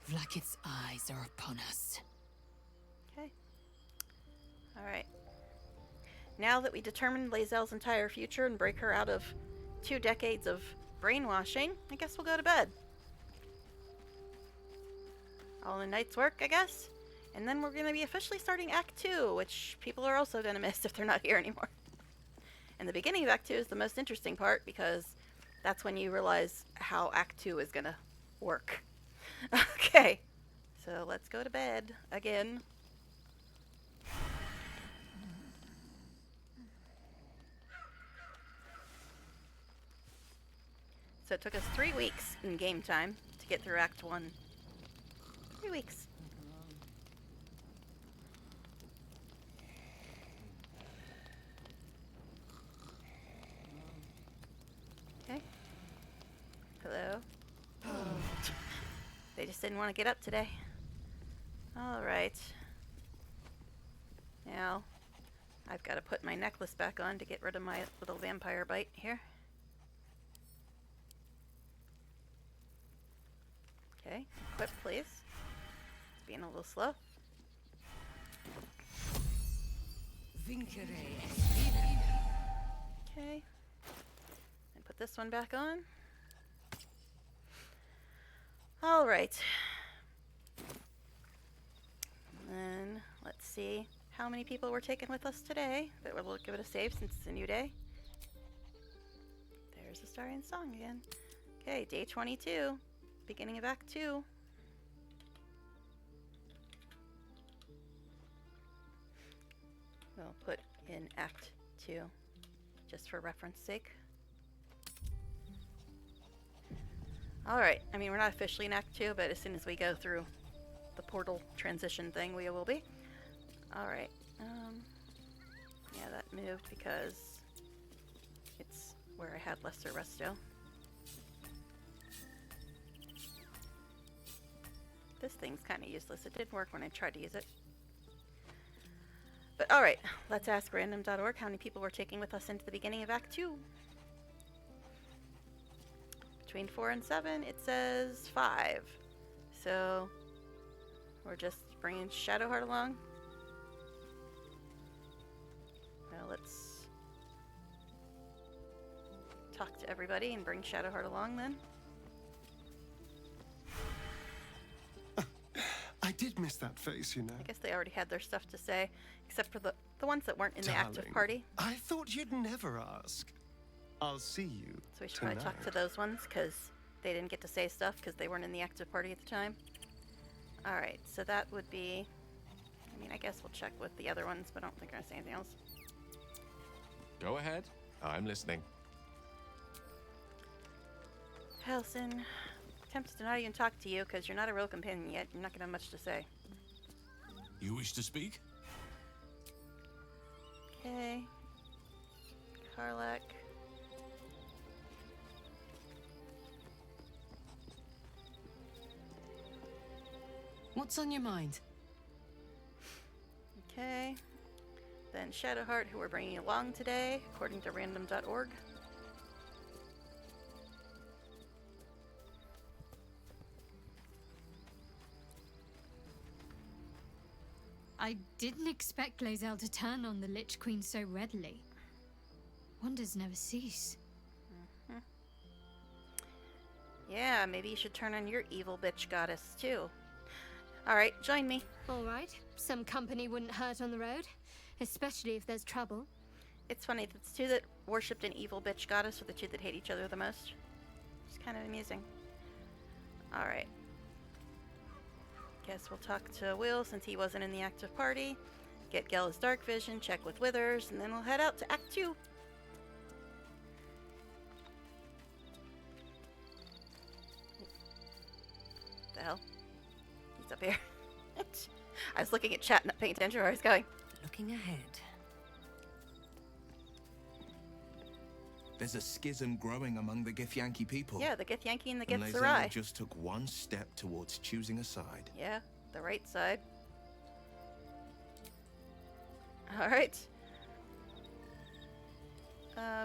Vlaakith's eyes are upon us. Okay. Alright. Now that we determined Lae'zel's entire future and break her out of 2 decades of brainwashing, I guess we'll go to bed. All the night's work, I guess. And then we're going to be officially starting Act 2, which people are also going to miss if they're not here anymore. And the beginning of Act 2 is the most interesting part because that's when you realize how Act 2 is going to work. Okay, so let's go to bed again. So it took us 3 weeks in game time to get through Act 1. 3 weeks. Okay. Hello. They just didn't want to get up today. Alright. Now, I've got to put my necklace back on to get rid of my little vampire bite here. Okay, equip please. It's being a little slow. Okay. And put this one back on. Alright. And then, let's see. how many people we're taking with us today, but we'll give it a save since it's a new day. There's the Starian song again. Okay, day 22, beginning of Act 2. We'll put in Act 2, just for reference sake. Alright, I mean, we're not officially in Act 2, but as soon as we go through the portal transition thing, we will be. Alright, yeah, that moved because it's where I had Lesser Resto. This thing's kind of useless. It didn't work when I tried to use it. But alright, let's ask random.org how many people we're taking with us into the beginning of Act 2. Between 4 and 7, it says 5. So, we're just bringing Shadowheart along. Well, let's talk to everybody and bring Shadowheart along then. I did miss that face, you know. I guess they already had their stuff to say, except for the ones that weren't in the active Darling, party. I thought you'd never ask. I'll see you So we should tonight. probably talk to those ones, because they didn't get to say stuff, because they weren't in the active party at the time. Alright, so that would be... I mean, I guess we'll check with the other ones, but I don't think I'm going to say anything else. Go ahead. I'm listening. Halsin, tempted to not even talk to you, because you're not a real companion yet. You're not going to have much to say. You wish to speak? Okay. Karlak. What's on your mind? Okay. Then Shadowheart, who we're bringing along today, according to random.org. I didn't expect Lae'zel to turn on the Lich Queen so readily. Wonders never cease. Mm-hmm. Yeah, maybe you should turn on your evil bitch goddess, too. Alright, join me. Alright, some company wouldn't hurt on the road, especially if there's trouble. It's funny, the two that worshipped an evil bitch goddess are the two that hate each other the most. It's kind of amusing. Alright. Guess we'll talk to Will since he wasn't in the active party. Get Gel's dark vision, check with Withers, and then we'll head out to Act 2. The hell? He's up here. I was looking at chat, not paying attention where I was going. Looking ahead. There's a schism growing among the Githyanki people. Yeah, the Githyanki and the And Githzerai. Lae'zel just took one step towards choosing a side. Yeah, the right side. Alright.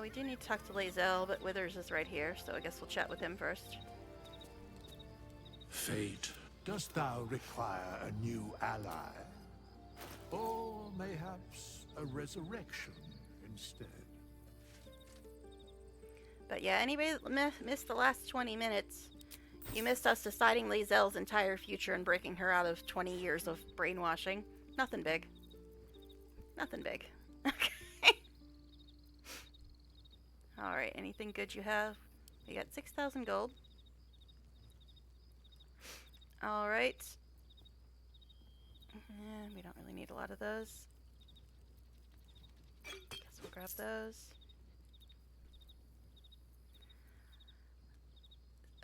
We do need to talk to Lae'zel, but Withers is right here, so I guess we'll chat with him first. Fate, dost thou require a new ally? Or mayhaps a resurrection instead? But yeah, anybody that missed the last 20 minutes, you missed us deciding Lae'zel's entire future and breaking her out of 20 years of brainwashing. Nothing big. Nothing big. Okay. Alright, anything good you have? We got 6,000 gold. Alright. Yeah, we don't really need a lot of those. Guess we'll grab those.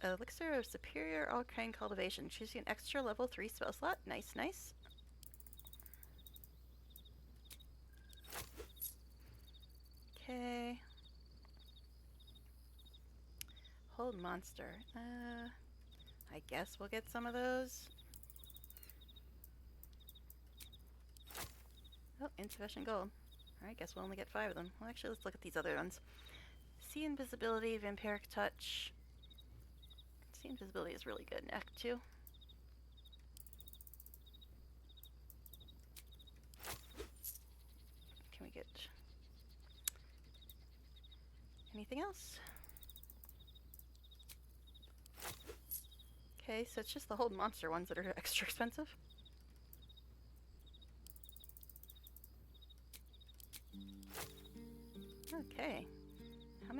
Elixir of Superior Arcane Cultivation. Choosing an extra level 3 spell slot. Nice, nice. Okay. Hold monster. I guess we'll get some of those. Oh, insufficient gold. Alright, guess we'll only get 5 of them. Well, actually, let's look at these other ones. See Invisibility, Vampiric Touch. See Invisibility is really good in Act 2. Can we get anything else? Okay, so it's just the Hold Monster ones that are extra expensive.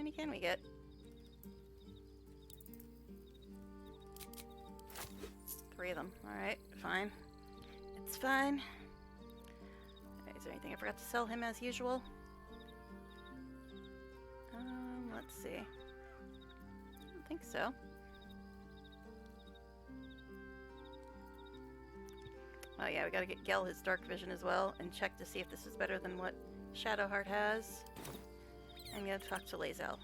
many can we get? 3 of them. Alright, fine. It's fine. Is there anything I forgot to sell him as usual? Let's see. I don't think so. Oh yeah, we gotta get Gel his dark vision as well and check to see if this is better than what Shadowheart has. I'm gonna talk to Lae'zel.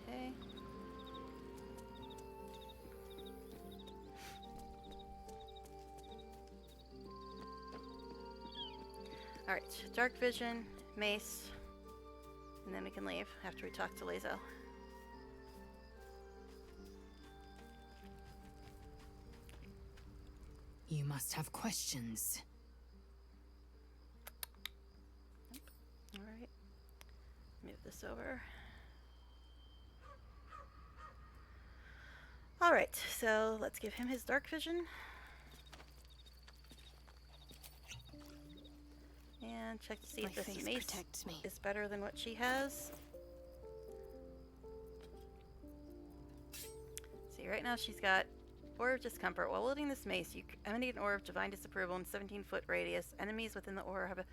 Okay. Alright, dark vision, mace, and then we can leave after we talk to Lae'zel. You must have questions. Alright. Move this over. Alright, so let's give him his dark vision. And check to see if this mace protects me. is better than what she has. See, right now she's got Aura of Discomfort. While wielding this mace, you emanate an aura of divine disapproval in 17-foot radius. Enemies within the aura have a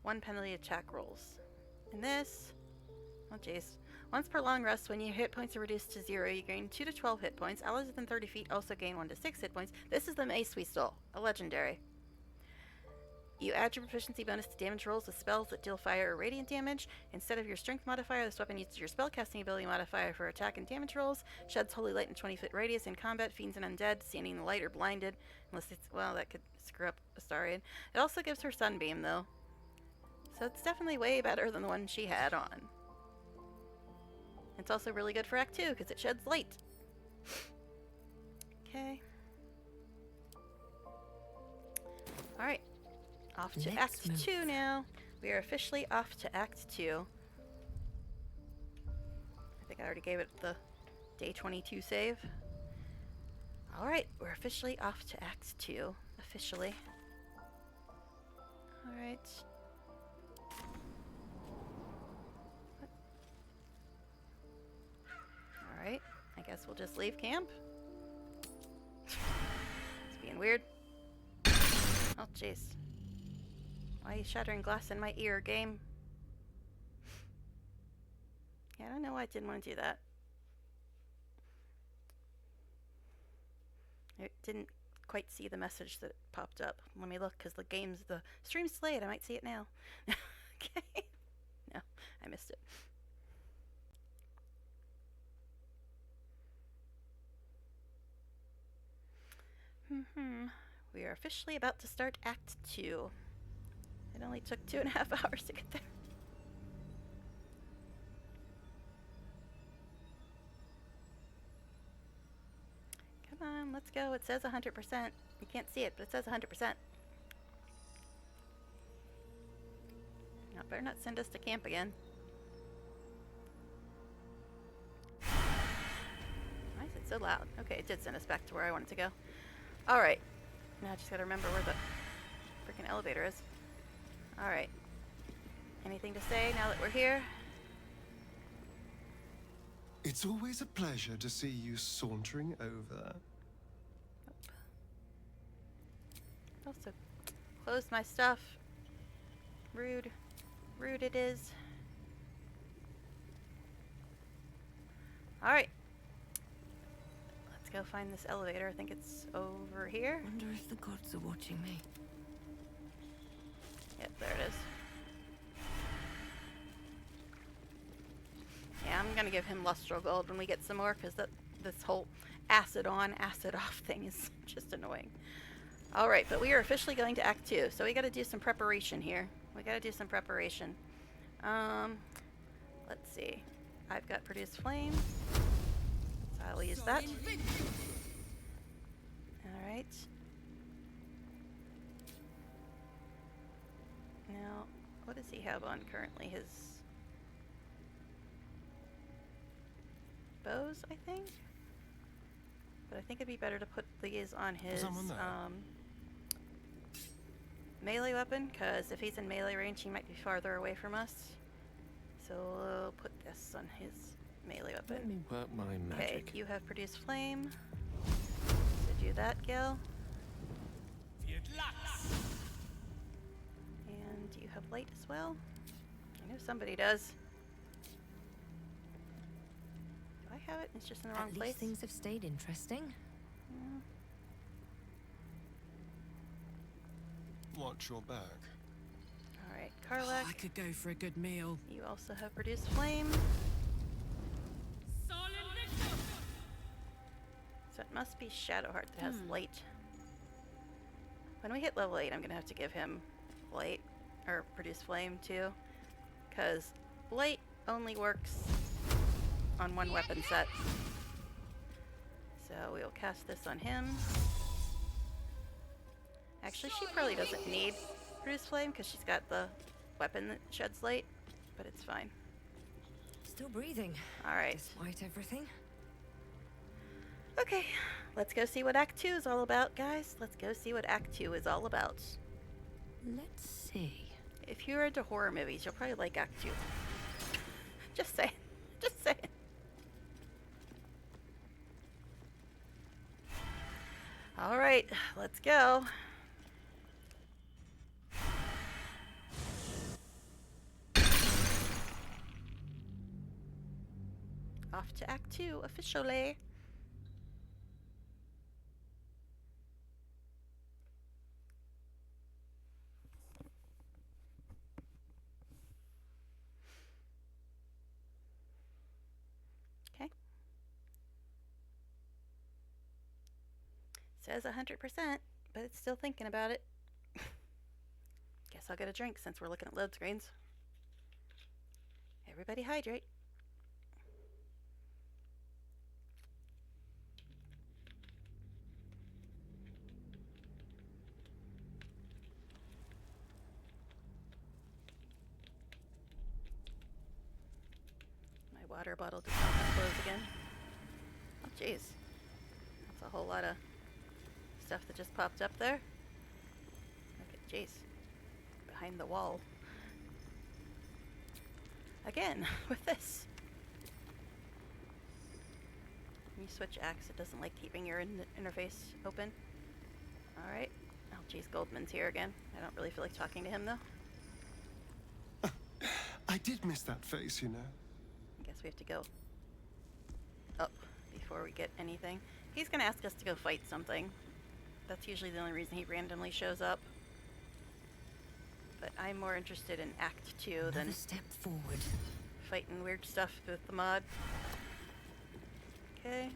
1 penalty attack rolls. And this... Oh, jeez. Once per long rest, when your hit points are reduced to 0, you gain 2 to 12 hit points. Allies within 30 feet also gain 1 to 6 hit points. This is the mace we stole. A legendary. You add your proficiency bonus to damage rolls with spells that deal fire or radiant damage. Instead of your strength modifier, this weapon uses your spellcasting ability modifier for attack and damage rolls. Sheds holy light in 20-foot radius in combat, fiends and undead, standing in the light or blinded. Unless it's, well, that could screw up Astarion. It also gives her sunbeam, though. So it's definitely way better than the one she had on. It's also really good for Act 2, because it sheds light. Okay. Alright. Off to Next Act 2 now. We are officially off to Act 2. I think I already gave it the day 22 save. Alright, we're officially off to Act 2. Officially. Alright. Alright, I guess we'll just leave camp. It's being weird. Oh, jeez. Why are you shattering glass in my ear, game? Yeah, I don't know why I didn't want to do that. I didn't quite see the message that popped up. Let me look, because the stream's delayed. I might see it now. Okay. No, I missed it. We are officially about to start Act 2. It only took 2.5 hours to get there. Come on, let's go. It says 100%. You can't see it, but it says 100%. Now, better not send us to camp again. Why is it so loud? Okay, it did send us back to where I wanted to go. Alright. Now I just gotta remember where the freaking elevator is. Alright. Anything to say now that we're here? It's always a pleasure to see you sauntering over. Also, closed my stuff. Rude. Rude it is. Alright. Let's go find this elevator. I think it's over here. Wonder if the gods are watching me. Yep, there it is. Yeah, I'm gonna give him Lustral Gold when we get some more, because this whole acid on, acid off thing is just annoying. Alright, but we are officially going to Act 2, so we gotta do some preparation here. We gotta do some preparation. Let's see. I've got Produce Flame, so I'll use that. Alright. Now, what does he have on currently? His bows, I think? But I think it'd be better to put these on his melee weapon, because if he's in melee range, he might be farther away from us. So we'll put this on his melee weapon. Let me work my Okay, magic. you have produced flame. So do that, Gil. And you have light as well. I know somebody does. Do I have it? It's just in the wrong At place. least things have stayed interesting. Watch your back. Alright, Karlak. I could go for a good meal. You also have produced flame. So it must be Shadowheart that has light. When we hit level 8, I'm going to have to give him light, or produce flame too, because light only works on one weapon set. So we'll cast this on him. Actually, she probably doesn't need produce flame because she's got the weapon that sheds light, but it's fine. Still breathing. Alright. Despite everything. Okay, let's go see what Act 2 is all about, guys. Let's go see what Act 2 is all about. Let's see. If you're into horror movies, you'll probably like Act 2. Just saying. Just saying. Alright, let's go. Off to Act 2, officially. Okay. Says 100%, but it's still thinking about it. Guess I'll get a drink since we're looking at load screens. Everybody hydrate. My water bottle just close again. Oh, jeez. That's a whole lot of stuff that just popped up there. Look at jeez. Behind the wall. Again, with this. When you switch axe, it doesn't like keeping your interface open. Alright. Oh, jeez, Goldman's here again. I don't really feel like talking to him, though. I did miss that face, you know. I guess we have to go up before we get anything. He's gonna ask us to go fight something. That's usually the only reason he randomly shows up. But I'm more interested in Act 2 than step forward. Fighting weird stuff with the mod. Okay.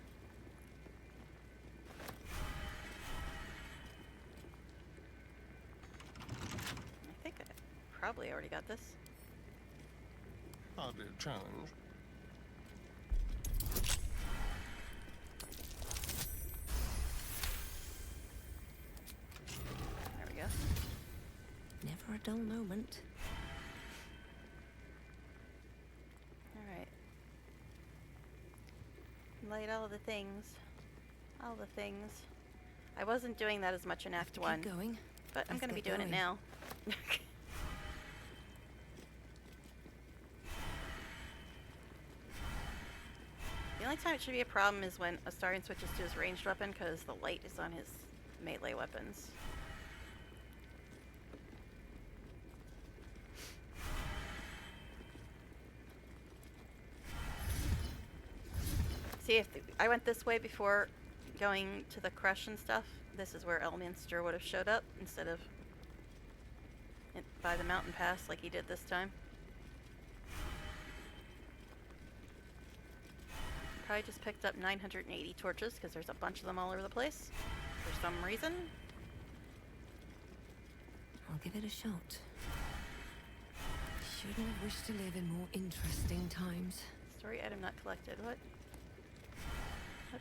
I think I probably already got this. Hardly a challenge. There we go. Never a dull moment. Alright. Light all the things. All the things. I wasn't doing that as much in Act 1. Keep going. But I'm Let's going to be get doing it going. now. The only time it should be a problem is when Astarion switches to his ranged weapon because the light is on his melee weapons. See, if I went this way before going to the crush and stuff, this is where Elminster would have showed up instead of by the mountain pass like he did this time. Probably just picked up 980 torches because there's a bunch of them all over the place for some reason. I'll give it a shot. Shouldn't have wished to live in more interesting times. Story item not collected. What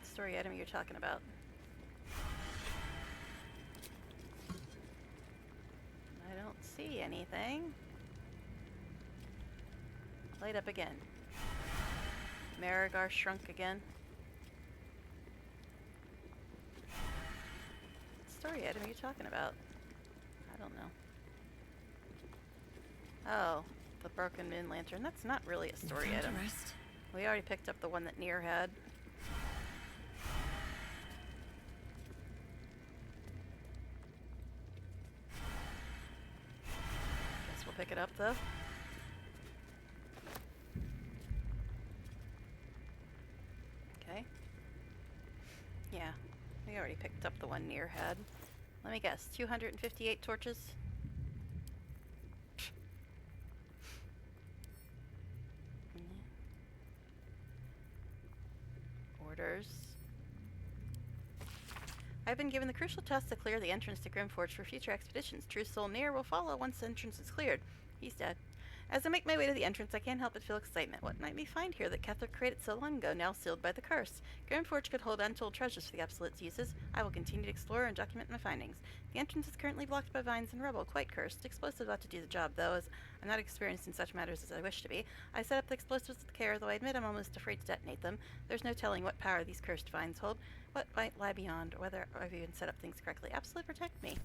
story item you're talking about? I don't see anything. Light up again. Marigar shrunk again. What story item are you talking about? I don't know. Oh, the broken moon lantern. That's not really a story item. Rest. We already picked up the one that Nier had. Guess we'll pick it up though. Okay. Yeah, we already picked up the one Nier had. Let me guess, 258 torches? Orders. I've been given the crucial task to clear the entrance to Grimforge for future expeditions. True Soul Nier will follow once the entrance is cleared. He's dead. As I make my way to the entrance, I can't help but feel excitement. What might we find here that Kethra created so long ago, now sealed by the curse? Grimforge could hold untold treasures for the Absolute's uses. I will continue to explore and document my findings. The entrance is currently blocked by vines and rubble, quite cursed. Explosives ought to do the job, though, as I'm not experienced in such matters as I wish to be. I set up the explosives with care, though I admit I'm almost afraid to detonate them. There's no telling what power these cursed vines hold, what might lie beyond, or whether I've even set up things correctly. Absolute, protect me.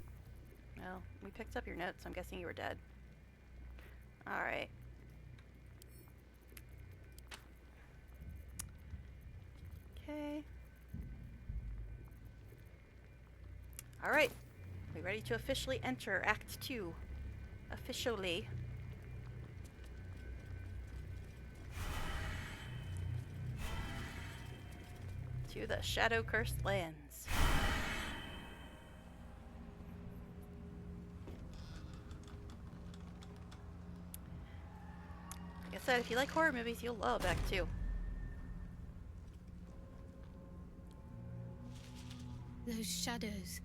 Well, we picked up your notes, so I'm guessing you were dead. Alright. Okay. Alright. We ready to officially enter Act 2? Officially. To the shadow-cursed lands. Like I said, if you like horror movies, you'll love Act 2. Those shadows.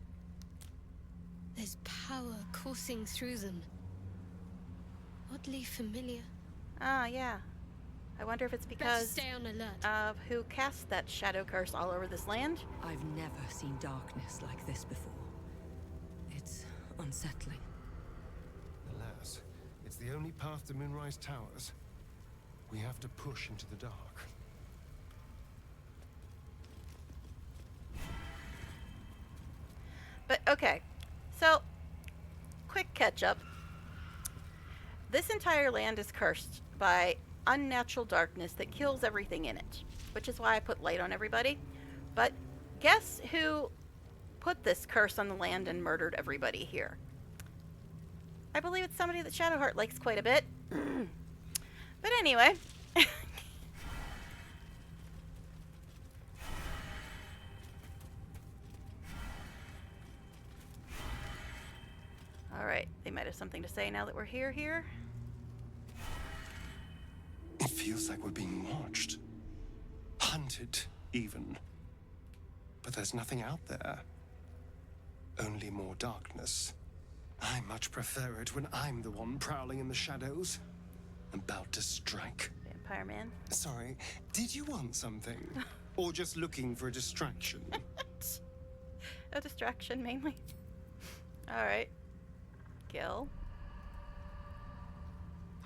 There's power coursing through them. Oddly familiar. Ah, yeah. I wonder if it's Better because stay on alert. of who cast that shadow curse all over this land. I've never seen darkness like this before. It's unsettling. Alas, it's the only path to Moonrise Towers. We have to push into the dark. But okay, so quick catch up. This entire land is cursed by unnatural darkness that kills everything in it, which is why I put light on everybody. But guess who put this curse on the land and murdered everybody here? I believe it's somebody that Shadowheart likes quite a bit. But anyway. Alright, they might have something to say now that we're here. It feels like we're being watched. Hunted, even. But there's nothing out there. Only more darkness. I much prefer it when I'm the one prowling in the shadows. About to strike. Vampire man. Sorry, did you want something? Or just looking for a distraction? A distraction, mainly. Alright. Gil.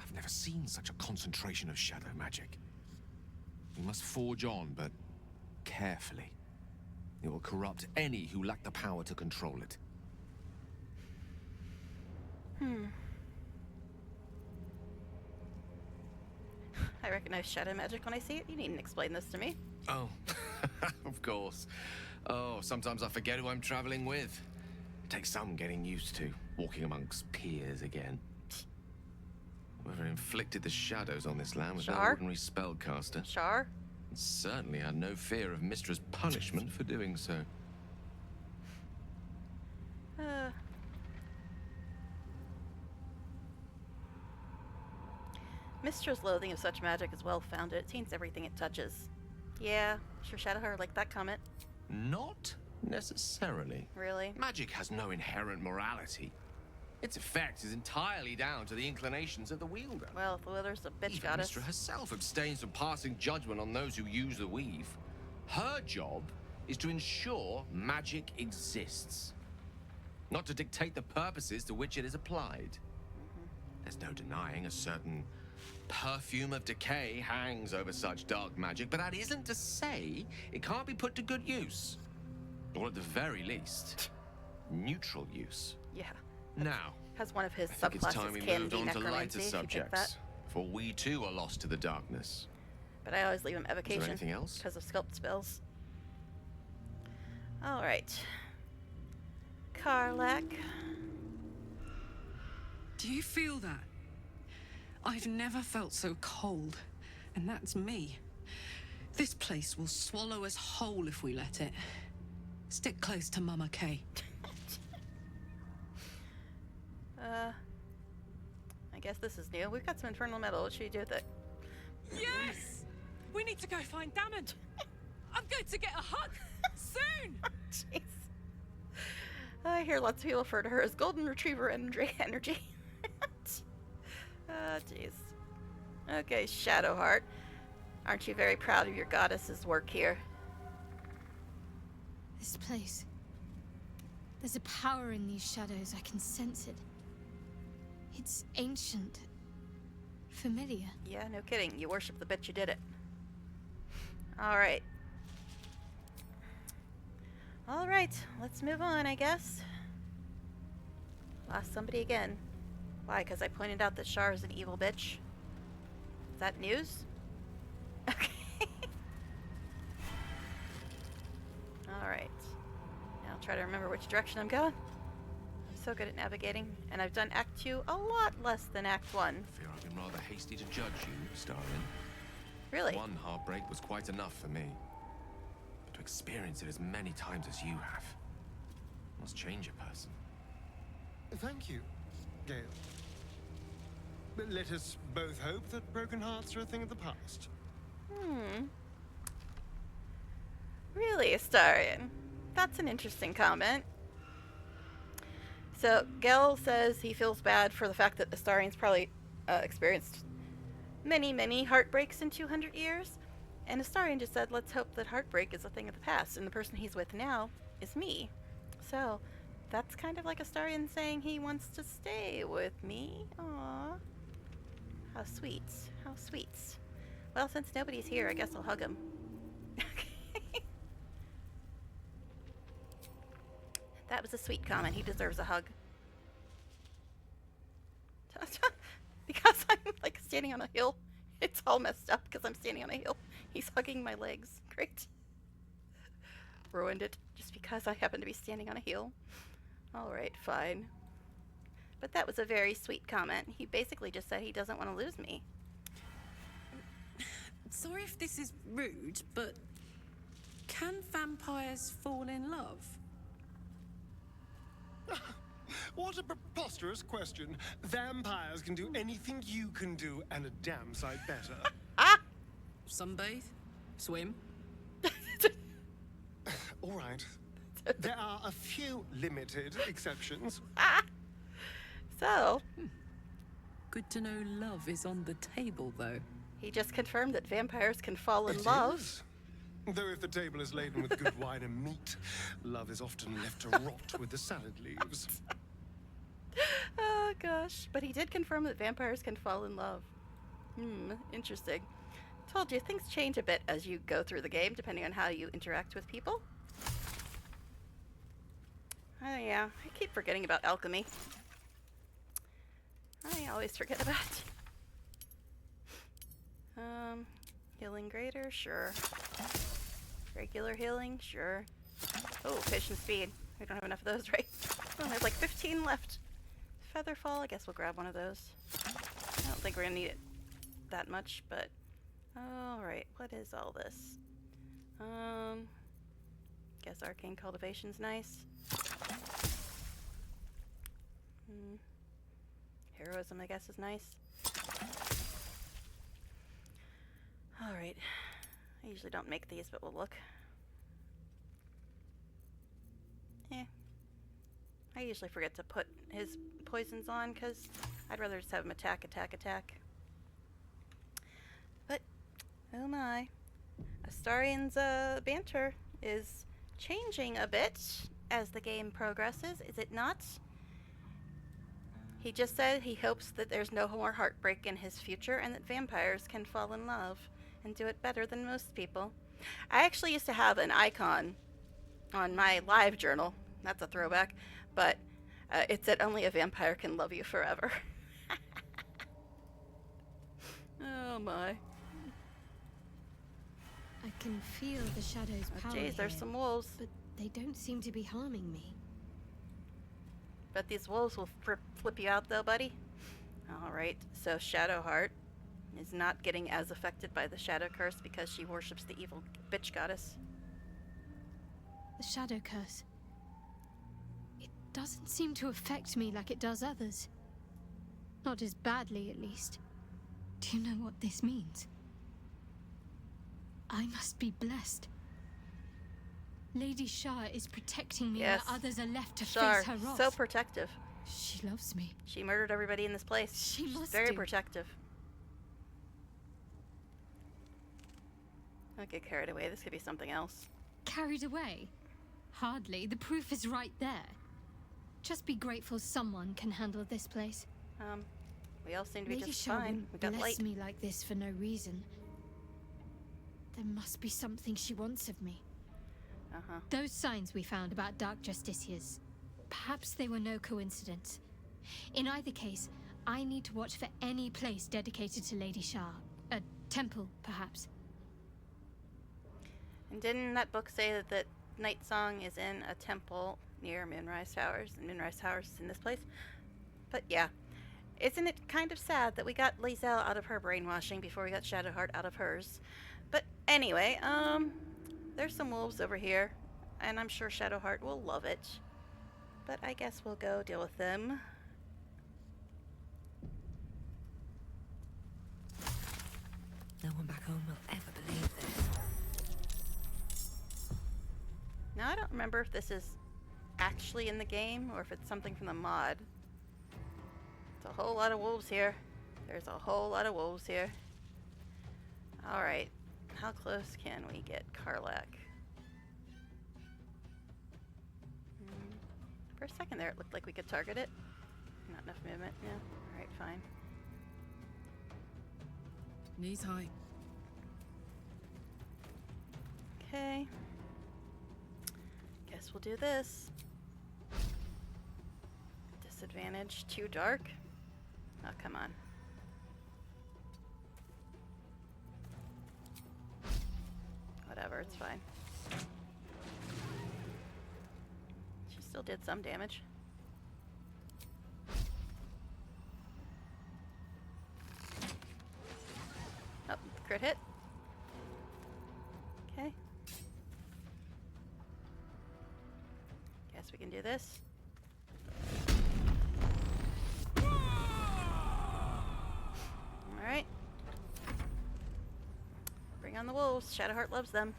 I've never seen such a concentration of shadow magic. We must forge on, but carefully. It will corrupt any who lack the power to control it. I recognize shadow magic when I see it. You needn't explain this to me. Oh, of course. Oh, sometimes I forget who I'm traveling with. It takes some getting used to, walking amongst peers again. Whoever inflicted the shadows on this land was no ordinary spellcaster. Shar? And certainly had no fear of Mistra's punishment for doing so. Mistra's loathing of such magic is well founded. It taints everything it touches. Yeah, sure Shadowheart liked that comment. Not necessarily. Really? Magic has no inherent morality. Its effect is entirely down to the inclinations of the wielder. Well, the wielder's a bitch Even goddess. Mistra herself abstains from passing judgment on those who use the weave. Her job is to ensure magic exists, not to dictate the purposes to which it is applied. There's no denying a certain perfume of decay hangs over such dark magic, but that isn't to say it can't be put to good use. Or at the very least, neutral use. Yeah. Now, Has one of his I think it's time subclasses we can moved be on to necromancy, lighter if you pick that. subjects, for we too are lost to the darkness. But I always leave him Is evocation. there anything else? Because of sculpt spells. Alright. Karlak. Do you feel that? I've never felt so cold, and that's me. This place will swallow us whole if we let it. Stick close to Mama Kay. I guess this is new. We've got some infernal metal. What should we do with it? Yes! We need to go find Damon. I'm going to get a hug soon. Jeez. I hear lots of people refer to her as golden retriever energy. Jeez. Okay, Shadowheart. Aren't you very proud of your goddess's work here? This place. There's a power in these shadows. I can sense it. It's ancient. Familiar. Yeah, no kidding. You worship the bitch you did it. Alright. Alright, let's move on, I guess. Lost somebody again. Why? Because I pointed out that Shar is an evil bitch? Is that news? Okay. Alright. Now I'll try to remember which direction I'm going. I'm so good at navigating, and I've done Act 2 a lot less than Act 1. I fear I've been rather hasty to judge you, Starling. Really? One heartbreak was quite enough for me. But to experience it as many times as you have must change a person. Thank you, Gale. But let us both hope that broken hearts are a thing of the past. Really, Astarion? That's an interesting comment. So, Gel says he feels bad for the fact that Astarion's probably experienced many, many heartbreaks in 200 years. And Astarion just said, let's hope that heartbreak is a thing of the past, and the person he's with now is me. So, that's kind of like Astarion saying he wants to stay with me. Aww. How sweet. How sweet. Well, since nobody's here, I guess I'll hug him. That was a sweet comment. He deserves a hug. Because I'm like standing on a hill. It's all messed up because I'm standing on a hill. He's hugging my legs. Great. Ruined it just because I happen to be standing on a hill. Alright, fine. But that was a very sweet comment. He basically just said he doesn't want to lose me. Sorry if this is rude, but can vampires fall in love? What a preposterous question. Vampires can do anything you can do, and a damn sight better. Sunbathe? Swim? All right. There are a few limited exceptions. So. Good to know love is on the table, though. He just confirmed that vampires can fall in It love. is. Though if the table is laden with good wine and meat, love is often left to rot with the salad leaves. Oh gosh. But he did confirm that vampires can fall in love. Interesting. Told you, things change a bit as you go through the game, depending on how you interact with people. Oh yeah, I keep forgetting about alchemy. I always forget about it. Healing greater, sure. Regular healing, sure. Oh, patient speed. We don't have enough of those, right? Oh, there's like 15 left. Featherfall, I guess we'll grab one of those. I don't think we're gonna need it that much, but... Alright, what is all this? Guess arcane cultivation's nice. Heroism, I guess, is nice. Alright. I usually don't make these, but we'll look. I usually forget to put his poisons on, because I'd rather just have him attack, attack, attack. But, oh my. Astarion's banter is changing a bit as the game progresses, is it not? He just said he hopes that there's no more heartbreak in his future and that vampires can fall in love and do it better than most people. I actually used to have an icon on my live journal. That's a throwback. But It said only a vampire can love you forever. Oh my. I can feel the shadows' Oh, power jeez, there's here, some wolves. but they don't seem to be harming me. Bet these wolves will flip you out though, buddy. Alright, so Shadowheart is not getting as affected by the shadow curse because she worships the evil bitch goddess. The shadow curse. It doesn't seem to affect me like it does others. Not as badly, at least. Do you know what this means? I must be blessed. Lady Shar is protecting me Yes. where others are left to Shar, face her wrath. so protective. She loves me. She murdered everybody in this place. She She's must very do. protective. Don't get carried away. This could be something else. Carried away? Hardly. The proof is right there. Just be grateful someone can handle this place. We all seem to be Lady just Shar fine. wouldn't We got bless light. me like this for no reason. There must be something she wants of me. Those signs we found about Dark Justiciars, perhaps they were no coincidence. In either case, I need to watch for any place dedicated to Lady Shar. A temple, perhaps. And didn't that book say that Night Song is in a temple near Moonrise Towers? And Moonrise Towers is in this place? But yeah. Isn't it kind of sad that we got Lizelle out of her brainwashing before we got Shadowheart out of hers? But anyway, there's some wolves over here, and I'm sure Shadowheart will love it. But I guess we'll go deal with them. No one back home will ever believe this. Now, I don't remember if this is actually in the game or if it's something from the mod. It's a whole lot of wolves here. There's a whole lot of wolves here. Alright. How close can we get Karlak? For a second there, it looked like we could target it. Not enough movement. Yeah. Alright, fine. Knees high. Okay. Guess we'll do this. Disadvantage. Too dark. Oh, come on. Whatever, it's fine. She still did some damage. Oh, crit hit. Okay. Guess we can do this. Alright. Bring on the wolves. Shadowheart loves them.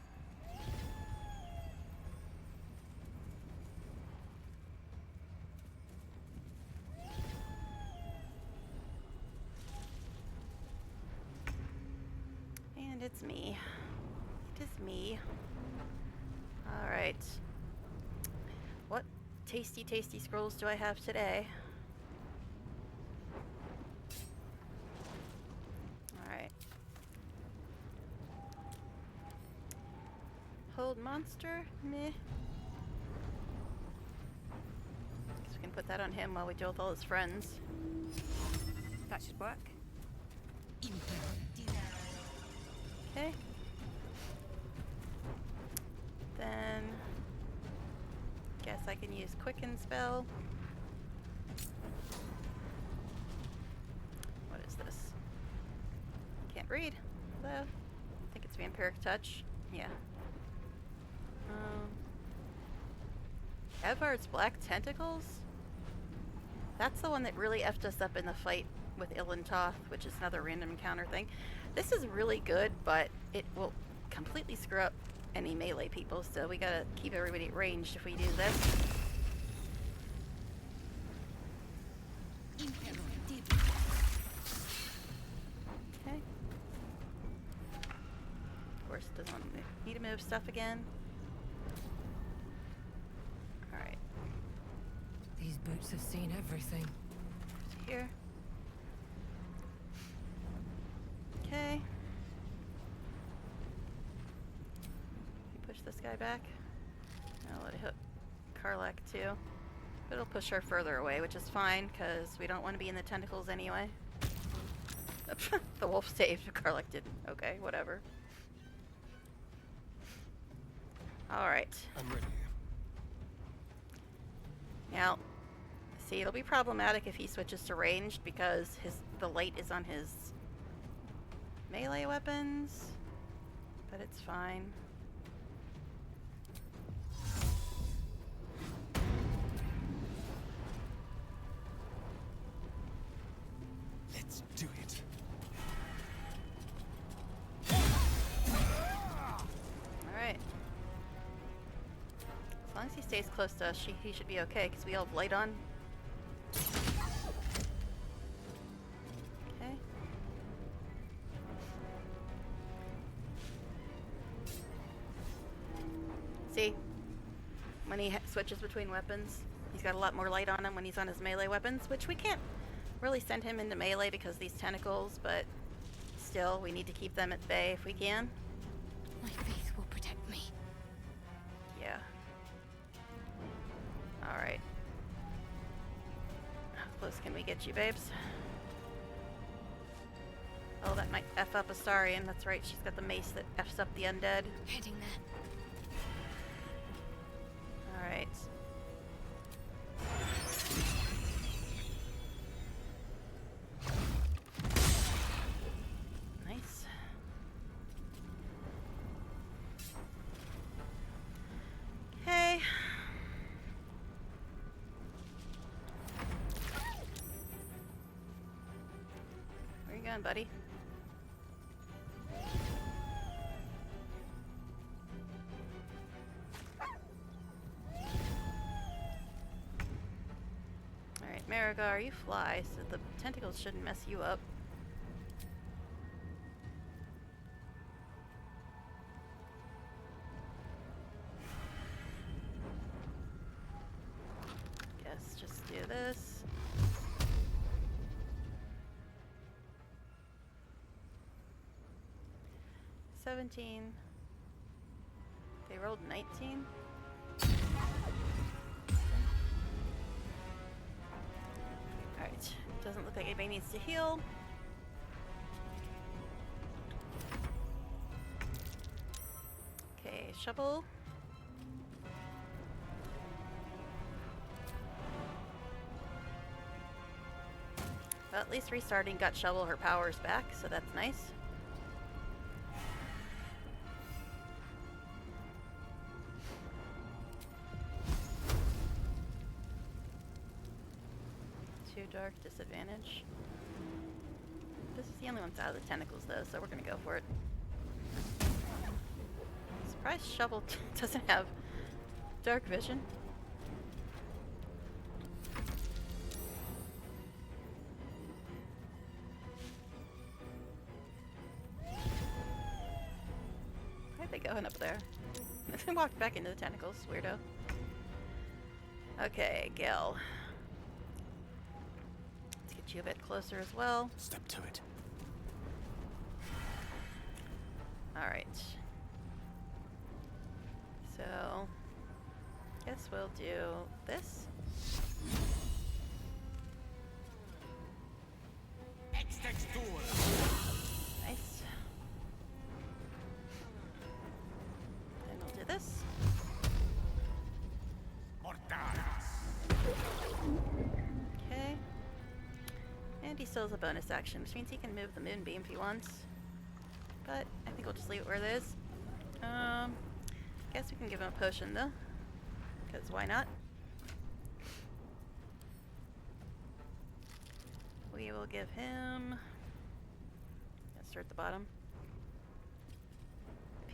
And it's me. It is me. Alright. What tasty, tasty scrolls do I have today? Alright. Hold monster? Meh. Guess we can put that on him while we deal with all his friends. That should work. Okay. Then guess I can use Quicken spell. What is this? Can't read. Hello. I think it's Vampiric Touch. Yeah. Edvard's Black Tentacles? That's the one that really effed us up in the fight with Ilantoth, which is another random encounter thing. This is really good, but it will completely screw up any melee people, so we gotta keep everybody ranged if we do this. Okay. Of course, it doesn't need to move stuff again. Alright. These boots have seen everything. Here. Okay. Push this guy back. I'll let it hit Karlak too. It'll push her further away, which is fine, because we don't want to be in the tentacles anyway. The wolf saved, Karlach didn't. Okay, whatever. Alright. I'm ready. Now, see, it'll be problematic if he switches to ranged, because the light is on his melee weapons, but it's fine. Let's do it. Alright. As long as he stays close to us, he should be okay, because we all have light on. Okay. See? When he switches between weapons, he's got a lot more light on him when he's on his melee weapons, which we can't really send him into melee because of these tentacles, but still, we need to keep them at bay if we can. My faith will protect me. Yeah. Alright. How close can we get you, babes? Oh, that might F up Astarion. That's right, she's got the mace that Fs up the undead. Heading there. Alright. Nice. Okay. Where you going, buddy? Alright, Marigar, you fly, so the tentacles shouldn't mess you up. Guess just do this. They rolled 19. Alright, doesn't look like anybody needs to heal. Okay, shovel. Well, at least restarting got Shovel her powers back, so that's nice. Too dark, disadvantage. This is the only one that's out of the tentacles, though, so we're gonna go for it. Surprised Shovel doesn't have dark vision. Why'd they going up there? They walked back into the tentacles, weirdo. Okay, Gil. Let's get you a bit closer as well. Step to it. Alright. So, guess we'll do this. Nice. Then we'll do this. Okay. And he still has a bonus action, which means he can move the moonbeam if he wants. But I think we'll just leave it where it is. Guess we can give him a potion though, because why not? We will give him. Let's start at the bottom.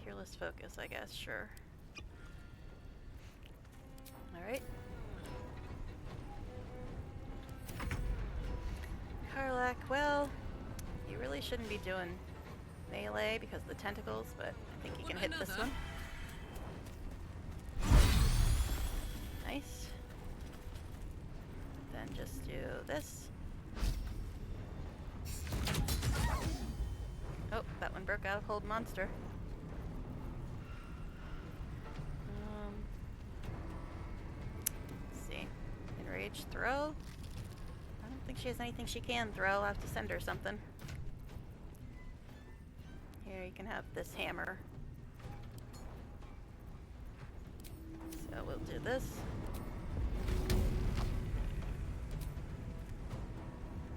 Peerless focus, I guess. Sure. All right. Karlach, well, you really shouldn't be doing melee because of the tentacles, but I think you can hit this one. Nice. Then just do this. Oh, that one broke out of Hold Monster. Let's see. throw? I don't think she has anything she can throw. I'll have to send her something. Here, you can have this hammer. So we'll do this.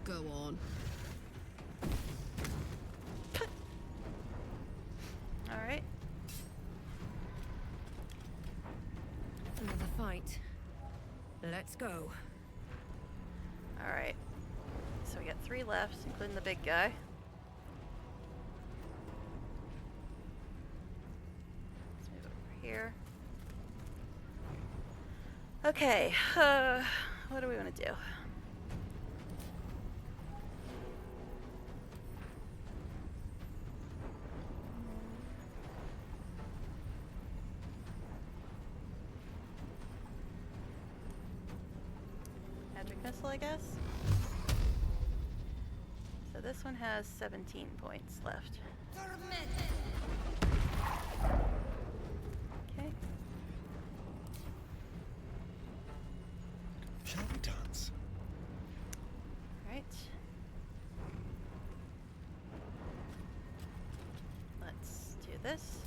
Go on. Alright. Another fight. Let's go. Alright. So we got 3 left, including the big guy. Let's move over here. Okay, what do we want to do? Magic missile, I guess. So this one has 17 points left. Okay. Shall we dance? Right. Let's do this.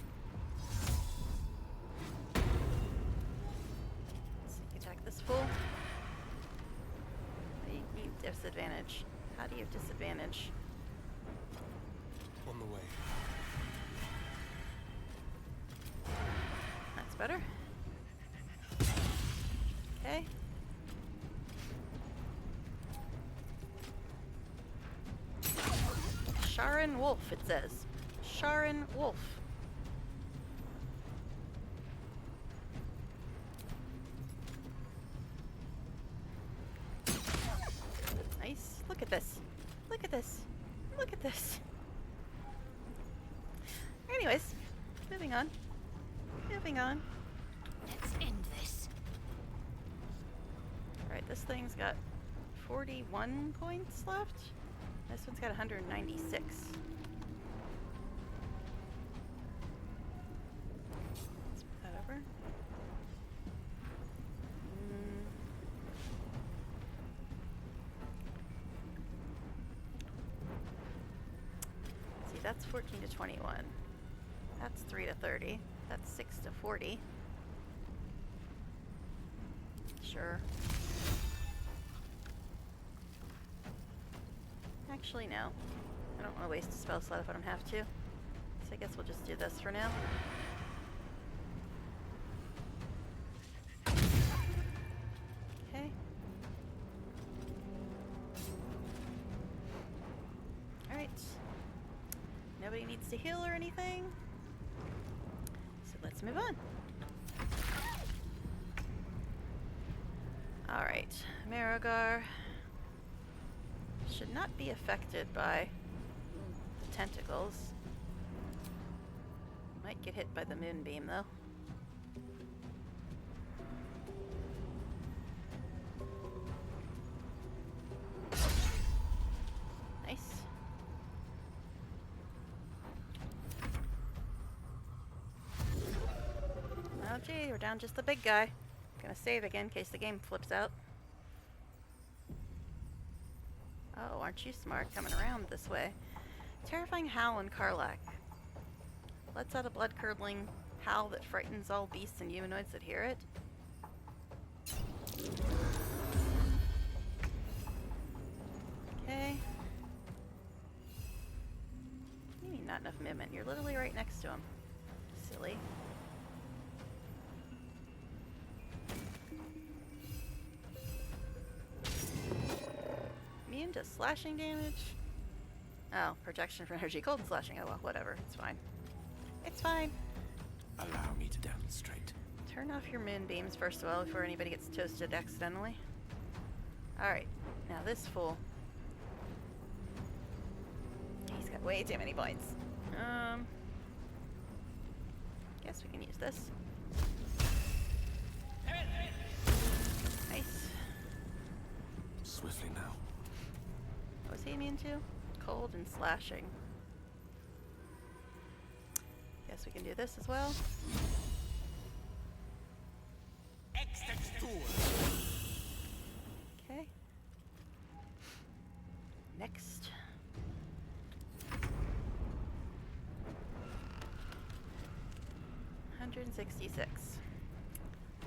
Sneak attack this fool. You disadvantage. How do you have disadvantage? On the way. That's better. Okay. Sharon Wolf, it says. Sharon Wolf. Nice. Look at this. Look at this. Look at this. Anyways, moving on. Moving on. Let's end this. Alright, this thing's got 41 points left. This one's got 196. Let's move that over. See, that's 14 to 21. That's 3 to 30. That's 6 to 40. Sure. Actually, no. I don't want to waste a spell slot if I don't have to. So I guess we'll just do this for now. Okay. Alright. Nobody needs to heal or anything. So let's move on. Alright. Marigar should not be affected by the tentacles. Might get hit by the moonbeam, though. Nice. Oh gee, we're down just the big guy. Gonna save again in case the game flips out. Oh, aren't you smart coming around this way? Terrifying howl in Karlak. Lets out a blood-curdling howl that frightens all beasts and humanoids that hear it. Okay. You mean not enough movement? You're literally right next to him. Silly. Immune to slashing damage? Oh, protection from energy, cold and slashing. Oh well, whatever. It's fine. It's fine. Allow me to demonstrate. Turn off your moonbeams first of all before anybody gets toasted accidentally. Alright, now this fool. He's got way too many points. Guess we can use this. Nice. Swiftly now. What was he immune to? Cold and slashing. Guess we can do this as well. Okay. 166.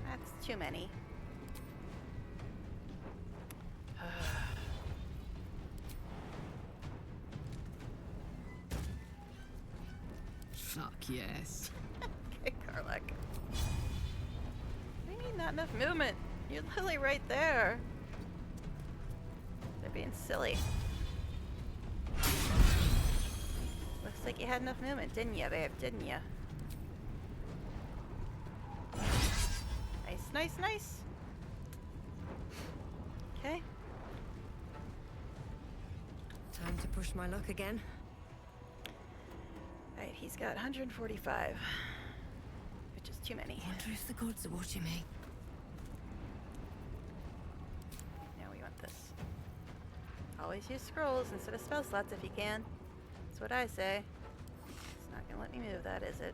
That's too many. Fuck yes. Okay, Karlak. I mean, not enough movement. You're literally right there. They're being silly. Looks like you had enough movement, didn't you, babe? Didn't you? Nice, nice, nice. Okay. Time to push my luck again. Alright, he's got 145. Which is too many. Wonder if the gods are watching me. Now we want this. Always use scrolls instead of spell slots if you can. That's what I say. It's not gonna let me move that, is it?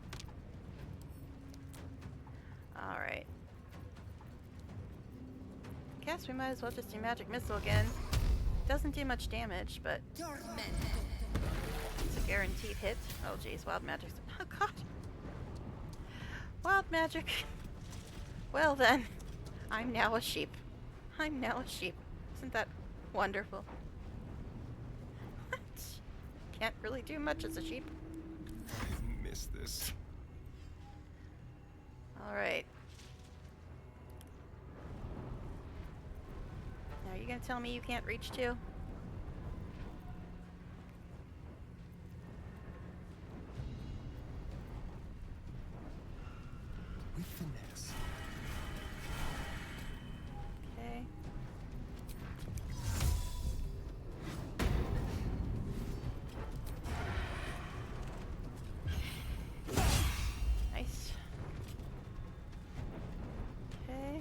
Alright. Guess we might as well just do Magic Missile again. Doesn't do much damage, but it's a guaranteed hit. Oh geez, Wild Magic's... Oh god! Wild Magic! Well then, I'm now a sheep. I'm now a sheep. Isn't that wonderful? Can't really do much as a sheep. I miss this. Alright. Now, are you gonna tell me you can't reach too? With finesse. Okay. Nice. Okay.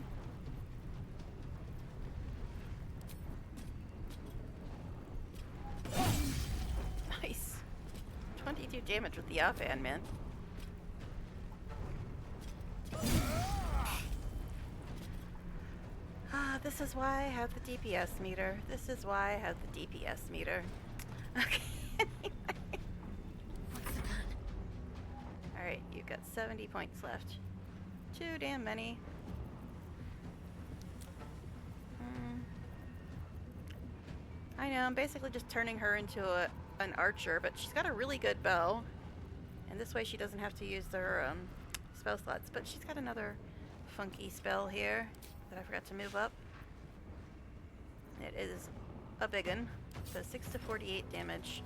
Nice. 22 damage with the offhand, man. Ah, this is why I have the DPS meter. This is why I have the DPS meter. Okay. Alright, you've got 70 points left. Too damn many. I know, I'm basically just turning her into an archer, but she's got a really good bow. And this way she doesn't have to use her spell slots. But she's got another funky spell here that I forgot to move up. It is a big one. So 6 to 48 damage.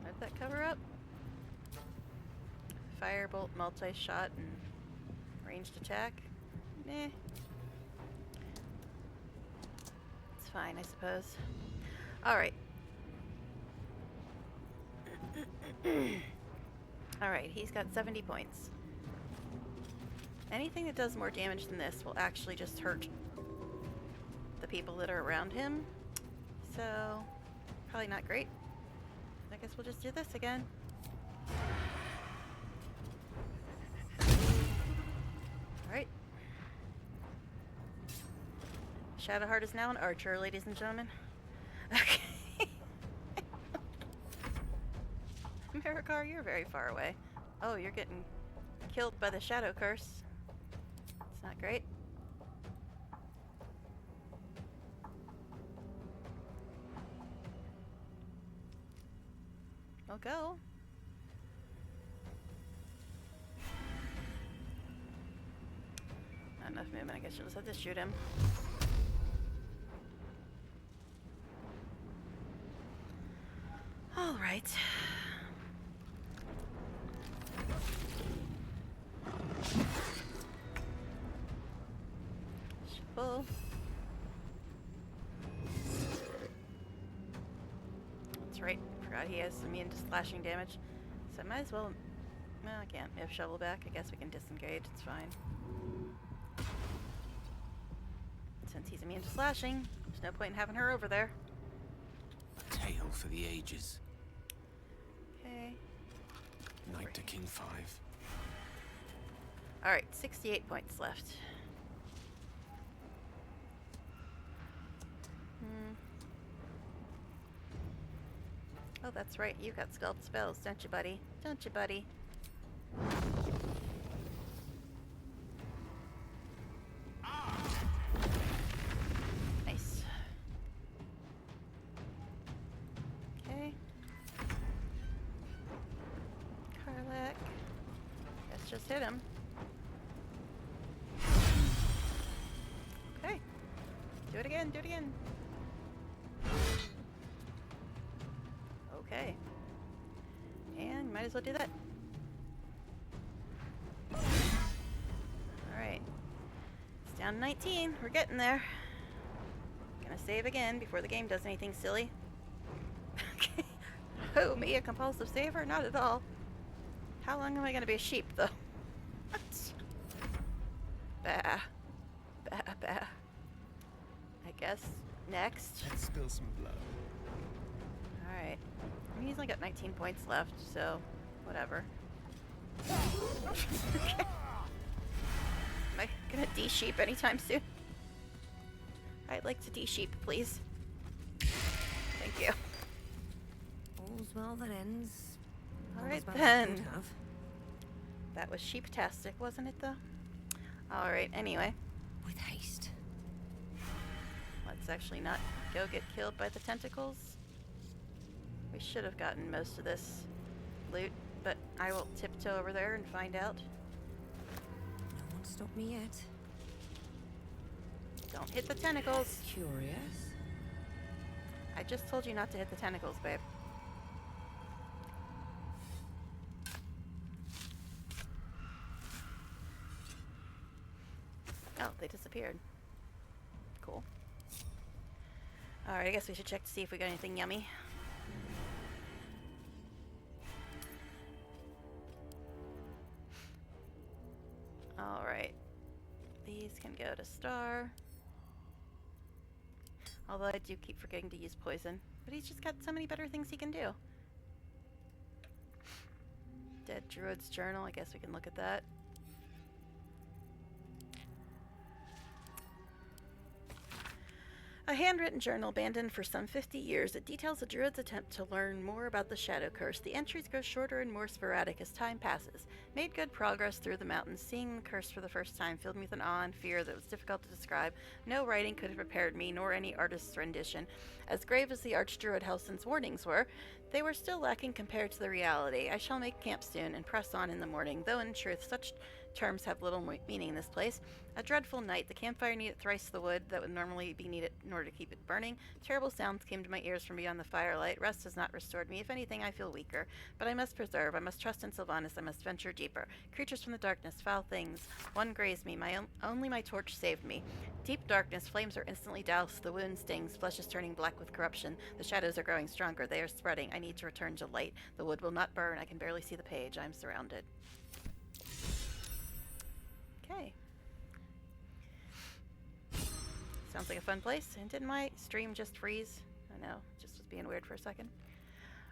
Let that cover up. Firebolt, multi-shot, and ranged attack. Meh. It's fine, I suppose. Alright. Alright, he's got 70 points. Anything that does more damage than this will actually just hurt the people that are around him. So, probably not great. I guess we'll just do this again. Alright. Shadowheart is now an archer, ladies and gentlemen. Okay. Marikar, you're very far away. Oh, you're getting killed by the shadow curse. It's not great. Well, go. Not enough movement. I guess you'll just have to shoot him. All right. Shuffle. That's right. Forgot he has immune to slashing damage. So I might as well... Well, I can't move Shovel back. I guess we can disengage. It's fine. Since he's immune to slashing, there's no point in having her over there. A tale for the ages. Okay. Knight to King 5. Alright, 68 points left. Oh, that's right. You got sculpt spells, don't you, buddy? Don't you, buddy? Nice. Okay. Karlak. Let's just hit him. Okay. Do it again, do it again. Okay. And might as well do that. Alright. It's down to 19. We're getting there. Gonna save again before the game does anything silly. Okay. Oh, me, a compulsive saver? Not at all. How long am I gonna be a sheep, though? Bah. Bah, bah. I guess next. Let's spill some blood. Alright. I mean, he's only got 19 points left, so whatever. Okay. Am I gonna de-sheep anytime soon? I'd like to de-sheep, please. Thank you. All's well that ends. Alright All's well that then. could have. That was sheep-tastic, wasn't it, though? Alright, anyway. With haste. Let's actually not go get killed by the tentacles. We should have gotten most of this loot, but I will tiptoe over there and find out. No one stopped me yet. Don't hit the tentacles. Curious. I just told you not to hit the tentacles, babe. Oh, they disappeared. Cool. Alright, I guess we should check to see if we got anything yummy. Alright. These can go to Star. Although I do keep forgetting to use poison. But he's just got so many better things he can do. Dead Druid's Journal, I guess we can look at that. A handwritten journal abandoned for some 50 years. It details the druid's attempt to learn more about the Shadow Curse. The entries grow shorter and more sporadic as time passes. Made good progress through the mountains. Seeing the curse for the first time filled me with an awe and fear that was difficult to describe. No writing could have prepared me, nor any artist's rendition. As grave as the Archdruid Helson's warnings were, they were still lacking compared to the reality. I shall make camp soon and press on in the morning, though in truth such terms have little meaning in this place. A dreadful night. The campfire needed thrice the wood that would normally be needed in order to keep it burning. Terrible sounds came to my ears from beyond the firelight. Rest has not restored me. If anything, I feel weaker. But I must preserve. I must trust in Sylvanas. I must venture deeper. Creatures from the darkness, foul things. One grazed me. Only my torch saved me. Deep darkness. Flames are instantly doused. The wound stings. Flesh is turning black with corruption. The shadows are growing stronger. They are spreading. I need to return to light. The wood will not burn. I can barely see the page. I am surrounded. Okay. Sounds like a fun place. And didn't my stream just freeze? I know, just was being weird for a second.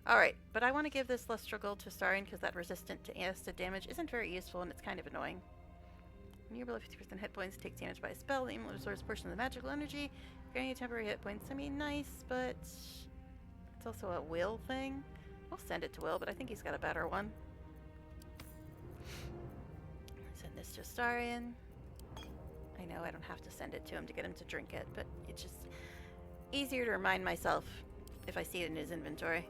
Alright, but I want to give this Lustral Gold to Starian because that resistant to acid damage isn't very useful and it's kind of annoying. When you're below 50% hit points, takes damage by a spell. The amulet absorbs a portion of the magical energy, gaining temporary hit points. I mean, nice, but it's also a Will thing. We'll send it to Will, but I think he's got a better one. Send this to Starian. I know I don't have to send it to him to get him to drink it, but it's just easier to remind myself if I see it in his inventory.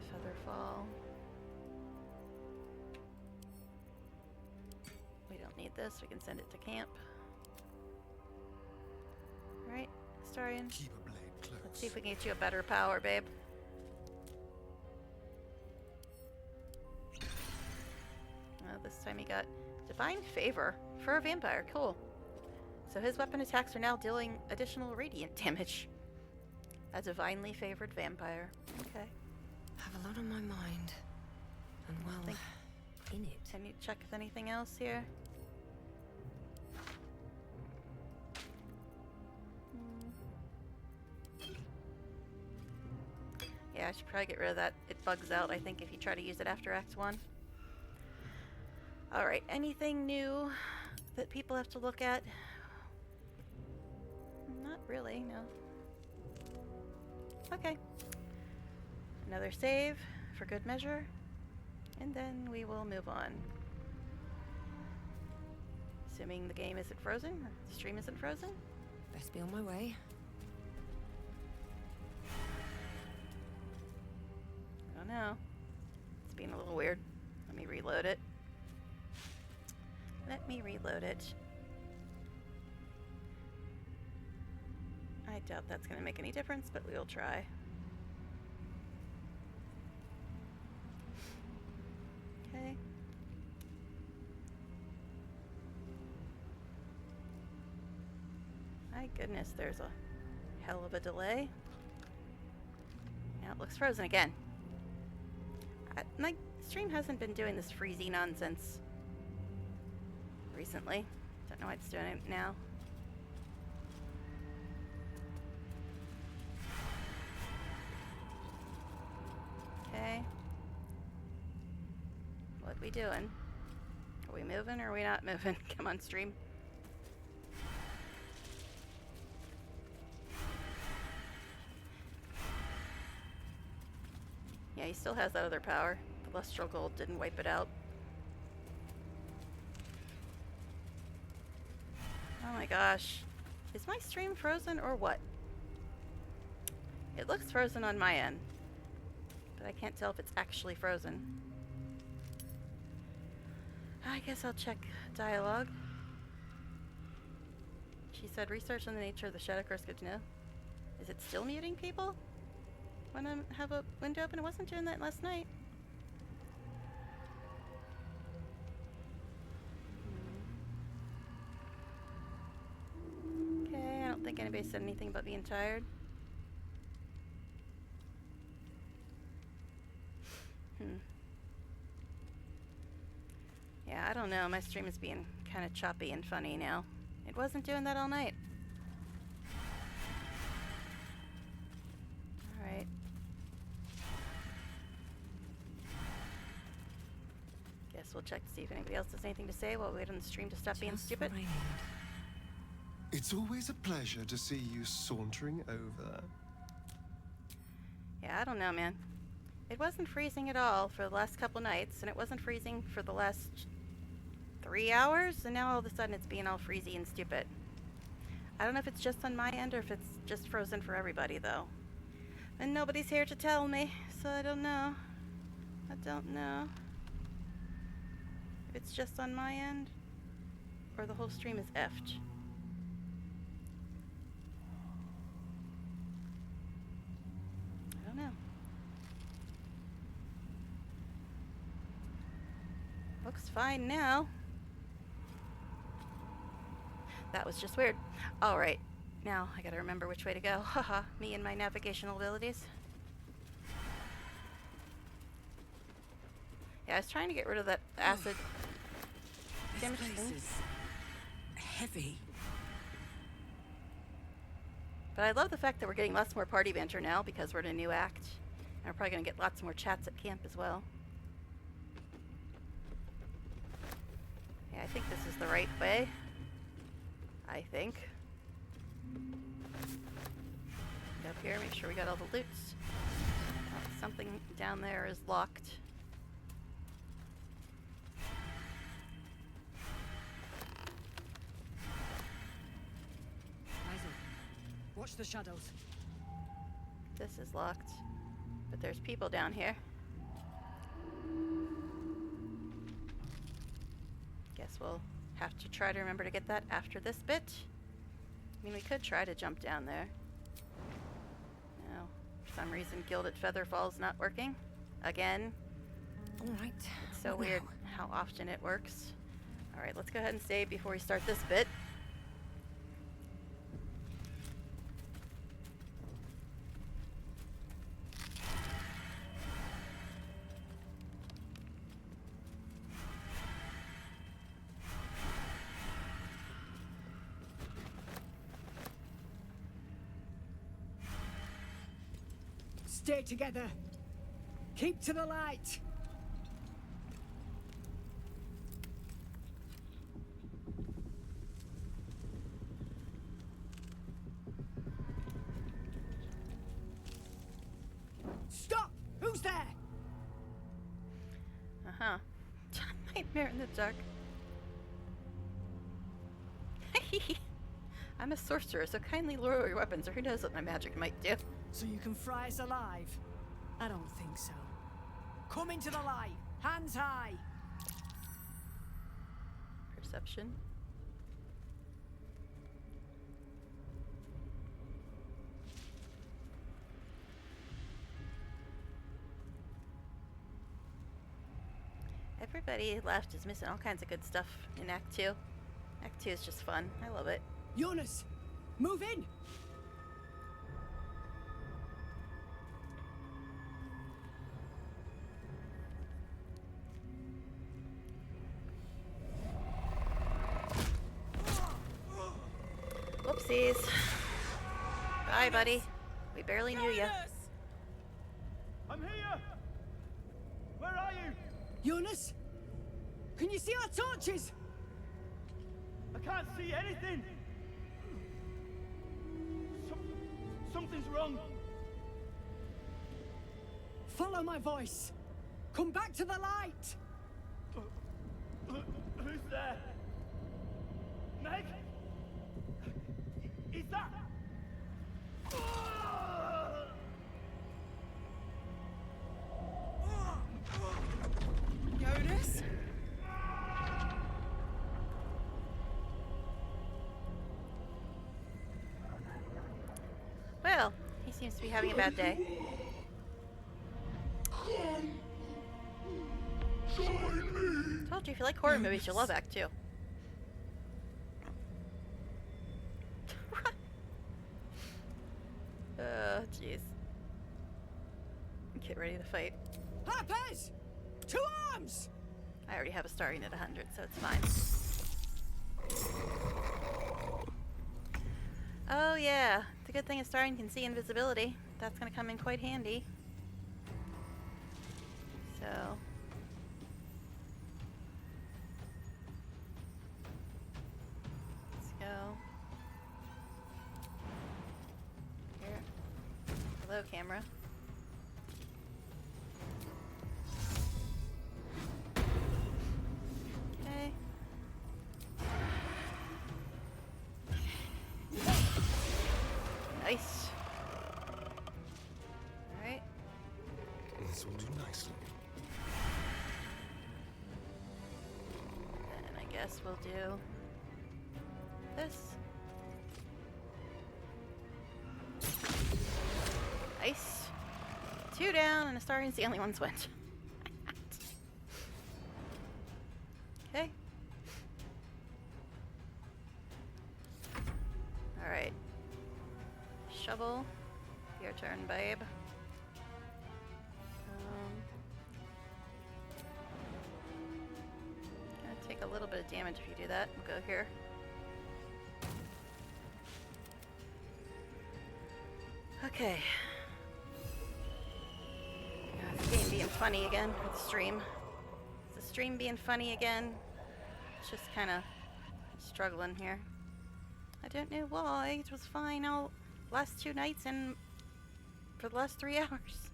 Featherfall. We don't need this. We can send it to camp. Right, Starian? Keep a blade close. Let's see if we can get you a better power, babe. This time he got Divine Favor for a vampire. Cool. So his weapon attacks are now dealing additional radiant damage. A divinely favored vampire. Okay. Have a lot on my mind. And well, in it. Can you check if anything else here? Yeah, I should probably get rid of that. It bugs out, I think, if you try to use it after Act 1. Alright, anything new that people have to look at? Not really, no. Okay. Another save for good measure, and then we will move on. Assuming the game isn't frozen, or the stream isn't frozen. Best be on my way. I don't know. It's being a little weird. Let me reload it. Let me reload it. I doubt that's going to make any difference, but we'll try. Okay. My goodness, there's a hell of a delay. Now it looks frozen again. My stream hasn't been doing this freezy nonsense recently. Don't know why it's doing it now. Okay. What we doing? Are we moving or are we not moving? Come on, stream. Yeah, he still has that other power. The Lustral Gold didn't wipe it out. Oh my gosh. Is my stream frozen or what? It looks frozen on my end, but I can't tell if it's actually frozen. I guess I'll check dialogue. She said research on the nature of the Shadow Curse, good to know. Is it still muting people when I have a window open? It wasn't doing that last night. Okay, I don't think anybody said anything about being tired. Yeah, I don't know. My stream is being kind of choppy and funny now. It wasn't doing that all night. Alright. Guess we'll check to see if anybody else has anything to say while we wait on the stream to stop being stupid. It's always a pleasure to see you sauntering over. Yeah, I don't know, man. It wasn't freezing at all for the last couple nights, and it wasn't freezing for the last 3 hours, and now all of a sudden it's being all freezy and stupid. I don't know if it's just on my end or if it's just frozen for everybody, though. And nobody's here to tell me, so I don't know. I don't know if it's just on my end or the whole stream is effed. I don't know. Looks fine now. That was just weird. Alright, now I gotta remember which way to go. Haha, me and my navigational abilities. Yeah, I was trying to get rid of that acid damage thing. Is heavy. But I love the fact that we're getting lots more party banter now because we're in a new act. And we're probably gonna get lots more chats at camp as well. Yeah, I think this is the right way. I think. Get up here, make sure we got all the loots. Something down there is locked. Eyes open. Watch the shadows. This is locked, but there's people down here. Guess we'll have to try to remember to get that after this bit. I mean, we could try to jump down there. No, for some reason Gilded Featherfall's not working. Again. Alright. It's so weird how often it works. Alright, let's go ahead and save before we start this bit. Stay together. Keep to the light. Huh. Nightmare in the dark. I'm a sorcerer, so kindly lower your weapons, or who knows what my magic might do. So you can fry us alive? I don't think so. Come into the light! Hands high! Perception. Everybody left is missing all kinds of good stuff in Act 2. Act 2 is just fun. I love it. Jonas! Move in! Whoopsies. Bye, buddy. We barely knew you. I'm here! Where are you? Jonas? Can you see our torches? I can't see anything! Something's wrong. Follow my voice. Come back to the light. Who's there? Meg? Is that... Jonas? Well, he seems to be having a bad day. Told you, if you like horror movies, you'll love Act 2. Oh, jeez. Get ready to fight. Harpers! To arms! I already have a starting at 100, so it's fine. Oh yeah, the good thing is starting can see invisibility. That's gonna come in quite handy. So... let's go. Here. Hello, camera. Okay. Nice. Alright. This will do nicely. And I guess we'll do this. Nice. 2 down, and a Astarion's the only one switch. Okay. Alright. Shovel. Your turn, babe. Gonna take a little bit of damage if you do that. We'll go here. Okay. It's game being funny again with the stream. Is the stream being funny again? It's just kind of struggling here. I don't know why. It was fine all last 2 nights and for the last 3 hours.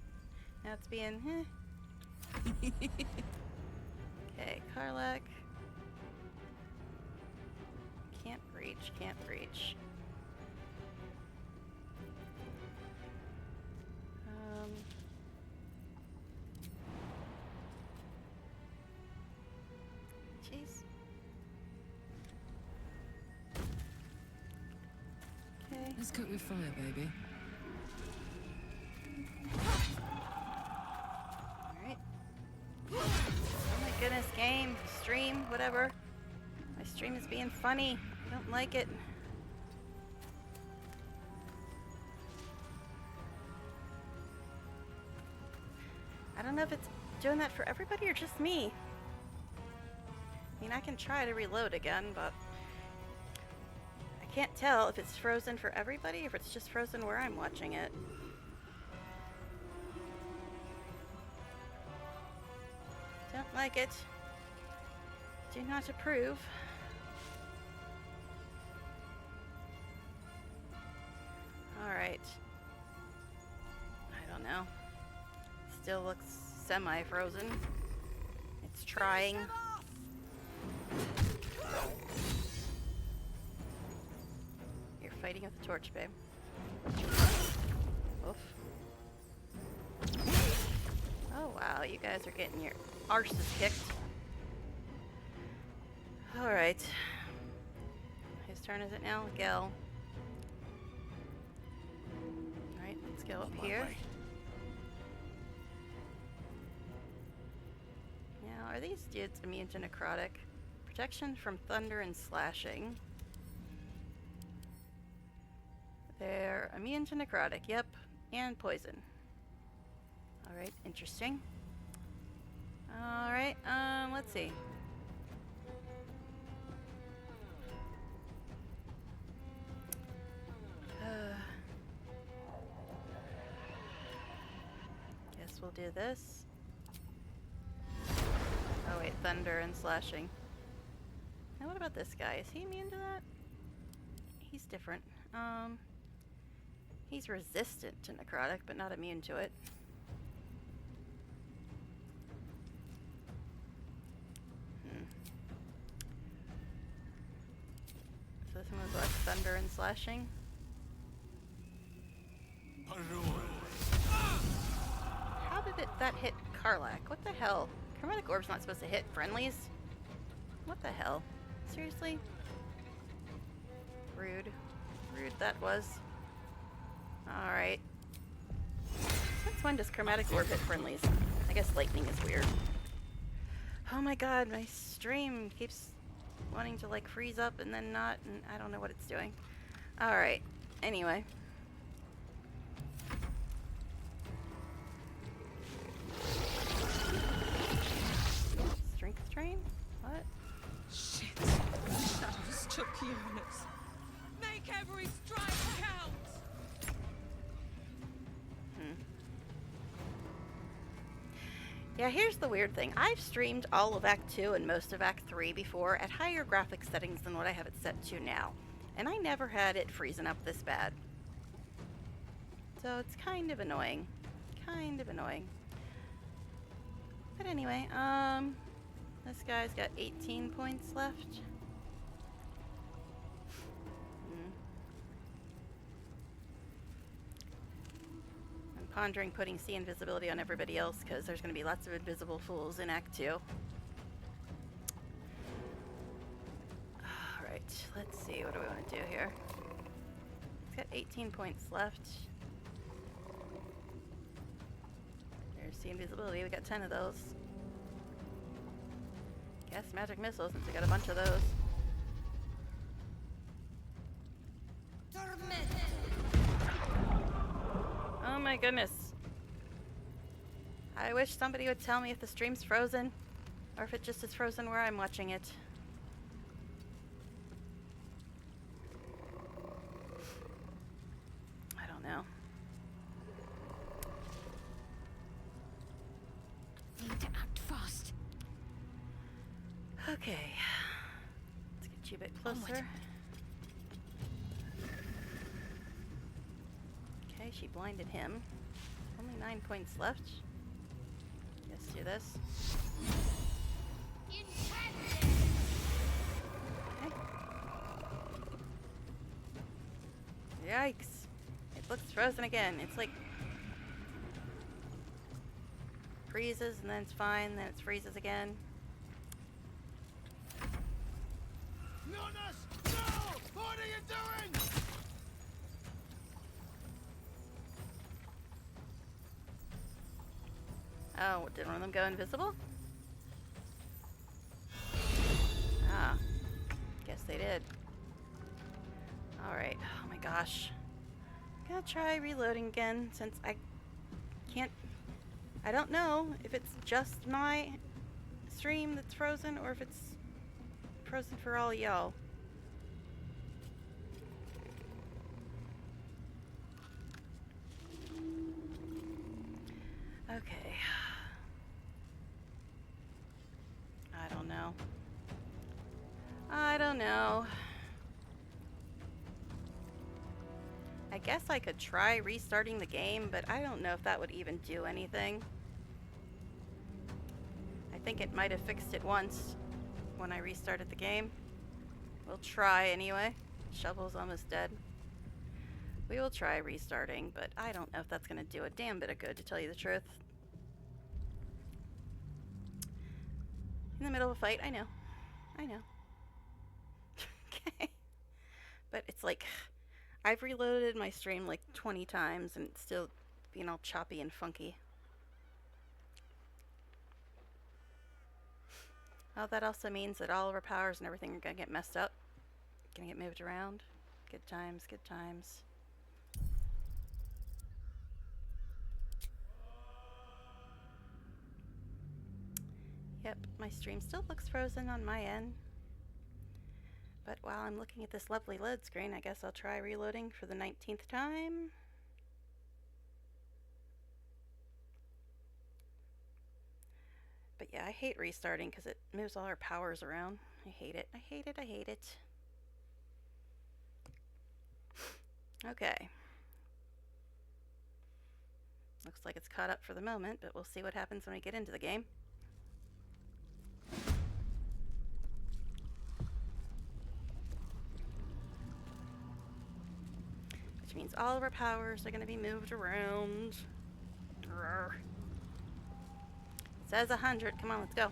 Now it's being, Okay, Karlak. Can't reach, can't reach. Jeez. Okay. Let's cook with fire, baby. Alright. Oh my goodness, game, stream, whatever. My stream is being funny. I don't like it. I don't know if it's doing that for everybody or just me. I mean, I can try to reload again, but I can't tell if it's frozen for everybody or if it's just frozen where I'm watching it. Don't like it. Do not approve. Alright. I don't know. Still looks semi-frozen. It's trying. You're fighting with the torch, babe. Oof. Oh wow, you guys are getting your arses kicked. Alright. Whose turn is it now? Gel. Alright, let's go up here. Now, are these dudes immune to necrotic? Protection from thunder and slashing. They're immune to necrotic, yep, and poison. Alright, interesting. Alright, let's see. Guess we'll do this. Oh wait, thunder and slashing. Now what about this guy? Is he immune to that? He's different. He's resistant to necrotic, but not immune to it. So this one was what? Thunder and slashing? How did that hit Karlak? What the hell? Chromatic Orb's not supposed to hit friendlies? What the hell? Seriously? Rude. Rude that was. Alright. Since when does Chromatic Orb hit friendlies? I guess lightning is weird. Oh my god, my stream keeps wanting to like freeze up and then not, and I don't know what it's doing. Alright. Anyway. Strength train? What? Shit. Shadows took units. Make every strike count! Yeah, here's the weird thing. I've streamed all of Act 2 and most of Act 3 before at higher graphics settings than what I have it set to now. And I never had it freezing up this bad. So it's kind of annoying. Kind of annoying. But anyway, this guy's got 18 points left. I'm pondering putting sea invisibility on everybody else because there's going to be lots of invisible fools in Act 2. Alright, let's see. What do we want to do here? He's got 18 points left. There's sea invisibility. We got 10 of those. Guess magic missiles since we got a bunch of those. Oh my goodness. I wish somebody would tell me if the stream's frozen or if it just is frozen where I'm watching it. I don't know. Need to act fast. Okay. Let's get you a bit closer. Okay, she blinded him. Only 9 points left. Let's do this. Okay. Yikes. It looks frozen again. It's like freezes and then it's fine, then it freezes again. Nonus! No! What are you doing? Oh, did one of them go invisible? Ah, guess they did. Alright, oh my gosh. I'm gonna try reloading again since I can't... I don't know if it's just my stream that's frozen or if it's frozen for all y'all. Okay. I don't know. I don't know. I guess I could try restarting the game, but I don't know if that would even do anything. I think it might have fixed it once when I restarted the game. We'll try anyway. Shovel's almost dead. We will try restarting, but I don't know if that's going to do a damn bit of good, to tell you the truth. In the middle of a fight, I know. I know. Okay. But it's like, I've reloaded my stream like 20 times and it's still being all choppy and funky. Well, that also means that all of our powers and everything are gonna get messed up. Gonna get moved around. Good times, good times. Yep, my stream still looks frozen on my end. But while I'm looking at this lovely load screen, I guess I'll try reloading for the 19th time. But yeah, I hate restarting because it moves all our powers around. I hate it, I hate it, I hate it. Okay. Looks like it's caught up for the moment, but we'll see what happens when we get into the game. Which means all of our powers are going to be moved around. It says 100. Come on, let's go.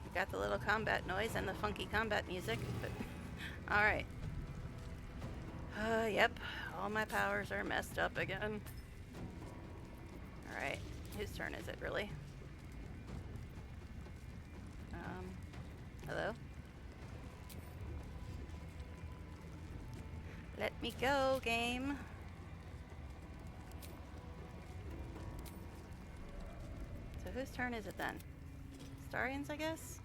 We got the little combat noise and the funky combat music, but alright. Yep, all my powers are messed up again. Alright, whose turn is it really? Hello? Let me go, game. So whose turn is it then? Starian's, I guess?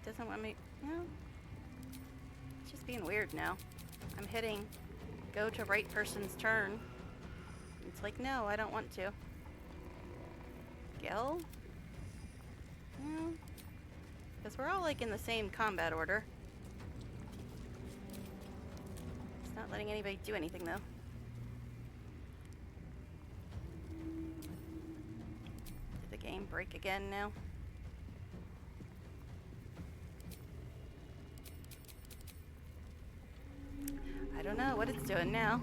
Doesn't want me... No. It's just being weird now. I'm hitting go to right person's turn. It's like, no, I don't want to. Gel? No. Because we're all like in the same combat order. It's not letting anybody do anything though. Did the game break again now? I don't know what it's doing now.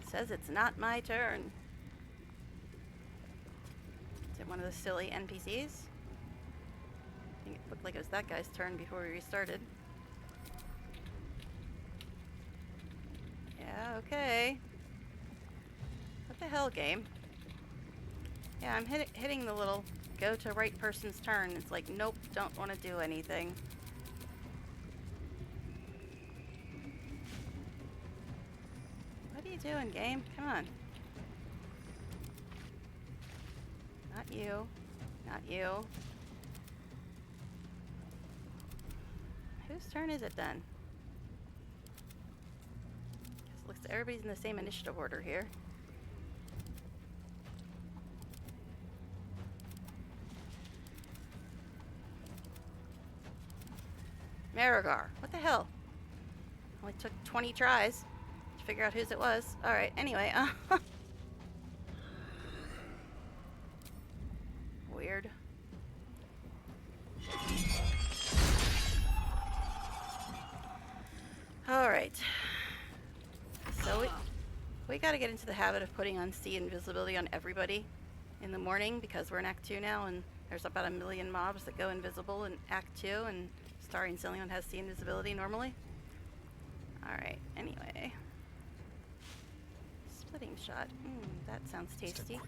It says it's not my turn. Is it one of the silly NPCs? I think it looked like it was that guy's turn before we restarted. Yeah, okay. What the hell, game? Yeah, I'm hitting the little go to right person's turn. It's like, nope, don't want to do anything. What are you doing, game? Come on. Not you. Not you. Whose turn is it then? Guess it looks like everybody's in the same initiative order here. Marigar. What the hell? Only took 20 tries to figure out whose it was. Alright, anyway, weird. Alright. So we gotta get into the habit of putting on sea invisibility on everybody in the morning because we're in Act 2 now and there's about 1 million mobs that go invisible in Act 2 and Starian's the only one has sea invisibility normally. Alright, anyway. Splitting shot. That sounds tasty.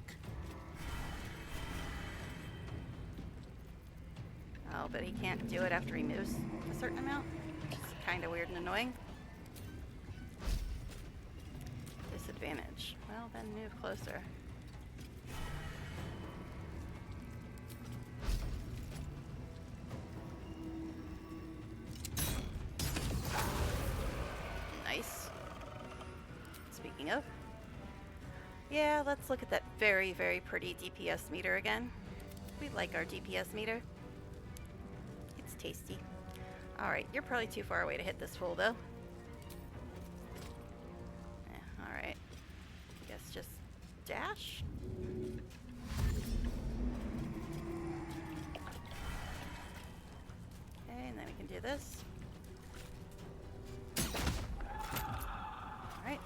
Oh, but he can't do it after he moves a certain amount, which is kind of weird and annoying. Disadvantage. Well, then move closer. Nice. Speaking of. Yeah, let's look at that very, very pretty DPS meter again. We like our DPS meter. It's tasty. Alright, you're probably too far away to hit this fool, though. Alright. Guess just dash? Okay, and then we can do this. Alright.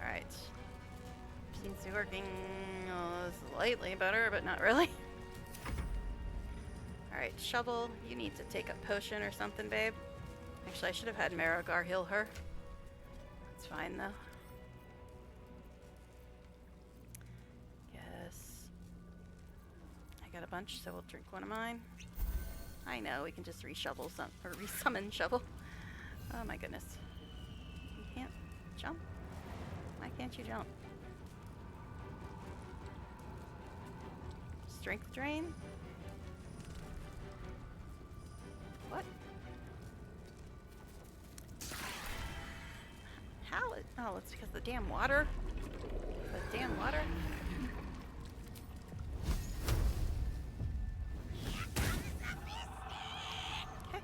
Alright. Seems to be working slightly better, but not really. Alright, Shovel, you need to take a potion or something, babe. Actually, I should have had Marigar heal her. It's fine, though. Guess I got a bunch, so we'll drink one of mine. I know, we can just re-shovel some, or re-summon Shovel. Oh my goodness. You can't jump? Why can't you jump? Strength drain? What? How? Oh, it's because of the damn water? The damn water? Okay.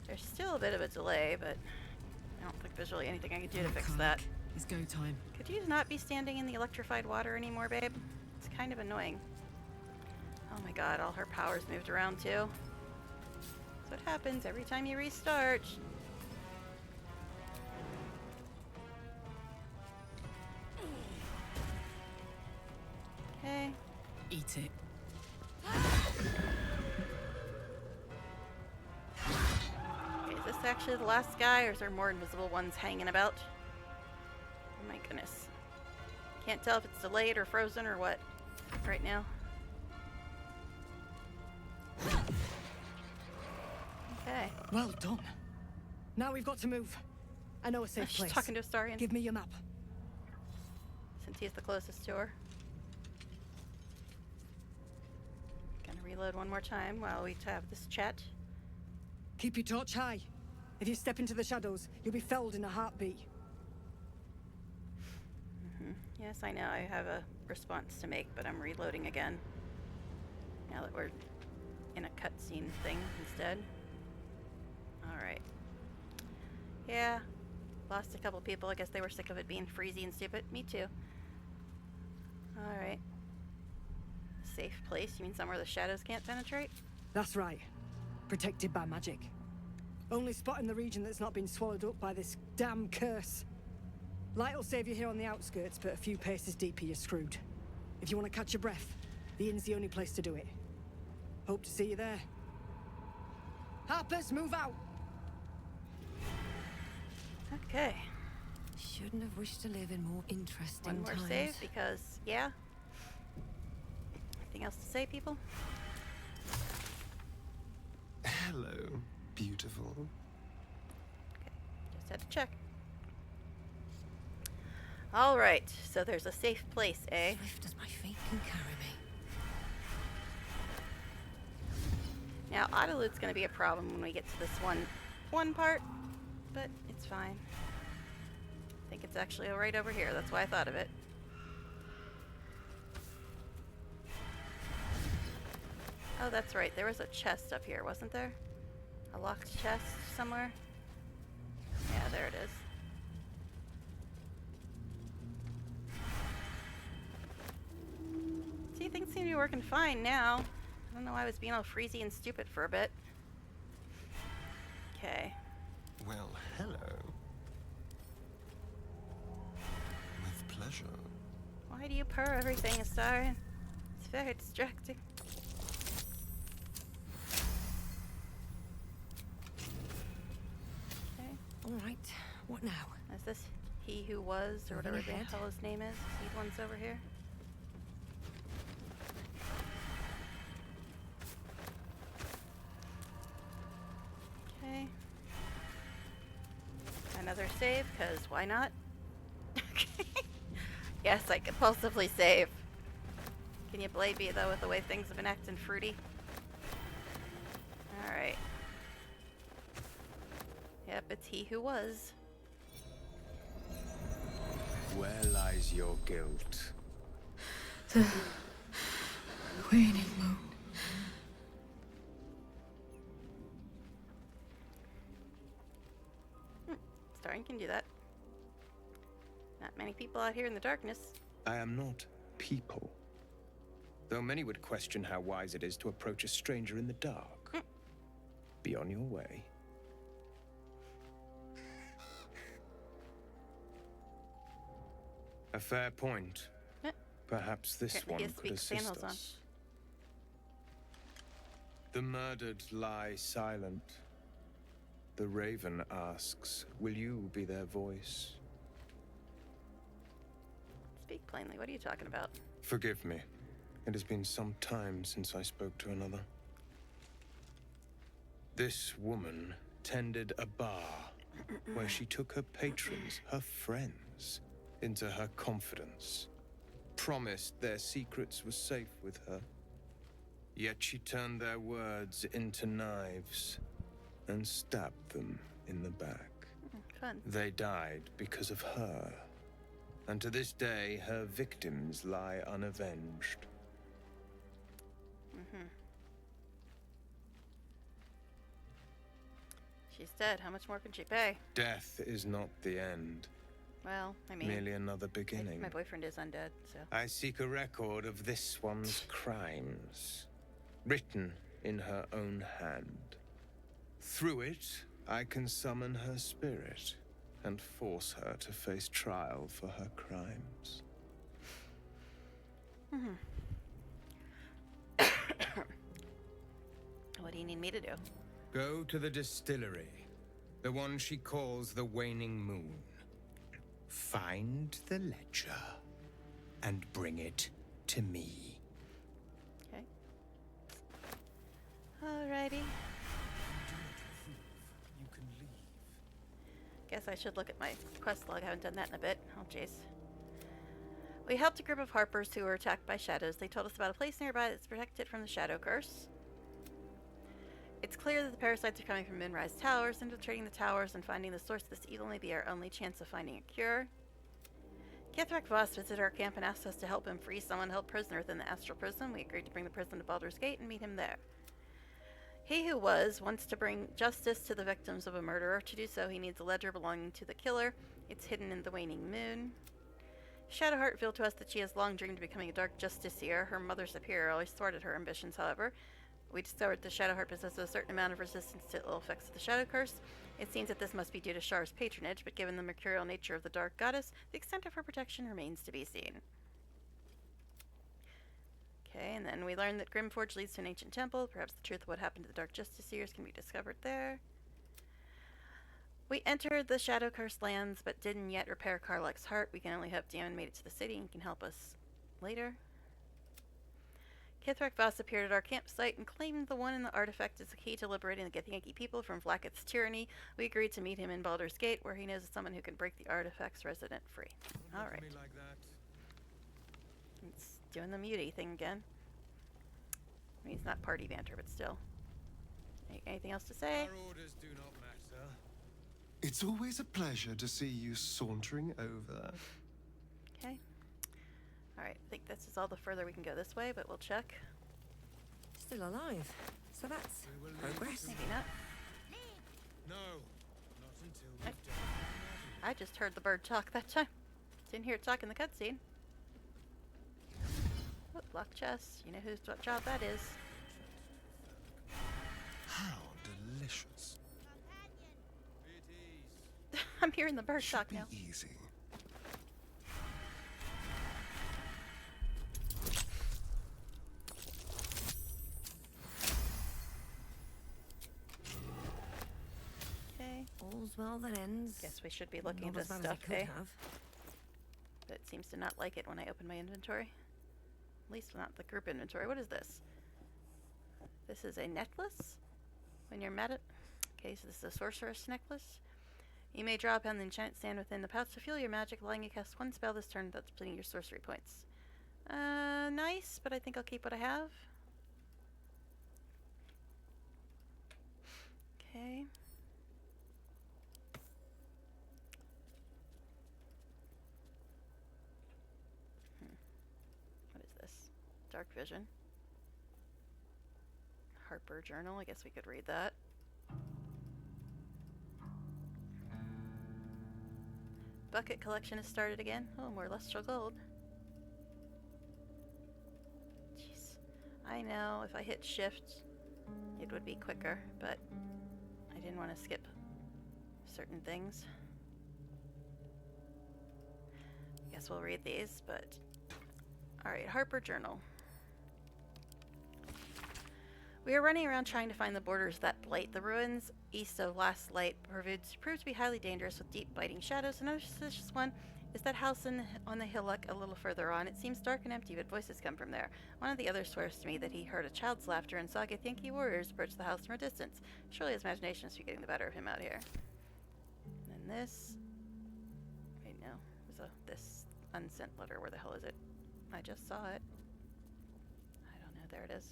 There's still a bit of a delay, but I don't think there's really anything I can do to fix that. It's go time. Could you not be standing in the electrified water anymore, babe? It's kind of annoying. Oh my god, all her powers moved around too. That's what happens every time you restart. Okay. Eat it. Okay, is this actually the last guy, or is there more invisible ones hanging about? Oh my goodness. Can't tell if it's delayed or frozen or what right now. Okay. Well done. Now we've got to move. I know a safe She's place. talking to Astarion. Give me your map. Since he's the closest to her. Gonna reload one more time while we have this chat. Keep your torch high. If you step into the shadows, you'll be felled in a heartbeat. Yes, I know. I have a response to make, but I'm reloading again. Now that we're in a cutscene thing instead. Alright. Yeah. Lost a couple people. I guess they were sick of it being freezy and stupid. Me too. Alright. Safe place? You mean somewhere the shadows can't penetrate? That's right. Protected by magic. Only spot in the region that's not been swallowed up by this damn curse. Light will save you here on the outskirts, but a few paces deeper you're screwed. If you want to catch your breath, the inn's the only place to do it. Hope to see you there. Harpers, move out! Okay. Shouldn't have wished to live in more interesting One more times. save because, yeah. Anything else to say, people? Hello, beautiful. Okay, just had to check. Alright, so there's a safe place, eh? Swift as my feet can carry me. Now, autoloot's gonna be a problem when we get to this one part, but it's fine. I think it's actually right over here. That's why I thought of it. Oh, that's right. There was a chest up here, wasn't there? A locked chest somewhere? Yeah, there it is. See, things seem to be working fine now. I don't know why I was being all freezy and stupid for a bit. Okay. Well, hello. With pleasure. Why do you purr everything, Astarion? It's very distracting. Okay. Alright, what now? Is this he who was, or whatever the ahead. hell his name is? These ones over here? Okay. Another save, because why not? Okay. Yes, I compulsively save. Can you blame me, though, with the way things have been acting fruity? Alright. Yep, it's he who was. Where lies your guilt? The waning moon. you can do that. Not many people out here in the darkness. I am not people. Though many would question how wise it is to approach a stranger in the dark. Be on your way. A fair point. Perhaps this Apparently one he could speaks assist sandals on. us. The murdered lie silent. The raven asks, will you be their voice? Speak plainly. What are you talking about? Forgive me. It has been some time since I spoke to another. This woman tended a bar where she took her patrons, her friends, into her confidence. Promised their secrets were safe with her. Yet she turned their words into knives and stabbed them in the back. Fun. They died because of her. And to this day, her victims lie unavenged. She's dead. How much more can she pay? Death is not the end. Well, I mean... merely another beginning. My boyfriend is undead, so... I seek a record of this one's crimes, written in her own hand. Through it, I can summon her spirit and force her to face trial for her crimes. What do you need me to do? Go to the distillery, the one she calls the Waning Moon. Find the ledger and bring it to me. Okay. Alrighty. You can leave. Guess I should look at my quest log. I haven't done that in a bit. Oh, jeez. We helped a group of harpers who were attacked by shadows. They told us about a place nearby that's protected from the shadow curse. It's clear that the parasites are coming from Moonrise Towers. Infiltrating the towers and finding the source of this evil may be our only chance of finding a cure. Kithrak Voss visited our camp and asked us to help him free someone held prisoner within the astral prison. We agreed to bring the prison to Baldur's Gate and meet him there. He who wants to bring justice to the victims of a murderer. To do so, he needs a ledger belonging to the killer. It's hidden in the Waning Moon. Shadowheart revealed to us that she has long dreamed of becoming a dark justiciar. Her mother superior always thwarted her ambitions, however. We discovered the Shadowheart possesses a certain amount of resistance to ill effects of the Shadow Curse. It seems that this must be due to Shar's patronage, but given the mercurial nature of the Dark Goddess, the extent of her protection remains to be seen. Okay, and then we learned that Grimforge leads to an ancient temple. Perhaps the truth of what happened to the Dark Justiciars can be discovered there. We entered the Shadow Curse lands, but didn't yet repair Karlach's heart. We can only hope Damon made it to the city and can help us later. Kithrak Voss appeared at our campsite and claimed the one in the artifact is the key to liberating the Githyanki people from Vlaakith's tyranny. We agreed to meet him in Baldur's Gate, where he knows of someone who can break the artifact's resident free. Alright. Like that. It's doing the muty thing again. I mean, it's not party banter, but still. Anything else to say? Our orders do not matter. It's always a pleasure to see you sauntering over. Okay. Alright, I think this is all the further we can go this way, but we'll check. Still alive. So that's progress. Maybe not. No, not until we've done. I just heard the bird talk that time. Didn't hear it talk in the cutscene. Oh, locked chest. You know whose job that is. How delicious. I'm hearing the bird talk now. Easy. Okay. All's well that ends. Guess we should be looking at Not this as bad as stuff, it could eh? have. But it seems to not like it when I open my inventory. At least not the group inventory. What is this? This is a necklace? When you're mad at... Okay, so this is a sorceress necklace. You may draw upon the enchant stand within the pouch to fuel your magic, allowing you to cast one spell this turn without depleting your sorcery points. Nice, but I think I'll keep what I have. Okay. What is this? Dark Vision. Harper Journal. I guess we could read that. Bucket collection has started again. Oh, more lustral gold. Jeez. I know if I hit shift, it would be quicker, but I didn't want to skip certain things. I guess we'll read these, but... Alright, Harper Journal. We are running around trying to find the borders that blight. The ruins east of Last Light proved to be highly dangerous with deep biting shadows. Another suspicious one is that house on the hillock a little further on. It seems dark and empty, but voices come from there. One of the others swears to me that he heard a child's laughter and saw Githyanki warriors approach the house from a distance. Surely his imagination is getting the better of him out here. And then this... Wait, no. There's this unsent letter. Where the hell is it? I just saw it. I don't know. There it is.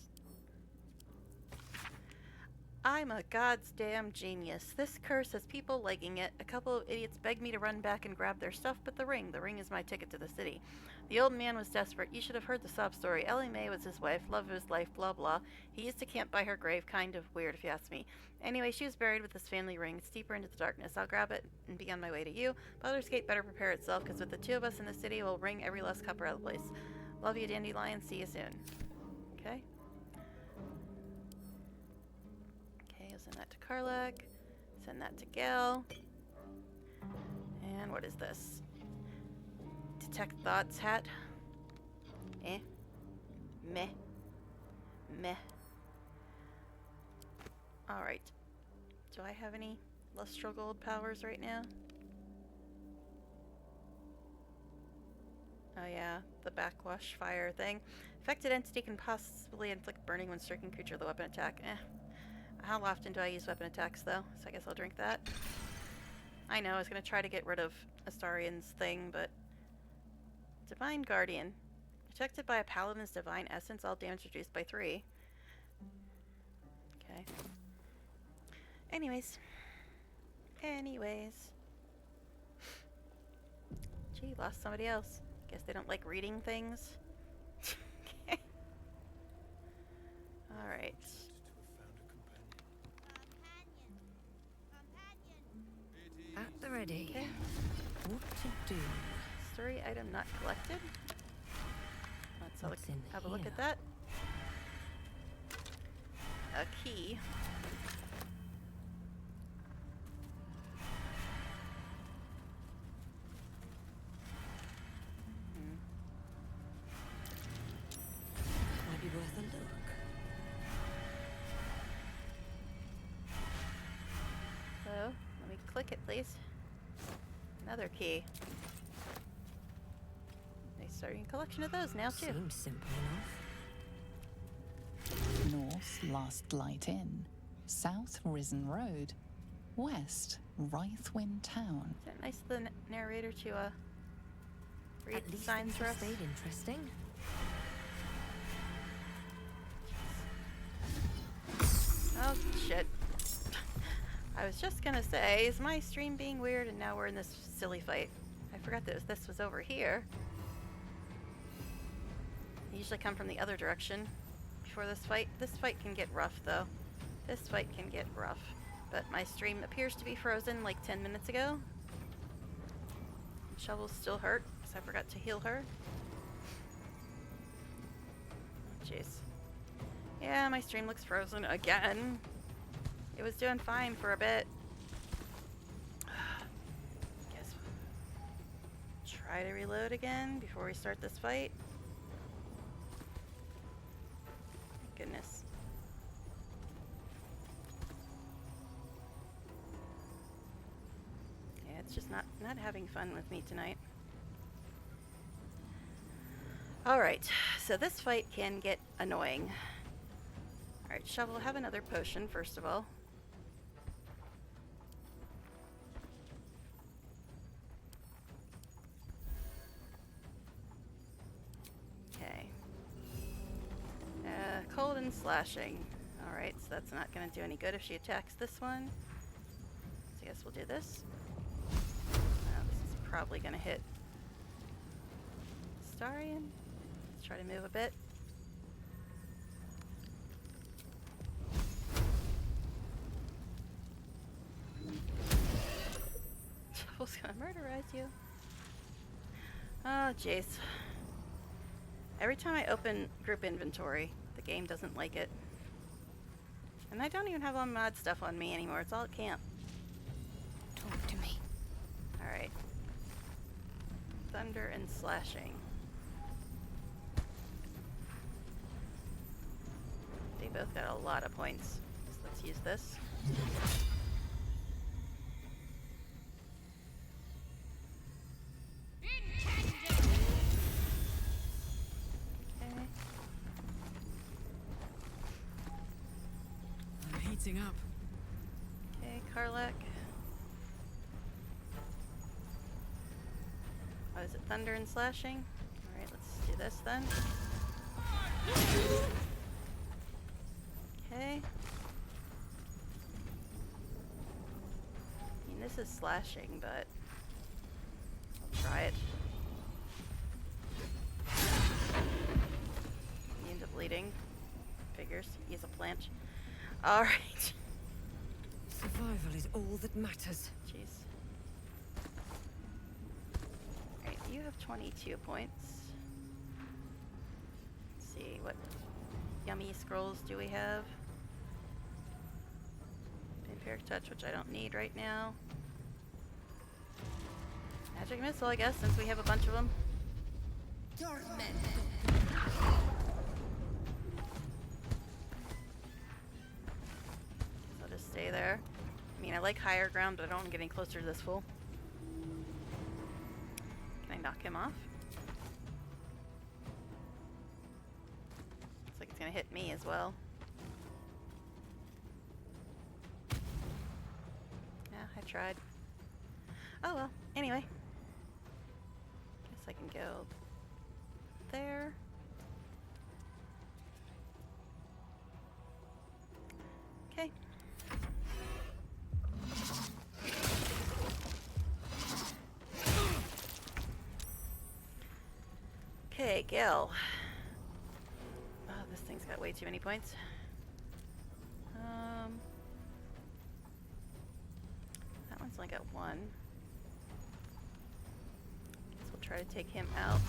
I'm a goddamn genius. This curse has people legging it. A couple of idiots begged me to run back and grab their stuff, but the ring is my ticket to the city. The old man was desperate. You should have heard the sob story. Ellie Mae was his wife, love of his life, blah blah. He used to camp by her grave, kind of weird if you ask me. Anyway, she was buried with his family ring. It's deeper into the darkness. I'll grab it and be on my way to you. Baldur's Gate better prepare itself, because with the two of us in the city, we'll wring every last copper out of the place. Love you, Dandelion. See you soon. Okay. Send that to Karlak. Send that to Gale. And what is this? Detect thoughts hat. Eh. Meh. Meh. Alright. Do I have any lustral gold powers right now? Oh yeah, the backwash fire thing. Affected entity can possibly inflict burning when striking creature with a weapon attack. Eh. How often do I use weapon attacks, though? So I guess I'll drink that. I know, I was going to try to get rid of Astarian's thing, but... Divine Guardian. Protected by a paladin's divine essence, all damage reduced by 3. Okay. Anyways. Gee, lost somebody else. Guess they don't like reading things. Okay. Alright. At the ready. Okay. What to do? Story item not collected. Let's have a look at that. A key. Might be worth a look. So, let me click it, please. Another key. They're starting a collection of those now, too. Seems simple enough. North, Last Light Inn. South, Risen Road. West, Rythwin Town. Is it nice of the narrator to read At the least signs for us? stayed interesting. Oh, shit. I was just gonna say, is my stream being weird and now we're in this silly fight? I forgot that this was over here. I usually come from the other direction before this fight. This fight can get rough, though. This fight can get rough. But my stream appears to be frozen like 10 minutes ago. Shovel's still hurt, because I forgot to heal her. Jeez. Yeah, my stream looks frozen again. It was doing fine for a bit. Guess we'll try to reload again before we start this fight. Goodness. Yeah, it's just not having fun with me tonight. Alright, so this fight can get annoying. Alright, Shovel, have another potion, first of all. Okay. Cold and slashing. Alright, so that's not going to do any good if she attacks this one. So I guess we'll do this. This is probably going to hit Starian. Let's try to move a bit. Shovel's gonna murderize you. Oh, jeez. Every time I open group inventory, the game doesn't like it. And I don't even have all mod stuff on me anymore. It's all at camp. Talk to me. Alright. Thunder and slashing. They both got a lot of points. So let's use this. I'm heating up. Okay, Karlak. Oh, is it thunder and slashing? Alright, let's do this then. Okay. I mean, this is slashing, but I'll try it. Immune to bleeding. Figures. Use a plant. Alright. Survival is all that matters. Jeez. Alright, you have 22 points. Let's see, what yummy scrolls do we have? Vampiric Touch, which I don't need right now. Magic Missile, I guess, since we have a bunch of them. I'll just stay there. I mean, I like higher ground, but I don't want to get any closer to this fool. Can I knock him off? Looks like it's gonna hit me as well. Yeah, I tried. Oh well, anyway. Guess I can go there. Okay. Okay, Gil. Oh, this thing's got way too many points. That one's only got one. Guess we'll try to take him out.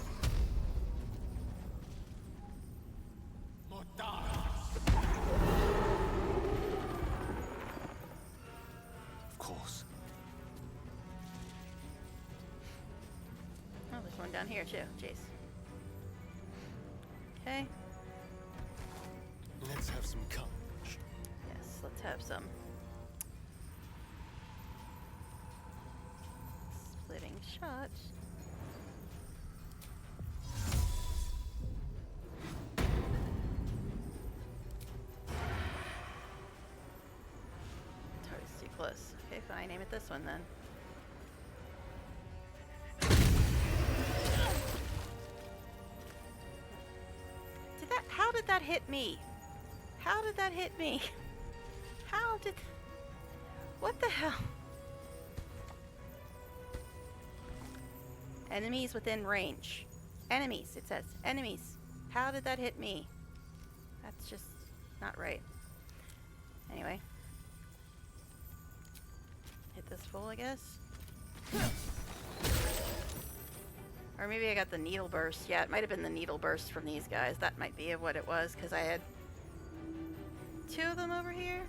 Of course. Oh, there's one down here too. Jeez. Okay. Let's have some courage. Yes, let's have some. Splitting shot. Target's too close. Okay, fine. Aim at this one then. How did that hit me? How did that hit me? How did... What the hell? Enemies within range. Enemies, it says. Enemies. How did that hit me? That's just not right. Anyway. Hit this fool, I guess. Or maybe I got the needle burst. Yeah, it might have been the needle burst from these guys. That might be what it was, because I had two of them over here.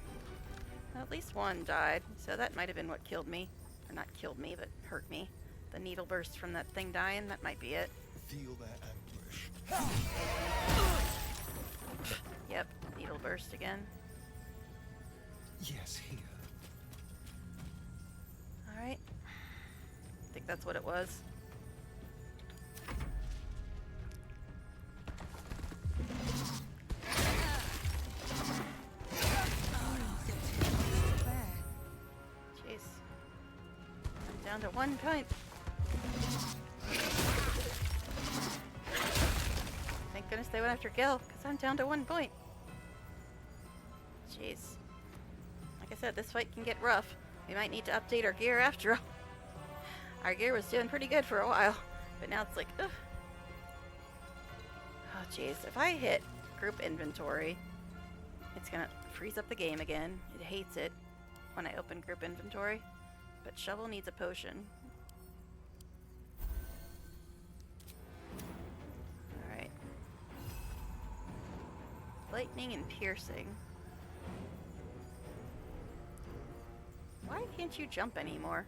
Well, at least one died, so that might have been what killed me. Or not killed me, but hurt me. The needle burst from that thing dying, that might be it. Feel their anguish. Yep, needle burst again. Yes, here. Alright. I think that's what it was. Jeez. I'm down to 1 point. Thank goodness they went after Gil, because I'm down to 1 point. Jeez. Like I said, this fight can get rough. We might need to update our gear after all. Our gear was doing pretty good for a while, but now it's like, ugh. Oh, jeez. If I hit group inventory, it's gonna freeze up the game again. It hates it when I open group inventory. But Shovel needs a potion. Lightning and piercing. Why can't you jump anymore?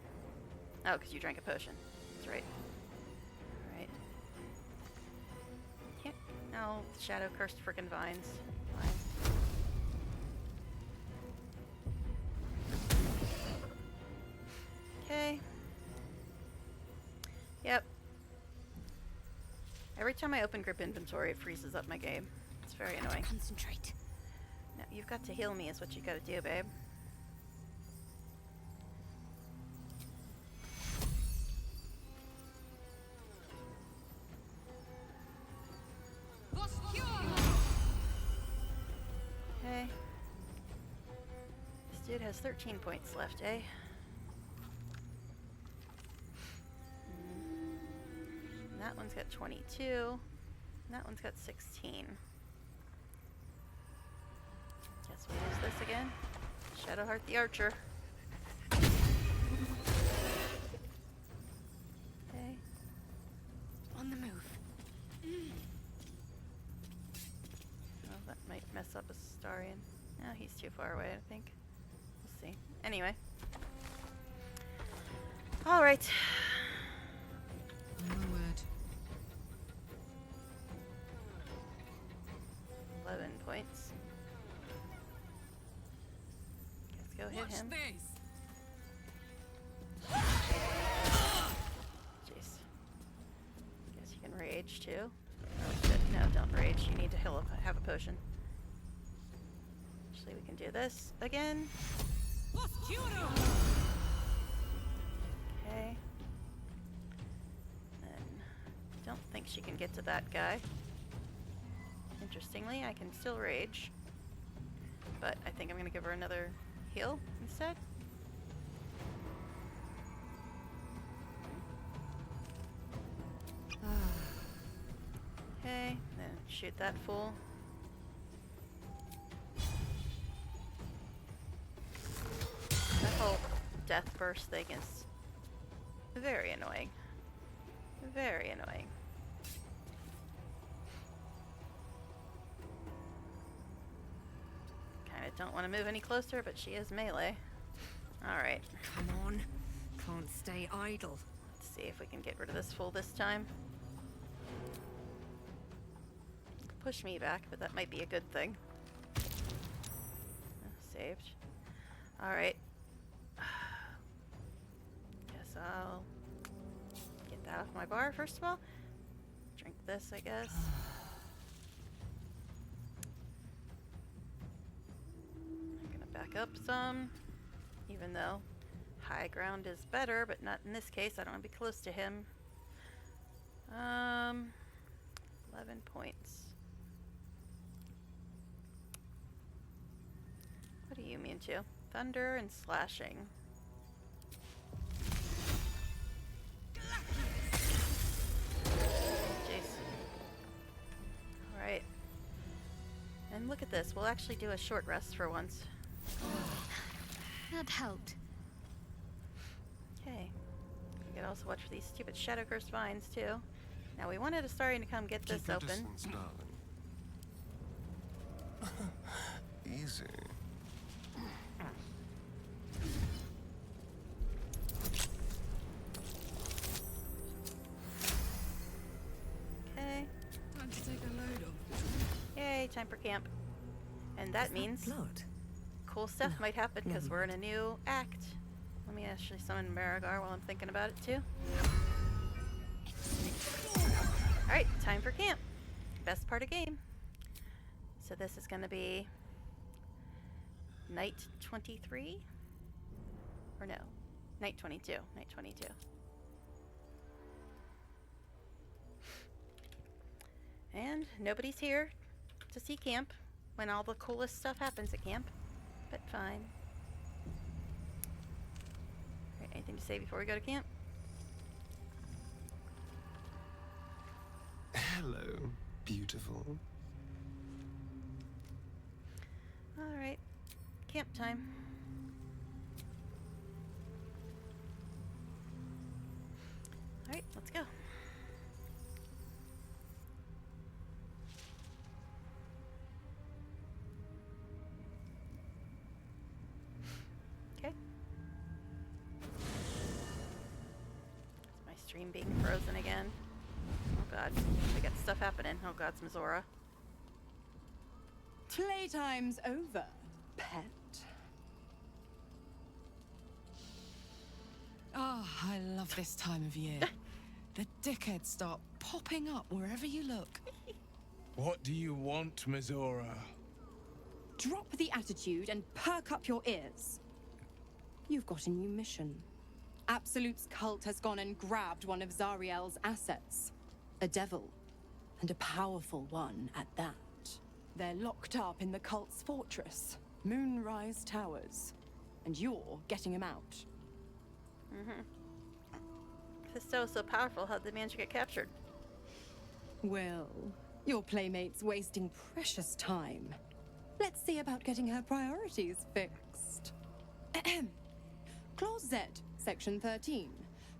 Oh, because you drank a potion. That's right. Alright. Can't. No, shadow cursed frickin' vines. Fine. Okay. Yep. Every time I open grip inventory, it freezes up my game. It's very annoying. Concentrate. No, you've got to heal me is what you gotta do, babe. Okay. This dude has 13 points left, eh? That one's got 22. And that one's got 16. Guess we'll use this again. Shadowheart the Archer. Okay. On the move. Oh, that might mess up a Starian. No, he's too far away, I think. We'll see. Anyway. Alright. Oh, my word. 11 points. Let's go hit him. Jeez. Guess you can rage too. Oh shit, no, don't rage. You need to heal up, have a potion. Actually, we can do this again. Okay. Then, don't think she can get to that guy. Interestingly, I can still rage. But I think I'm gonna give her another heal instead. Okay, then shoot that fool. That whole death burst thing is very annoying. Very annoying. Kinda don't want to move any closer, but she is melee. Alright. Come on. Can't stay idle. Let's see if we can get rid of this fool this time. Push me back, but that might be a good thing. Oh, saved. Alright. Guess I'll get that off my bar first of all. Drink this, I guess. I'm gonna back up some, even though high ground is better, but not in this case. I don't want to be close to him. 11 points. What are you immune to? Thunder and slashing. Jeez. Alright. And look at this. We'll actually do a short rest for once. That helped. Okay. We could also watch for these stupid shadow cursed vines too. Now we wanted Astarian to come get this Keep your open. distance, darling. Easy. Okay. Time to take a load off. Yay, time for camp. And that means cool stuff might happen because we're in a new act. Let me actually summon Marigar while I'm thinking about it too. Alright, time for camp. Best part of game. So this is going to be night 23? Or no, night 22. Night 22. And nobody's here to see camp when all the coolest stuff happens at camp. But fine. Alright, anything to say before we go to camp? Hello, beautiful. Alright, camp time. Alright, let's go. I'm being frozen again. Oh god, we got stuff happening. Oh god, it's Mizora. Playtime's over, pet. Oh, I love this time of year. The dickheads start popping up wherever you look. What do you want, Mizora? Drop the attitude and perk up your ears. You've got a new mission. Absolute's cult has gone and grabbed one of Zariel's assets. A devil, and a powerful one at that. They're locked up in the cult's fortress, Moonrise Towers. And you're getting him out. Mm-hmm. If Fisto was so powerful, how'd they manage to get captured? Well, your playmate's wasting precious time. Let's see about getting her priorities fixed. Clause Z, Section 13.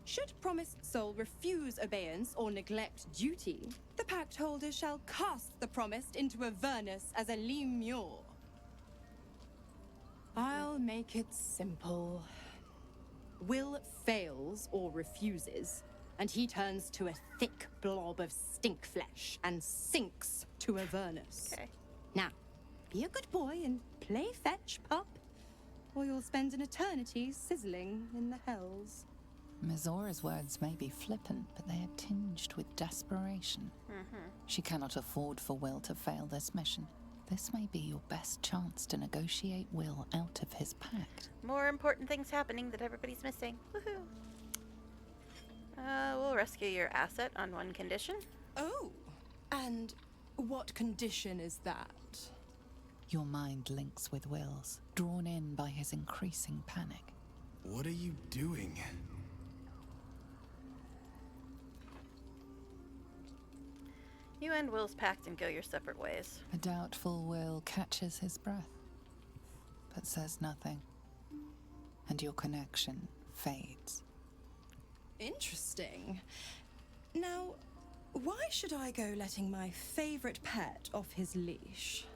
Should promised soul refuse obeyance or neglect duty, the pact holder shall cast the promised into Avernus as a lemure. I'll make it simple. Will fails or refuses, and he turns to a thick blob of stink flesh and sinks to Avernus. Okay. Now, be a good boy and play fetch, pup, or you'll spend an eternity sizzling in the hells. Mizora's words may be flippant, but they are tinged with desperation. She cannot afford for Will to fail this mission. This may be your best chance to negotiate Will out of his pact. More important things happening that everybody's missing. Woohoo! We'll rescue your asset on one condition. Oh, and what condition is that? Your mind links with Will's, drawn in by his increasing panic. What are you doing? You end Will's pact and go your separate ways. A doubtful Will catches his breath, but says nothing, and your connection fades. Interesting. Now, why should I go letting my favorite pet off his leash?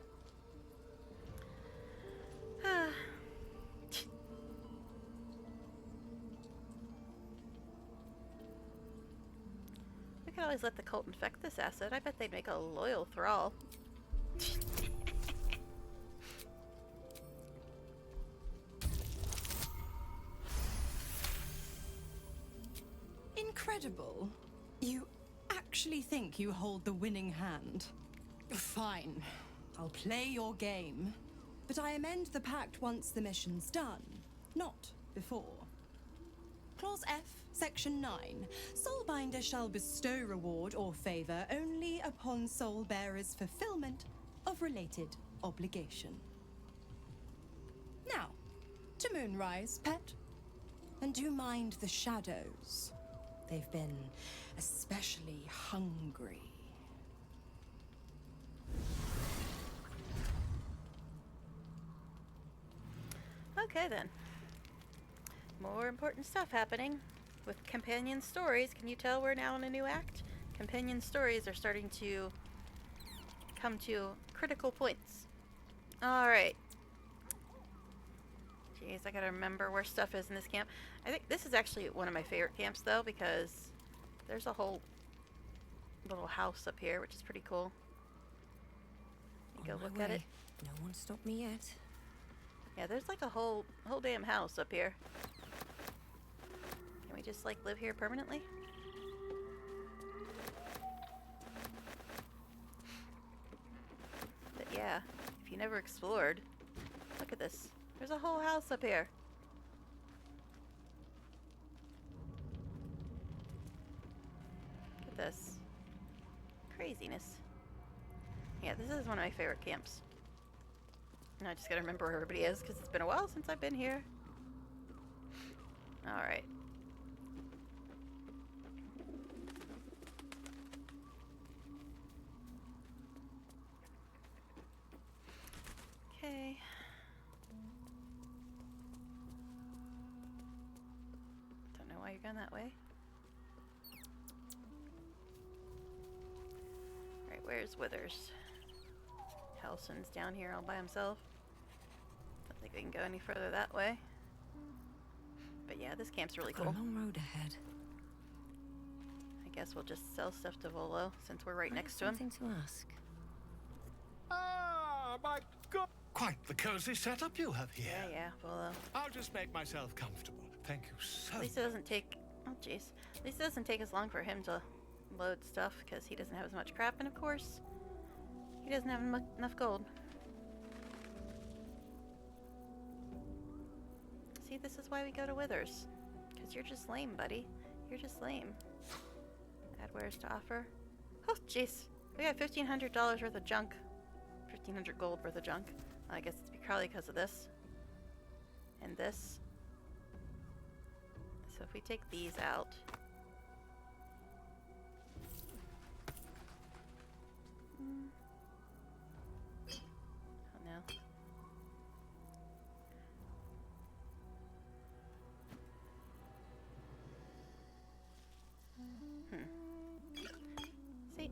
We could always let the cult infect this asset. I bet they'd make a loyal thrall. Incredible. You actually think you hold the winning hand? Fine. I'll play your game. But I amend the pact once the mission's done, not before. Clause F, Section 9. Soulbinder shall bestow reward or favor only upon soul bearer's fulfillment of related obligation. Now, to Moonrise, pet. And do mind the shadows. They've been especially hungry. Okay then. More important stuff happening. With companion stories, can you tell we're now in a new act? Companion stories are starting to come to critical points. Alright. Jeez, I gotta remember where stuff is in this camp. I think this is actually one of my favorite camps though, because there's a whole little house up here, which is pretty cool. Go look at it. No one stopped me yet. Yeah, there's like a whole damn house up here. Can we just like live here permanently? But yeah, if you never explored, look at this. There's a whole house up here. Look at this. Craziness. Yeah, this is one of my favorite camps. And I just gotta remember where everybody is, because it's been a while since I've been here. Alright. Okay. Don't know why you're going that way. Alright, where's Withers? Helson's down here all by himself. Don't think we can go any further that way. But yeah, this camp's really cool. Got a long road ahead. guess we'll just sell stuff to Volo since we're right next to him. Something to ask. Ah, my God! Quite the cozy setup you have here. Yeah, Volo. I'll just make myself comfortable. Thank you so At least it doesn't take... Oh, jeez. At least it doesn't take as long for him to load stuff, because he doesn't have as much crap, and of course, he doesn't have enough gold. See, this is why we go to Withers. Because you're just lame, buddy. You're just lame. Add wares to offer. Oh, jeez. We got $1,500 worth of junk. 1,500 gold worth of junk. I guess it's probably because of this. And this. So if we take these out... Oh no. See,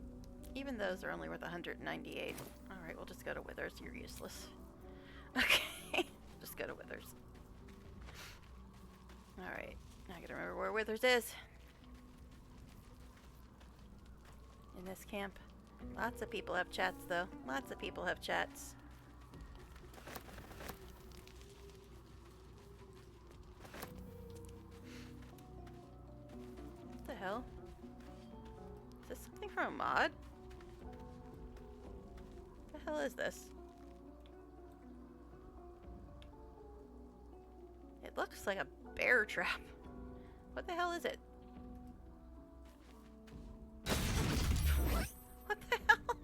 even those are only worth 198. Alright, we'll just go to Withers. You're useless. Okay, just go to Withers. Alright, I gotta remember where Withers is. In this camp. Lots of people have chats, though. Lots of people have chats. What the hell? Is this something from a mod? What the hell is this? It looks like a bear trap. What the hell is it? What the hell?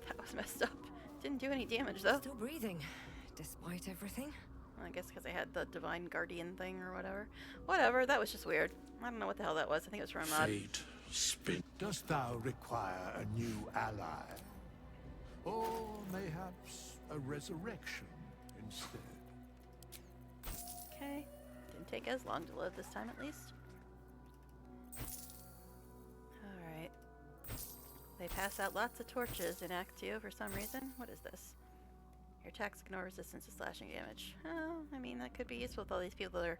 That was messed up. Didn't do any damage though. Still breathing, despite everything. I guess because I had the Divine Guardian thing or whatever. Whatever, that was just weird. I don't know what the hell that was. I think it was from a mod. Fate spin. Dost thou require a new ally? Or mayhaps a resurrection instead? Okay. Didn't take as long to load this time at least. Alright. They pass out lots of torches in Act 2 for some reason. What is this? Your attacks ignore resistance to slashing damage. Oh, I mean, that could be useful with all these people that are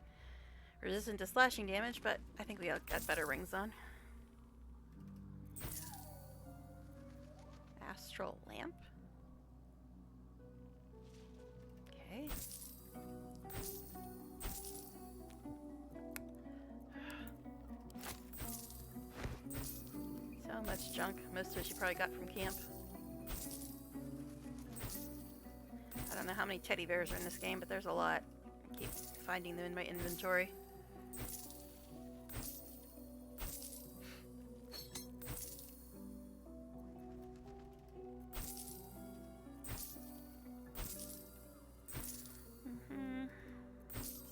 resistant to slashing damage, but I think we all got better rings on. Yeah. Astral lamp? Okay. So much junk. Most of it you probably got from camp. I don't know how many teddy bears are in this game, but there's a lot. I keep finding them in my inventory.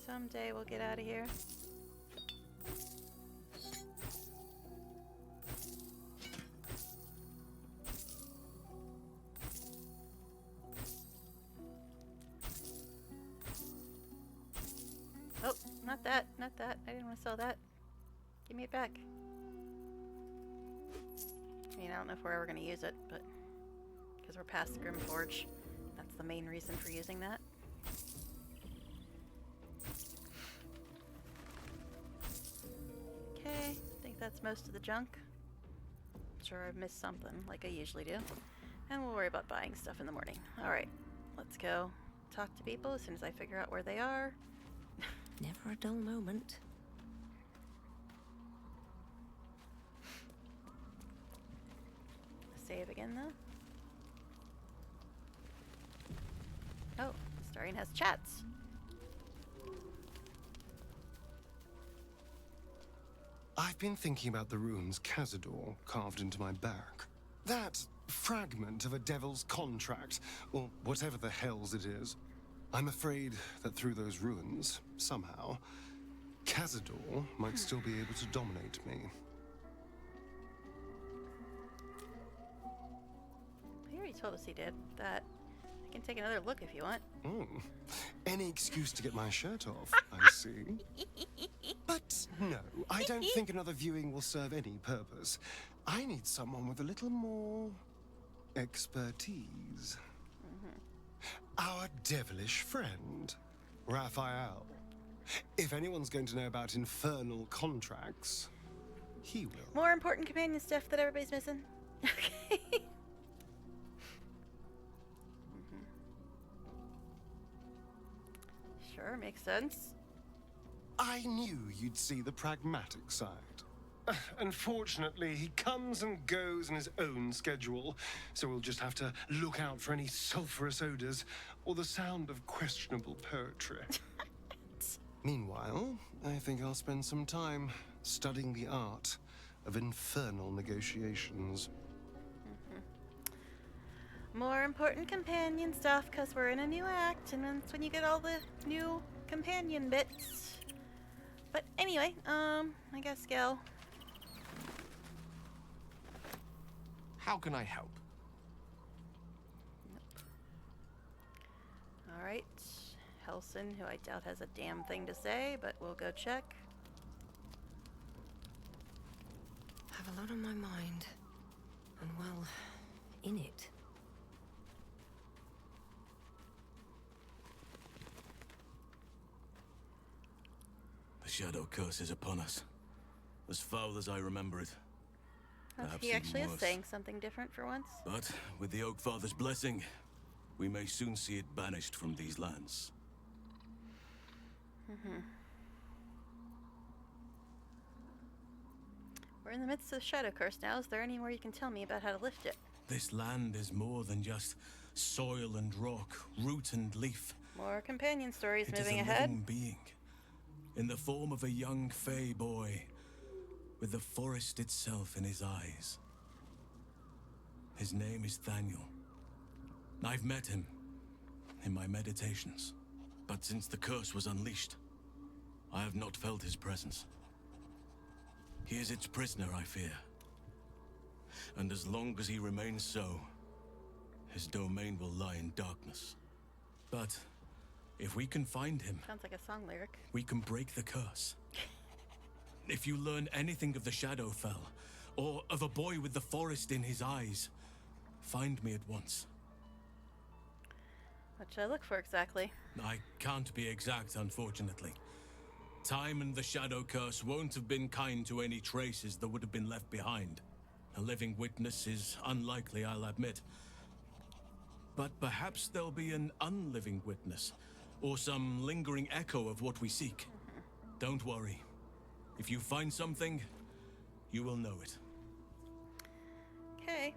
Someday we'll get out of here. Oh, not that, not that. I didn't want to sell that. Give me it back. I mean, I don't know if we're ever going to use it, but because we're past Grimforge, that's the main reason for using that. Okay, I think that's most of the junk. I'm sure I've missed something, like I usually do. And we'll worry about buying stuff in the morning. Alright, let's go talk to people as soon as I figure out where they are. Never a dull moment. Save again, though. Oh, Starian has chats. I've been thinking about the runes Cazador carved into my back. That fragment of a devil's contract, or whatever the hells it is. I'm afraid that through those runes, somehow, Cazador might still be able to dominate me. He already told us he did that. I can take another look if you want. Oh, any excuse to get my shirt off, I see. But no, I don't think another viewing will serve any purpose. I need someone with a little more expertise. Our devilish friend, Raphael. If anyone's going to know about infernal contracts, he will. More important companion stuff that everybody's missing. Okay. Sure, makes sense. I knew you'd see the pragmatic side. Unfortunately, he comes and goes in his own schedule, so we'll just have to look out for any sulphurous odors or the sound of questionable poetry. Meanwhile, I think I'll spend some time studying the art of infernal negotiations. More important companion stuff, because we're in a new act, and that's when you get all the new companion bits. But anyway, I guess Gil. How can I help? Alright. Helson, who I doubt has a damn thing to say, but we'll go check. I have a lot on my mind. And well, in it. The shadow curse is upon us. As foul as I remember it. Perhaps He actually even is worse. saying something different for once. But with the Oak Father's blessing, we may soon see it banished from these lands. We're in the midst of the Shadow Curse now. Is there any more you can tell me about how to lift it? This land is more than just soil and rock, root and leaf. More companion stories It is moving a ahead. living being, in the form of a young fey boy, with the forest itself in his eyes. His name is Thaniel. I've met him in my meditations, but since the curse was unleashed, I have not felt his presence. He is its prisoner, I fear. And as long as he remains so, his domain will lie in darkness. But if we can find him, Sounds like a song lyric. we can break the curse. If you learn anything of the Shadowfell, or of a boy with the forest in his eyes, find me at once. What should I look for exactly? I can't be exact, unfortunately. Time and the Shadow Curse won't have been kind to any traces that would have been left behind. A living witness is unlikely, I'll admit. But perhaps there'll be an unliving witness, or some lingering echo of what we seek. Don't worry. If you find something, you will know it. Okay.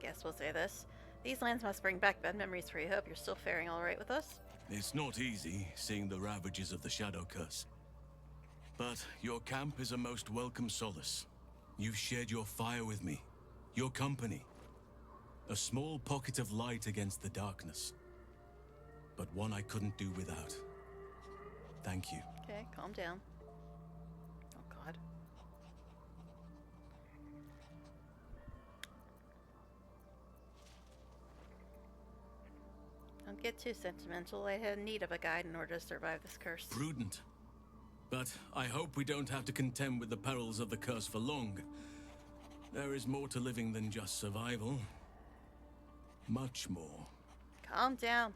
Guess we'll say this. These lands must bring back bad memories for you. Hope you're still faring all right with us. It's not easy seeing the ravages of the Shadow Curse. But your camp is a most welcome solace. You've shared your fire with me, your company. A small pocket of light against the darkness. But one I couldn't do without. Thank you. Okay, calm down. Oh, God. Don't get too sentimental. I had need of a guide in order to survive this curse. Prudent. But I hope we don't have to contend with the perils of the curse for long. There is more to living than just survival. Much more. Calm down.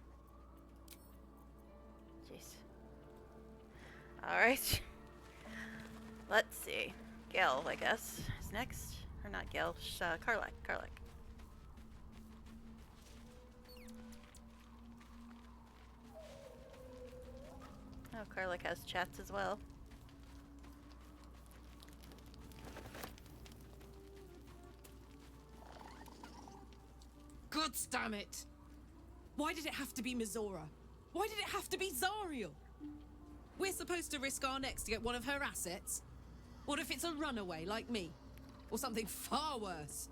Jeez. Alright. Let's see. Gil, I guess, is next. Or not Gil, Karlak. Karlak. Oh, Karlak has chats as well. God damn it! Why did it have to be Mizora? Why did it have to be Zariel? We're supposed to risk our necks to get one of her assets? What if it's a runaway like me? Or something far worse?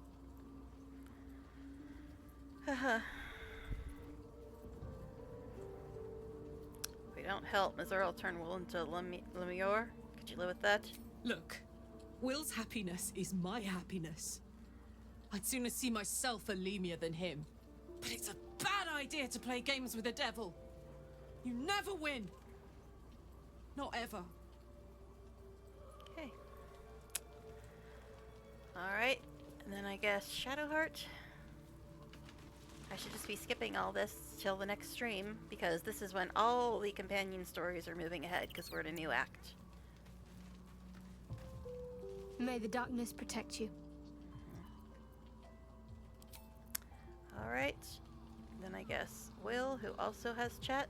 Haha. If we don't help, Mizora will turn Will into Lemior. Could you live with that? Look, Will's happiness is my happiness. I'd sooner see myself a Lemia than him. But it's a bad idea to play games with the devil. You never win. Not ever. Okay. Alright, and then I guess Shadowheart. I should just be skipping all this till the next stream, because this is when all the companion stories are moving ahead, because we're in a new act. May the darkness protect you. All right. Then I guess Will, who also has chat.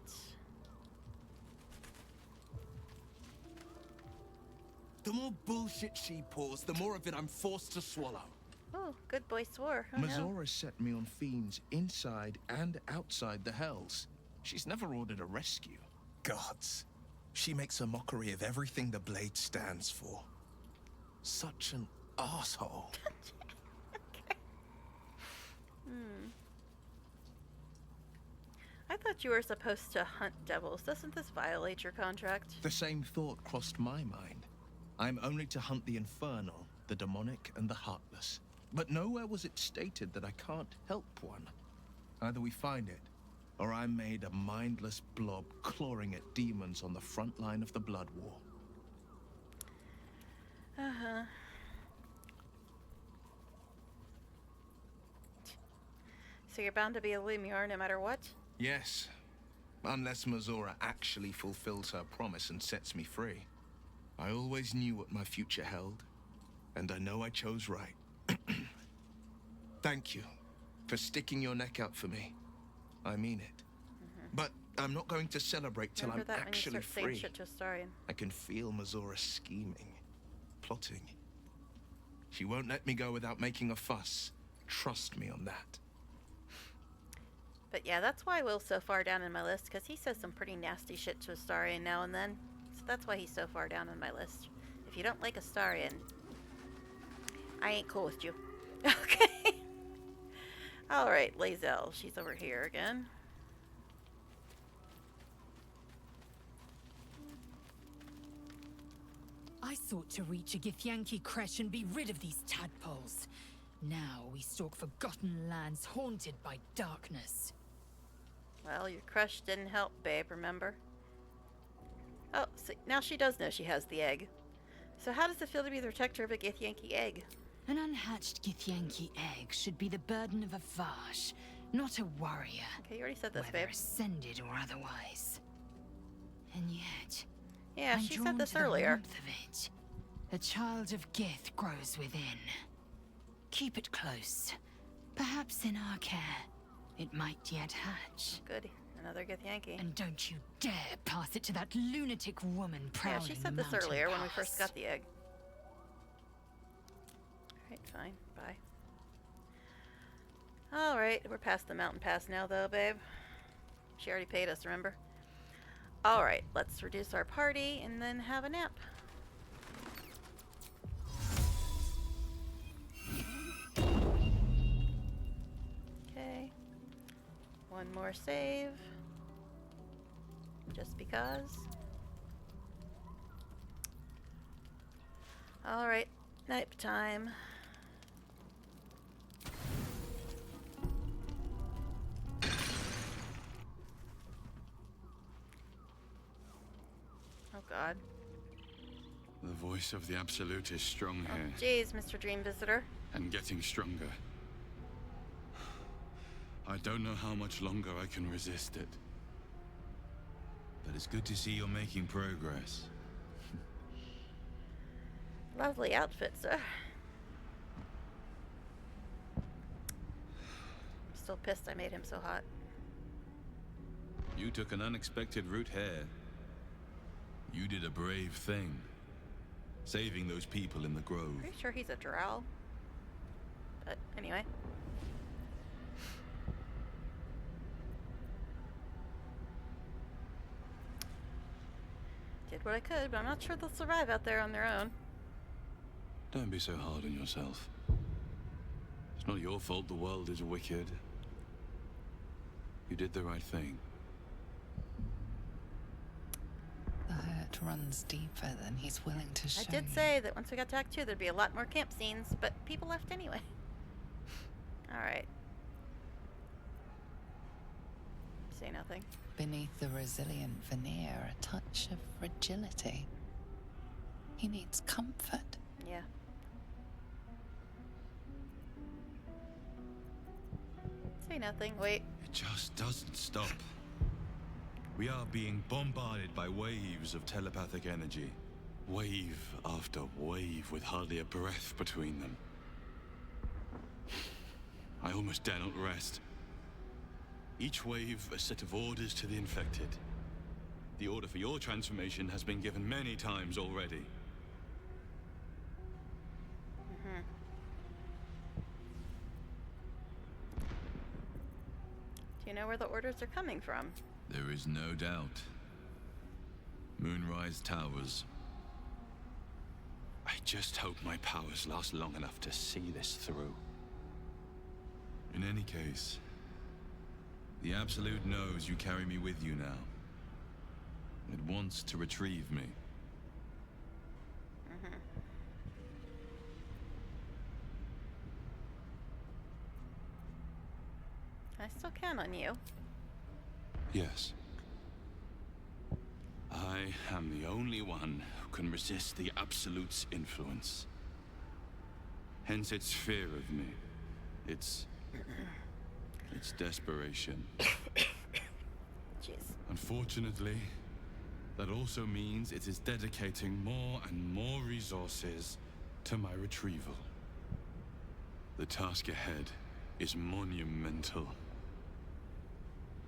The more bullshit she pours, the more of it I'm forced to swallow. Oh, good boy swore. Oh, no. Mazora set me on fiends inside and outside the Hells. She's never ordered a rescue. Gods. She makes a mockery of everything the Blade stands for. Such an asshole. I thought you were supposed to hunt devils. Doesn't this violate your contract? The same thought crossed my mind. I'm only to hunt the infernal, the demonic, and the heartless. But nowhere was it stated that I can't help one. Either we find it, or I'm made a mindless blob clawing at demons on the front line of the blood war. Uh-huh. So you're bound to be a Lumiar no matter what? Yes, unless Mazora actually fulfills her promise and sets me free. I always knew what my future held, and I know I chose right. Thank you for sticking your neck out for me. I mean it. But I'm not going to celebrate till Remember I'm that actually when you start saying free. shit to Astarion. I can feel Mazora scheming, plotting. She won't let me go without making a fuss. Trust me on that. But yeah, that's why Will's so far down in my list, because he says some pretty nasty shit to Astarion now and then. So that's why he's so far down on my list. If you don't like Astarion, I ain't cool with you. Okay. Alright, Lae'zel. She's over here again. I sought to reach a Githyanki creche and be rid of these tadpoles. Now we stalk forgotten lands haunted by darkness. Well, your crush didn't help, babe, remember? Oh, so now she does know she has the egg. So how does it feel to be the protector of a Githyanki egg? An unhatched Githyanki egg should be the burden of a Vash, not a warrior. Okay, you already said this, whether babe. ascended or otherwise. And yet, Yeah, I'm she drawn said this to the earlier. warmth of it. A child of Gith grows within. Keep it close. Perhaps in our care, it might yet hatch. Good. Another Githyanki. And don't you dare pass it to that lunatic woman Yeah, prowling she said the this mountain earlier when we pass. first got the egg. Alright, fine. Bye. Alright, we're past the mountain pass now, though, babe. She already paid us, remember? Alright, let's reduce our party and then have a nap. Okay. One more save. Just because. Alright, night time. Oh god. The voice of the Absolute is strong here. Jeez, Mr. Dream Visitor. And getting stronger. I don't know how much longer I can resist it. But it's good to see you're making progress. Lovely outfit, sir. I'm still pissed I made him so hot. You took an unexpected route here. You did a brave thing. Saving those people in the grove. Pretty sure he's a drow. But anyway. Did what I could, but I'm not sure they'll survive out there on their own. Don't be so hard on yourself. It's not your fault the world is wicked. You did the right thing. The hurt runs deeper than he's willing to show. I did say that once we got to Act 2, there'd be a lot more camp scenes, but people left anyway. Alright. Say nothing. Beneath the resilient veneer, a touch of fragility. He needs comfort. Yeah. Say nothing. Wait. It just doesn't stop. We are being bombarded by waves of telepathic energy. Wave after wave with hardly a breath between them. I almost dare not rest. Each wave a set of orders to the infected. The order for your transformation has been given many times already. Do you know where the orders are coming from? There is no doubt. Moonrise Towers. I just hope my powers last long enough to see this through. In any case, the Absolute knows you carry me with you now. It wants to retrieve me. I still count on you. Yes. I am the only one who can resist the Absolute's influence. Hence its fear of me. Its desperation. Jeez. Unfortunately, that also means it is dedicating more and more resources to my retrieval. The task ahead is monumental.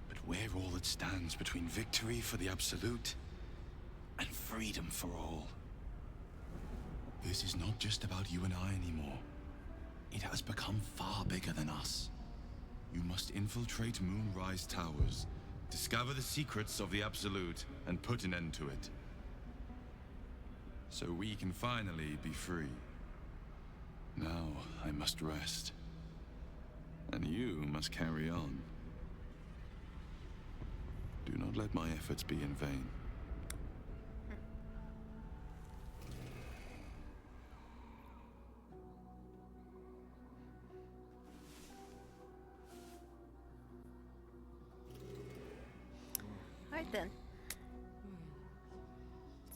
But where all that stands between victory for the Absolute and freedom for all? This is not just about you and I anymore. It has become far bigger than us. You must infiltrate Moonrise Towers, discover the secrets of the Absolute, and put an end to it. So we can finally be free. Now I must rest. And you must carry on. Do not let my efforts be in vain. Alright then.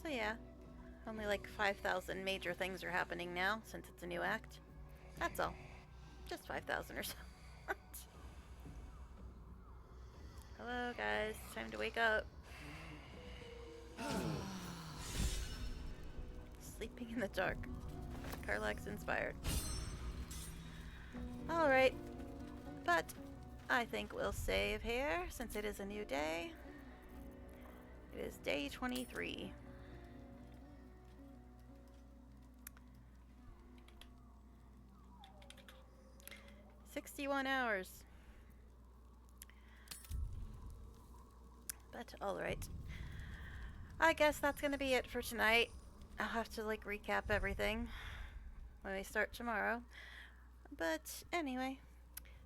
So yeah, only like 5,000 major things are happening now since it's a new act. That's all. Just 5,000 or so. Hello guys, time to wake up. Sleeping in the dark. Carlax inspired. Alright, but I think we'll save here since it is a new day. It is day 23. "61 hours. But alright. I guess that's gonna be it for tonight. I'll have to like recap everything when we start tomorrow. But anyway,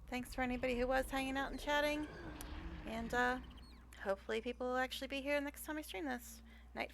thanks for anybody who was hanging out and chatting. And hopefully people will actually be here next time I stream this.